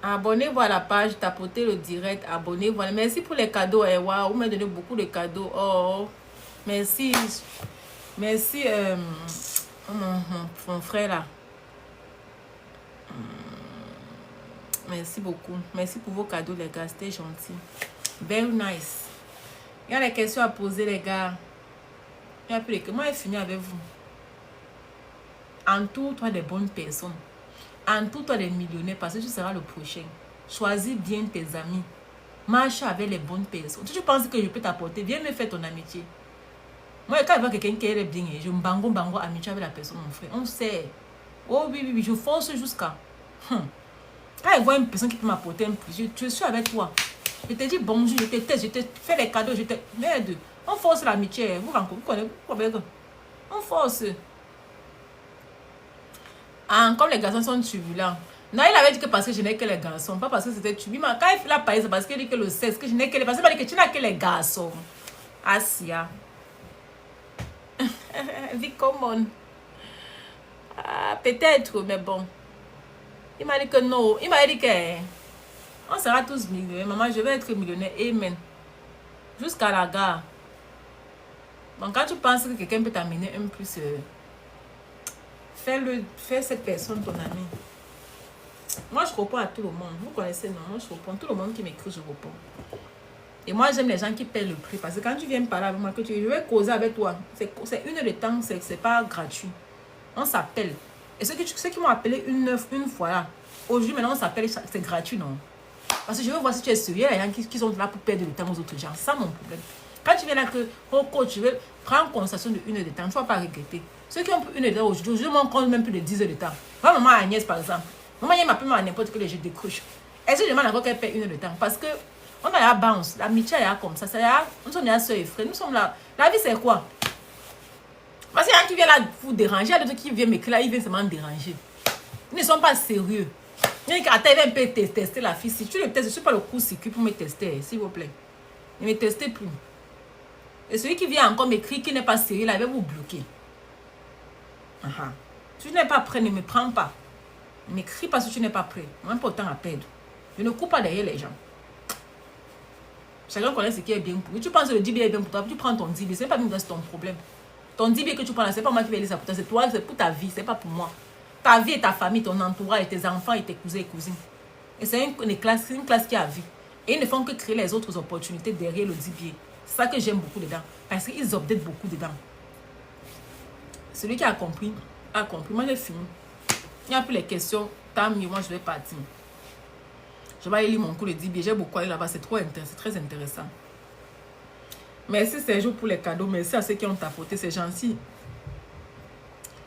Abonnez-vous à la page, tapotez le direct, abonnez-vous. Merci pour les cadeaux. Wow, vous m'avez donné beaucoup de cadeaux. Oh, merci. Merci, mon frère là. Merci beaucoup. Merci pour vos cadeaux, les gars. C'était gentil. Very nice. Il y a des questions à poser, les gars. Il y a plus que moi, je finis avec vous. Entoure-toi des bonnes personnes. Entoure-toi des millionnaires parce que tu seras le prochain. Choisis bien tes amis. Marche avec les bonnes personnes. Si tu penses que je peux t'apporter, viens me faire ton amitié. Moi, quand je vois quelqu'un qui est bien, je me bango amitié avec la personne, mon frère. On sait. Oh oui, je force jusqu'à. Quand je vois une personne qui peut m'apporter un plus, je suis avec toi. Je te dis bonjour, je te teste, je te fais les cadeaux, je te... Merde, on force l'amitié. Vous connaissez, on force. Comme les garçons sont turbulents. Non, il avait dit que parce que je n'ai que les garçons, pas parce que c'était turbulent. Quand il a parlé, c'est parce qu'il dit que le sexe, que je n'ai que les... Parce qu'il m'a dit que tu n'as que les garçons. Asia. Vie commune. Peut-être, mais bon. Il m'a dit que non. Il m'a dit que on sera tous millionnaires. Maman, je vais être millionnaire. Amen. Jusqu'à la gare. Donc, quand tu penses que quelqu'un peut t'amener un plus, fais cette personne ton ami. Moi, je réponds à tout le monde. Vous connaissez, non? Moi, je réponds. Tout le monde qui m'écrit, je réponds. Et moi, j'aime les gens qui paient le prix. Parce que quand tu viens me parler avec moi, je vais causer avec toi. C'est 1 heure de temps, c'est pas gratuit. On s'appelle. Et ceux qui m'ont appelé une fois là, aujourd'hui, maintenant, on s'appelle, c'est gratuit, non? Parce que je veux voir si tu es sérieux, les gens qui sont là pour perdre le temps aux autres gens. C'est ça mon problème. Quand tu viens là que, oh coach, je vais prendre une conversation de 1 heure de temps, tu ne vas pas regretter. Ceux qui ont 1 heure de temps aujourd'hui, je m'en compte même plus de 10 heures de temps. Moi, maman Agnès, par exemple. Maman, elle m'appelle à n'importe quel, je décroche. Est-ce que je demande encore qu'elle paie 1 heure de temps? Parce que on a la bounce, l'amitié est comme ça. Nous sommes des soeurs et frères. Nous sommes là. La vie, c'est quoi? Parce qu'il y a un qui vient là vous déranger, il y a d'autres qui viennent m'écrire là, ils viennent seulement déranger. Ils ne sont pas sérieux. Il y a un qui vient un peu tester la fille. Si tu le testes, je ne suis pas le coup circuit pour me tester, s'il vous plaît. Ne me testez plus. Et celui qui vient encore m'écrire qui n'est pas sérieux, là, il va vous bloquer. Si tu n'es pas prêt, ne me prends pas. Ne m'écris pas si tu n'es pas prêt. Moi, pas autant à perdre. Je ne coupe pas derrière les gens. Chacun connaît ce qui est bien pour lui. Tu penses que le 10 est bien pour toi, tu prends ton 10 billes. Ce n'est pas même ton problème. Ton 10 billes que tu prends là, ce n'est pas moi qui vais aller ça pour toi. C'est toi, c'est pour ta vie, ce n'est pas pour moi. Ta vie et ta famille, ton entourage, et tes enfants et tes cousins et cousines. Et c'est une classe qui a vie. Et ils ne font que créer les autres opportunités derrière le 10 billes. C'est ça que j'aime beaucoup dedans. Parce qu'ils updatent beaucoup dedans. Celui qui a compris, a compris. Moi, j'ai fini. Il n'y a plus les questions. Tant mieux, moi, je vais partir. Je vais aller lire mon cours de 10 billets. J'ai beaucoup allé là-bas. C'est très intéressant. Merci Sergio pour les cadeaux. Merci à ceux qui ont tapoté. C'est gentil.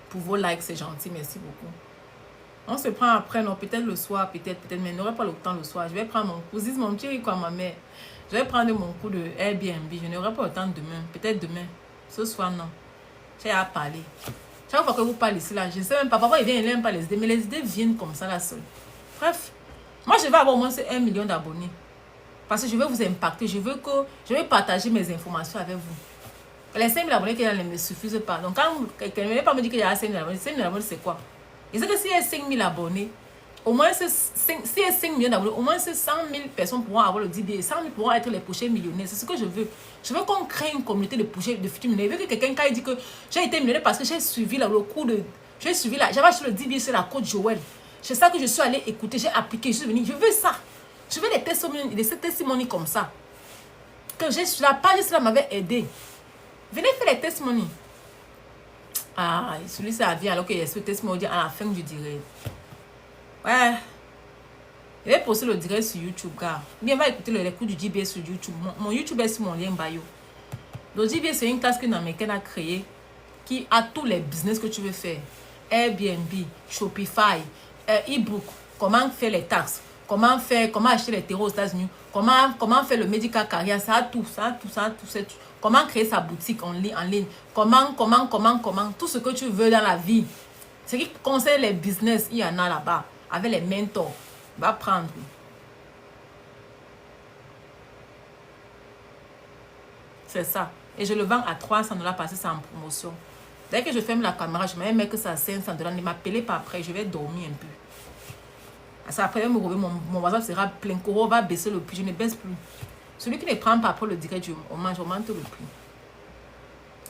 Pour vos likes, c'est gentil. Merci beaucoup. On se prend après, non, peut-être le soir, peut-être, mais je n'aurai pas le temps le soir. Je vais prendre mon cours. Dis mon petit quoi, ma mère. Je vais prendre mon cours de Airbnb. Je n'aurai pas le temps demain. Peut-être demain. Ce soir, non. J'ai à parler. Chaque fois que vous parlez ici, là, je ne sais même pas. Parfois, il vient même pas les idées. Mais les idées viennent comme ça, là, seule. Bref. Moi, je vais avoir au moins 1 million d'abonnés. Parce que je veux vous impacter. Je veux partager mes informations avec vous. Les 5 000 abonnés qu'il y a ne me suffisent pas. Donc, quand quelqu'un ne vient pas me dire qu'il y a 5 000 abonnés, 5 000 abonnés, c'est quoi? Et c'est que s'il y a 5 000 abonnés, au moins, s'il y a 5 millions d'abonnés, au moins, c'est 100 000 personnes pourront avoir le DBA. 100 000 pourront être les prochains millionnaires. C'est ce que je veux. Je veux qu'on crée une communauté de futurs millionnaires. Je veux que quelqu'un, quand il dit que j'ai été millionnaire parce que j'ai suivi le cours de... J'ai suivi j'avais acheté le DBA sur la côte Joël. C'est ça que je suis allé écouter, j'ai appliqué, je suis venue. Je veux ça. Je veux des testimonies comme ça. Que j'ai sur la page, cela m'avait aidé. Venez faire les testimonies. Ah, celui ça vient alors qu'il y a ce testimony à la fin, je dirais. Ouais. Je vais poster le direct sur YouTube, car. Bien, va écouter les cours du DBA sur YouTube. Mon YouTube est sur mon lien bio. Le DBA, c'est une classe qu'une américaine a créée qui a tous les business que tu veux faire. Airbnb, Shopify, e-book, comment faire les taxes, comment acheter les terreaux aux États-Unis, comment faire le medical career, ça a tout. Comment créer sa boutique en ligne, comment, tout ce que tu veux dans la vie. Ce qui concerne les business, il y en a là-bas, avec les mentors. Va prendre. C'est ça. Et je le vends à 300 $ parce que c'est en promotion. Dès que je ferme la caméra, je vais mettre que ça à 500 $. Ne m'appelez pas après, je vais dormir un peu. Ça, après, mon WhatsApp sera plein. Coro va baisser le prix, je ne baisse plus. Celui qui ne prend pas pour le direct, je augmente le prix.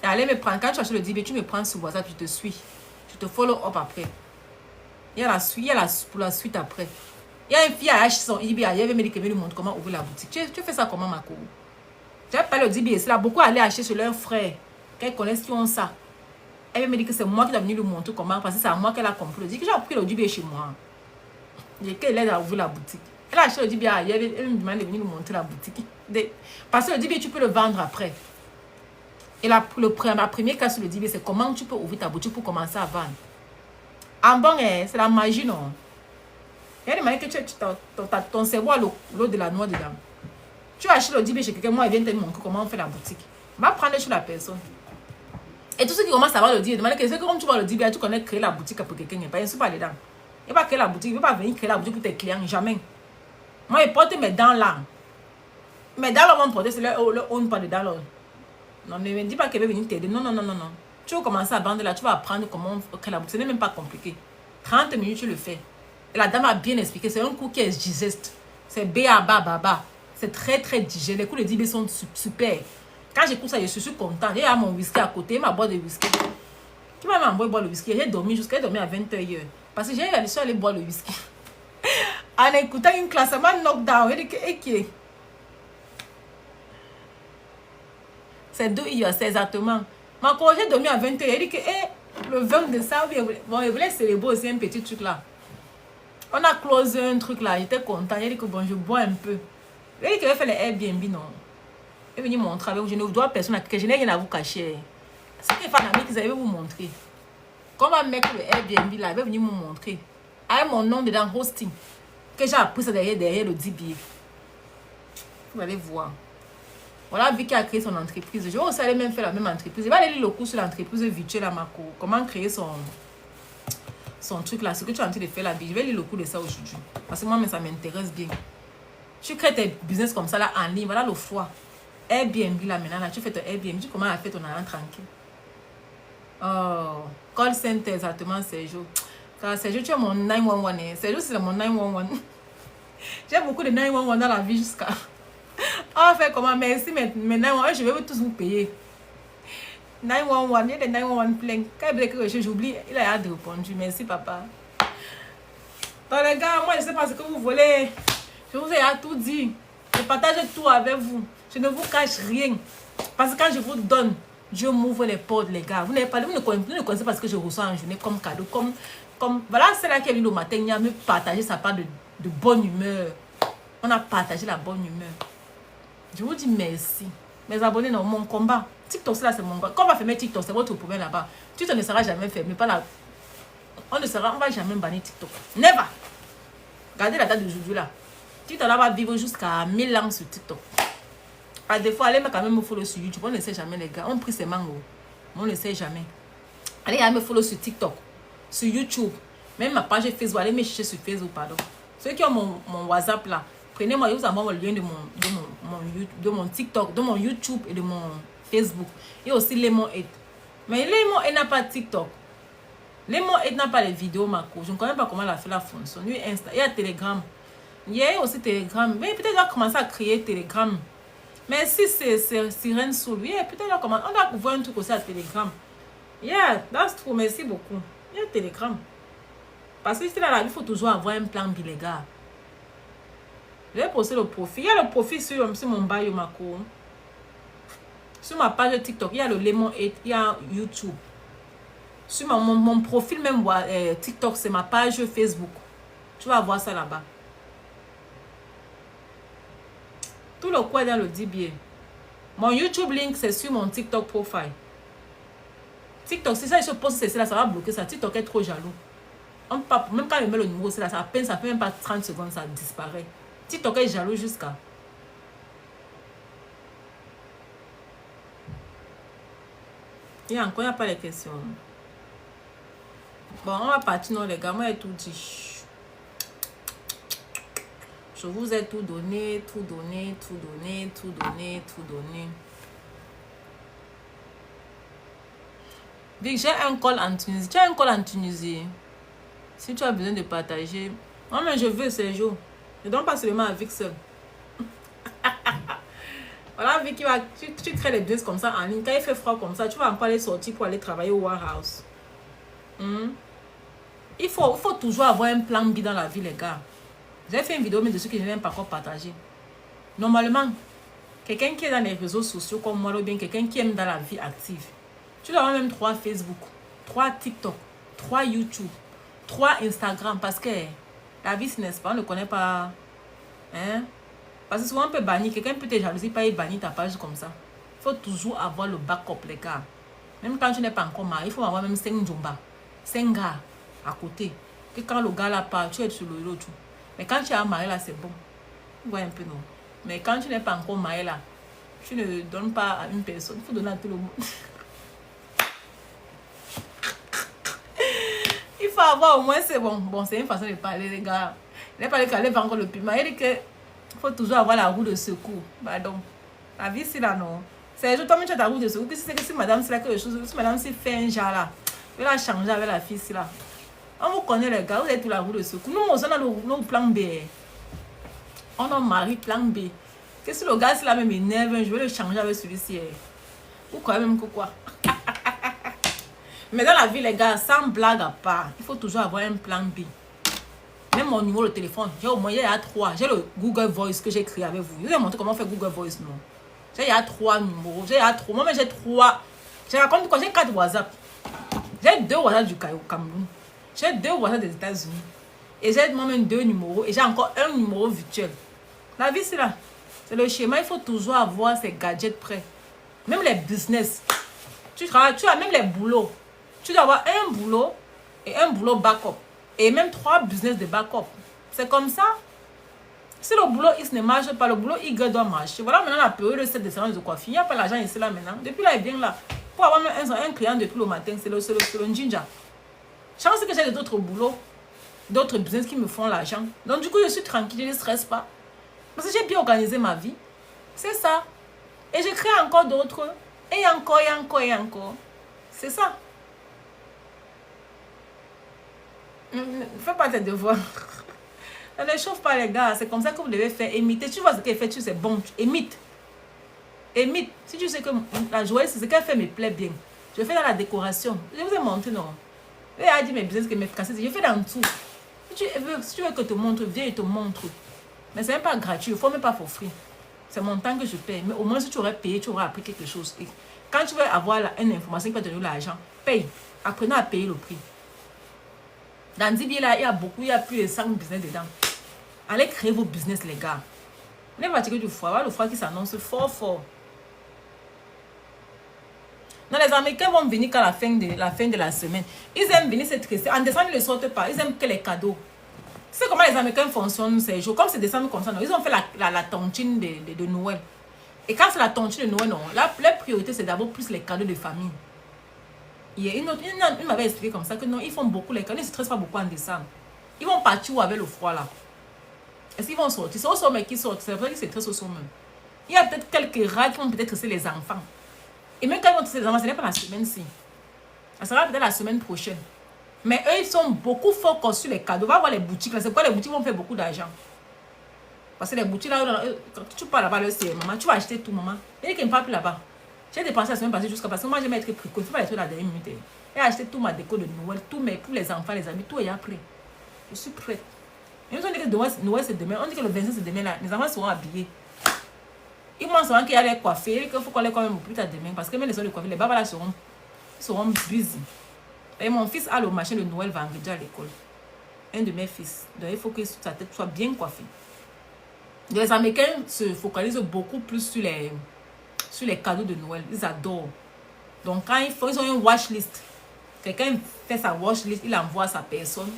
Et allez me prendre, quand tu achètes le DBA, tu me prends sur WhatsApp, je te suis. Je te follow up après. Il y a la suite, pour la suite après. Il y a une fille à acheter son DBA, elle veut me dire qu'elle me montre comment ouvrir la boutique. Tu fais ça comment, ma Coro? Tu n'as pas le DBA, c'est là, beaucoup aller acheter chez leur frère, qu'elles connaissent qui ont ça. Elle me dit que c'est moi qui dois venir lui montrer comment, parce que c'est à moi qu'elle a compris. Elle dit que j'ai appris le DBA chez moi. Et qu'elle aide à ouvrir la boutique. Elle a acheté le DBA, elle me demande de venir lui montrer la boutique. Parce que le DBA, tu peux le vendre après. Et ma première cas sur le DBA, c'est comment tu peux ouvrir ta boutique pour commencer à vendre. En bon, c'est la magie, non? Elle a demandé que ton cerveau a l'eau de la noix dedans. Tu achètes le DBA chez quelqu'un, moi, elle vient te montrer comment on fait la boutique. Va prendre sur la personne. Et tous ceux qui commencent à voir le DBA, demandent que comme tu vois le DBA, tu connais créer la boutique pour quelqu'un. Il ne sont pas dedans. Il ne va pas créer la boutique, il ne va pas venir créer la boutique pour tes clients, jamais. Moi, je porte mes dents là. Mes dents là vont porter, c'est leur own pas dedans là. Non, ne me dis pas qu'elle veut venir t'aider. Non. Tu vas commencer à vendre là, tu vas apprendre comment créer la boutique. Ce n'est même pas compliqué. 30 minutes, tu le fais. Et la dame a bien expliqué. C'est un cours qui est digeste. C'est baba. C'est très digeste. Les cours de DBA sont super. Quand j'écoute ça, je suis content. J'ai mon whisky à côté, ma boîte de whisky. Qui va m'envoyer boire le whisky? J'ai dormi jusqu'à dormir à 20h. Parce que j'ai allé boire le whisky. En écoutant une classe, ça m'a knockdown. Elle dit que, c'est 2 heures, c'est exactement. Ma quand j'ai dormi à 20h, elle dit que le 20 décembre, bon, elle voulait célébrer aussi un petit truc là. On a closé un truc là, j'étais content. Elle dit que bon, je bois un peu. Elle dit qu'elle va faire les Airbnb, non. Elle est venue montrer avec vous. Je ne dois personne à que je n'ai rien à vous cacher. C'est que les femmes amies qui allaient vous montrer. Comment mettre le Airbnb là, elle va venir me montrer. Avec mon nom dedans, hosting. Que j'ai appris ça derrière le DBA. Vous allez voir. Voilà, Vicky a créé son entreprise. Je vais aussi aller même faire la même entreprise. Je vais aller lire le cours sur l'entreprise virtuelle à Mako. Comment créer son truc là. Ce que tu es en train de faire là. Je vais lire le cours de ça aujourd'hui. Parce que moi, ça m'intéresse bien. Tu crées tes business comme ça là en ligne. Voilà le froid. Airbnb là maintenant. Là, tu fais ton Airbnb. Tu commences à faire ton argent tranquille. Oh, call center exactement, Sergio. Car Sergio, tu es mon 911. Sergio, c'est mon 911. J'ai beaucoup de 911 dans la vie jusqu'à. On fait comment? Merci, mais 911, je vais tous vous payer. 911, il y a des 911 pleins. Quand il que j'oublie, il a hâte de répondre. Merci, papa. Donc, les gars, moi, je ne sais pas ce que vous voulez. Je vous ai tout dit. Je partage tout avec vous. Je ne vous cache rien. Parce que quand je vous donne, Dieu m'ouvre les portes, les gars. Vous ne connaissez pas ce que je reçois en journée comme cadeau. Comme voilà, c'est là qui est venu le matin, il a me partagé sa part de bonne humeur. On a partagé la bonne humeur. Je vous dis merci. Mes abonnés, non, mon combat. TikTok, c'est là, c'est mon combat. Quand on va fermer TikTok, c'est votre problème là-bas. TikTok ne sera jamais fermé. Pas là. On va jamais bannir TikTok. Never. Regardez la date d'aujourd'hui là. TikTok là va vivre jusqu'à 1000 ans sur TikTok. À des fois, allez quand même me follow sur YouTube. On ne sait jamais, les gars. On prie ses mangots. On ne sait jamais. Allez me follow sur TikTok, sur YouTube. Même ma page Facebook. Allez me chercher sur Facebook, pardon. Ceux qui ont mon WhatsApp là, prenez-moi, je vous envoie le lien de mon TikTok, de mon YouTube et de mon Facebook. Il y a aussi Lemon 8. Mais Lemon 8 n'a pas TikTok. Lemon 8 n'a pas les vidéos, Marco. Je ne connais pas comment elle a fait la fonction. Lui, Insta. Il y a Telegram. Il y a aussi Telegram. Mais peut-être qu'il va commencer à créer Telegram. Mais si c'est Sirène Soul, yeah, peut-être qu'on doit voir un truc aussi à Telegram. Yeah, that's true. Merci beaucoup. Il y a Telegram. Parce que c'est là, il faut toujours avoir un plan bilégal. Je vais poster le profil. Il y a le profil sur mon bio, Marco. Sur ma page TikTok, il y a le Lemon 8, il y a YouTube. Sur mon profil même TikTok, c'est ma page Facebook. Tu vas voir ça là-bas. Tout le quoi dans le dit bien. Mon YouTube link, c'est sur mon TikTok profile. TikTok, si ça, je poste c'est là, ça va bloquer ça. TikTok est trop jaloux. Même quand il met le numéro, c'est là, ça fait même pas 30 secondes, ça disparaît. TikTok est jaloux jusqu'à. Il y a encore, il n'y a pas les questions. Bon, on va partir, non, les gars, moi, j'ai tout dit. Je vous ai tout donné, tout donné, tout donné, tout donné, tout donné. Vic, j'ai un call en Tunisie. Tu as un call en Tunisie. Si tu as besoin de partager. Non, mais je veux ces jours. Ne donne pas seulement à Vic seul. Voilà, Vic, tu crées les business comme ça en ligne. Quand il fait froid comme ça, tu vas encore aller sortir pour aller travailler au warehouse. Il faut toujours avoir un plan B dans la vie, les gars. J'ai fait une vidéo, mais de ceux qui ne viennent pas encore partager. Normalement, quelqu'un qui est dans les réseaux sociaux comme moi, ou bien quelqu'un qui aime dans la vie active, tu dois avoir même 3 Facebook, 3 TikTok, 3 YouTube, 3 Instagram, parce que la vie, n'est-ce pas, on ne connaît pas. Hein? Parce que souvent, on peut bannir, quelqu'un peut te jalouser, pas y bannir ta page comme ça. Il faut toujours avoir le backup, les gars. Même quand tu n'es pas encore marié, il faut avoir même 5 jomba, 5 gars à côté. Que quand le gars là part, tu es sur le lot. Mais quand tu es marié là, c'est bon. Vous voyez un peu, non? Mais quand tu n'es pas encore marié là, tu ne donnes pas à une personne. Il faut donner à tout le monde. Il faut avoir au moins, c'est bon. Bon, c'est une façon de parler, les gars. Il n'est pas qu'elle va encore le piment. Il dit que faut toujours avoir la roue de secours. Pardon. La vie, c'est là, non. C'est juste toi-même, tu as ta roue de secours. Qu'est-ce que c'est que si madame, c'est là quelque chose. Si madame, c'est fait un genre là, je vais la changer avec la fille, c'est là. On vous connaît, les gars. Vous êtes tout la roue de secours. Nous, on a nos plans B. On a mari plan B. Qu'est-ce que le gars, c'est là, même énerve, je vais le changer avec celui-ci. Vous croyez même que quoi? Mais dans la vie, les gars, sans blague à part, il faut toujours avoir un plan B. Même mon numéro de téléphone, j'ai au moins, il y a 3. J'ai le Google Voice que j'ai créé avec vous. Je vous ai montré comment faire Google Voice, non? Il y a 3 numéros. J'ai 3. Moi, j'ai 3. Je raconte quoi? J'ai 4 WhatsApp. J'ai 2 WhatsApp du Cameroun. J'ai 2 WhatsApp des États-Unis. Et j'ai moi-même 2 numéros. Et j'ai encore un numéro virtuel. La vie, c'est là. C'est le schéma. Il faut toujours avoir ces gadgets prêts. Même les business. Tu travailles, tu as même les boulots. Tu dois avoir un boulot et un boulot backup. Et même 3 business de backup. C'est comme ça. Si le boulot X ne marche pas, le boulot Y doit marcher. Voilà maintenant la période de cette séance de coiffure. Il n'y a pas l'argent ici là maintenant. Depuis là, il vient là. Pour avoir même un client depuis le matin, c'est le Ninja. Chance que j'ai d'autres boulots, d'autres business qui me font l'argent. Donc du coup, je suis tranquille, je ne stresse pas. Parce que j'ai bien organisé ma vie. C'est ça. Et je crée encore d'autres. Et encore, et encore, et encore. C'est ça. Ne fais pas tes devoirs. Ne chauffe pas les gars. C'est comme ça que vous devez faire. Imiter. Tu vois ce qu'elle fait, tu sais, bon. Imite. Imite. Si tu sais que la joyeuse, c'est ce qu'elle fait me plaît bien. Je fais dans la décoration. Je vous ai montré, non? Elle a dit mes business que mes cassettes. Je fais dans tout. Si tu veux que je te montre, viens et te montre. Mais c'est même pas gratuit. Il ne faut même pas for free. C'est mon temps que je paye. Mais au moins, si tu aurais payé, tu aurais appris quelque chose. Et quand tu veux avoir une information qui va te donner l'argent, paye. Apprenez à payer le prix. Dans 10 billets là, il y a beaucoup, il y a plus de 5 business dedans. Allez créer vos business, les gars. On est fatigué du froid. Voilà le froid qui s'annonce fort, fort. Non, les Américains vont venir qu'à la fin de la semaine. Ils aiment venir se tresser. En décembre, ils ne sortent pas. Ils aiment que les cadeaux. Tu sais comment les Américains fonctionnent ces jours? Comme c'est décembre comme ça, non? Ils ont fait la tontine de Noël. Et quand c'est la tontine de Noël, non, la priorité, c'est d'abord plus les cadeaux de famille. Il y a une m'avait expliqué comme ça que non, ils font beaucoup les cadeaux. Ils ne se stressent pas beaucoup en décembre. Ils vont partir où avec le froid là? Est-ce qu'ils vont sortir? C'est au sommet qui sortent. C'est vrai qu'ils se stressent au sommet. Il y a peut-être quelques rats qui vont peut-être stresser les enfants. Et même quand ils vont tester les enfants, ce n'est pas la semaine-ci. Ça sera peut-être la semaine prochaine. Mais eux, ils sont beaucoup forts sur les cadeaux. Va voir les boutiques. C'est pourquoi les boutiques vont faire beaucoup d'argent. Parce que les boutiques, là, quand tu pars là-bas, c'est maman, tu vas acheter tout, maman. Il n'y a pas plus là-bas. J'ai dépensé la semaine passée jusqu'à parce que moi, j'aime être précoce. Il ne faut pas les trucs à la dernière minute. J'ai acheté tout ma déco de Noël, tout pour les enfants, les amis, tout est prêt. Je suis prête. Et nous, on dit que Noël, c'est demain. On dit que le 25, c'est demain. Là. Les enfants seront habillés. Ils m'ont dit qu'il y a les coiffés, qu'il faut qu'on les coiffe plus tard demain. Parce que même les soeurs de coiffés, les babas là seront busy. Et mon fils a le machin de Noël vendredi à l'école. Un de mes fils. Donc il faut que sa tête soit bien coiffée. Les Américains se focalisent beaucoup plus sur les cadeaux de Noël. Ils adorent. Donc quand ils ont une watch list. Quelqu'un fait sa watch list, il envoie à sa personne.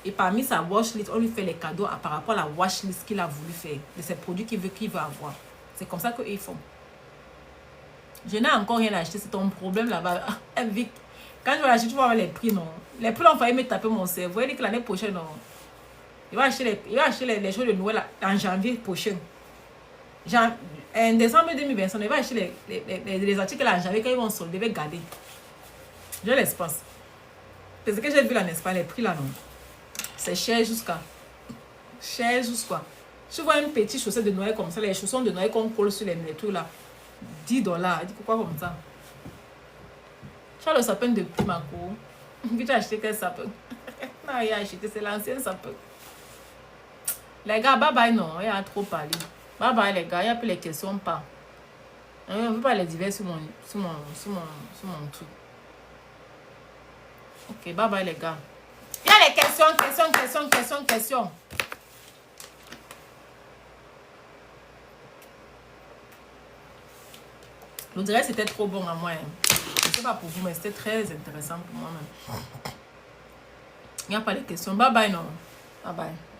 Et parmi sa watch list, on lui fait les cadeaux par rapport à la watch list qu'il a voulu faire. De ces produits qu'il veut avoir. C'est comme ça qu'ils font. Je n'ai encore rien acheté. C'est ton problème là-bas. Vic. Quand je vais l'acheter, tu vas voir les prix, non. Les prix, on va me taper mon cerveau. Il dit que l'année prochaine, non. Il va acheter les choses de Noël en janvier prochain. En décembre 2025, il va acheter les articles en janvier quand ils vont solder, il va garder. Je l'espace. Parce que j'ai vu là, n'est-ce pas, les prix là, non. C'est cher jusqu'à. Cher jusqu'à. Tu vois une petite chaussette de Noël comme ça, les chaussons de Noël qu'on colle sur les trucs là. $10. Il dit pourquoi comme ça? Tu as le sapin de petit Marco. Puis tu as acheté quel sapin? Non, il a acheté, c'est l'ancien sapin. Les gars, bye bye, non, il a trop parlé. Bye bye, les gars, il n'y a plus les questions, pas. On ne veut pas les divers sur mon truc. Ok, bye bye, les gars. Il y a les questions. Je dirais que c'était trop bon à moi. Je ne sais pas pour vous, mais c'était très intéressant pour moi-même. Il n'y a pas de questions. Bye bye, non. Bye bye.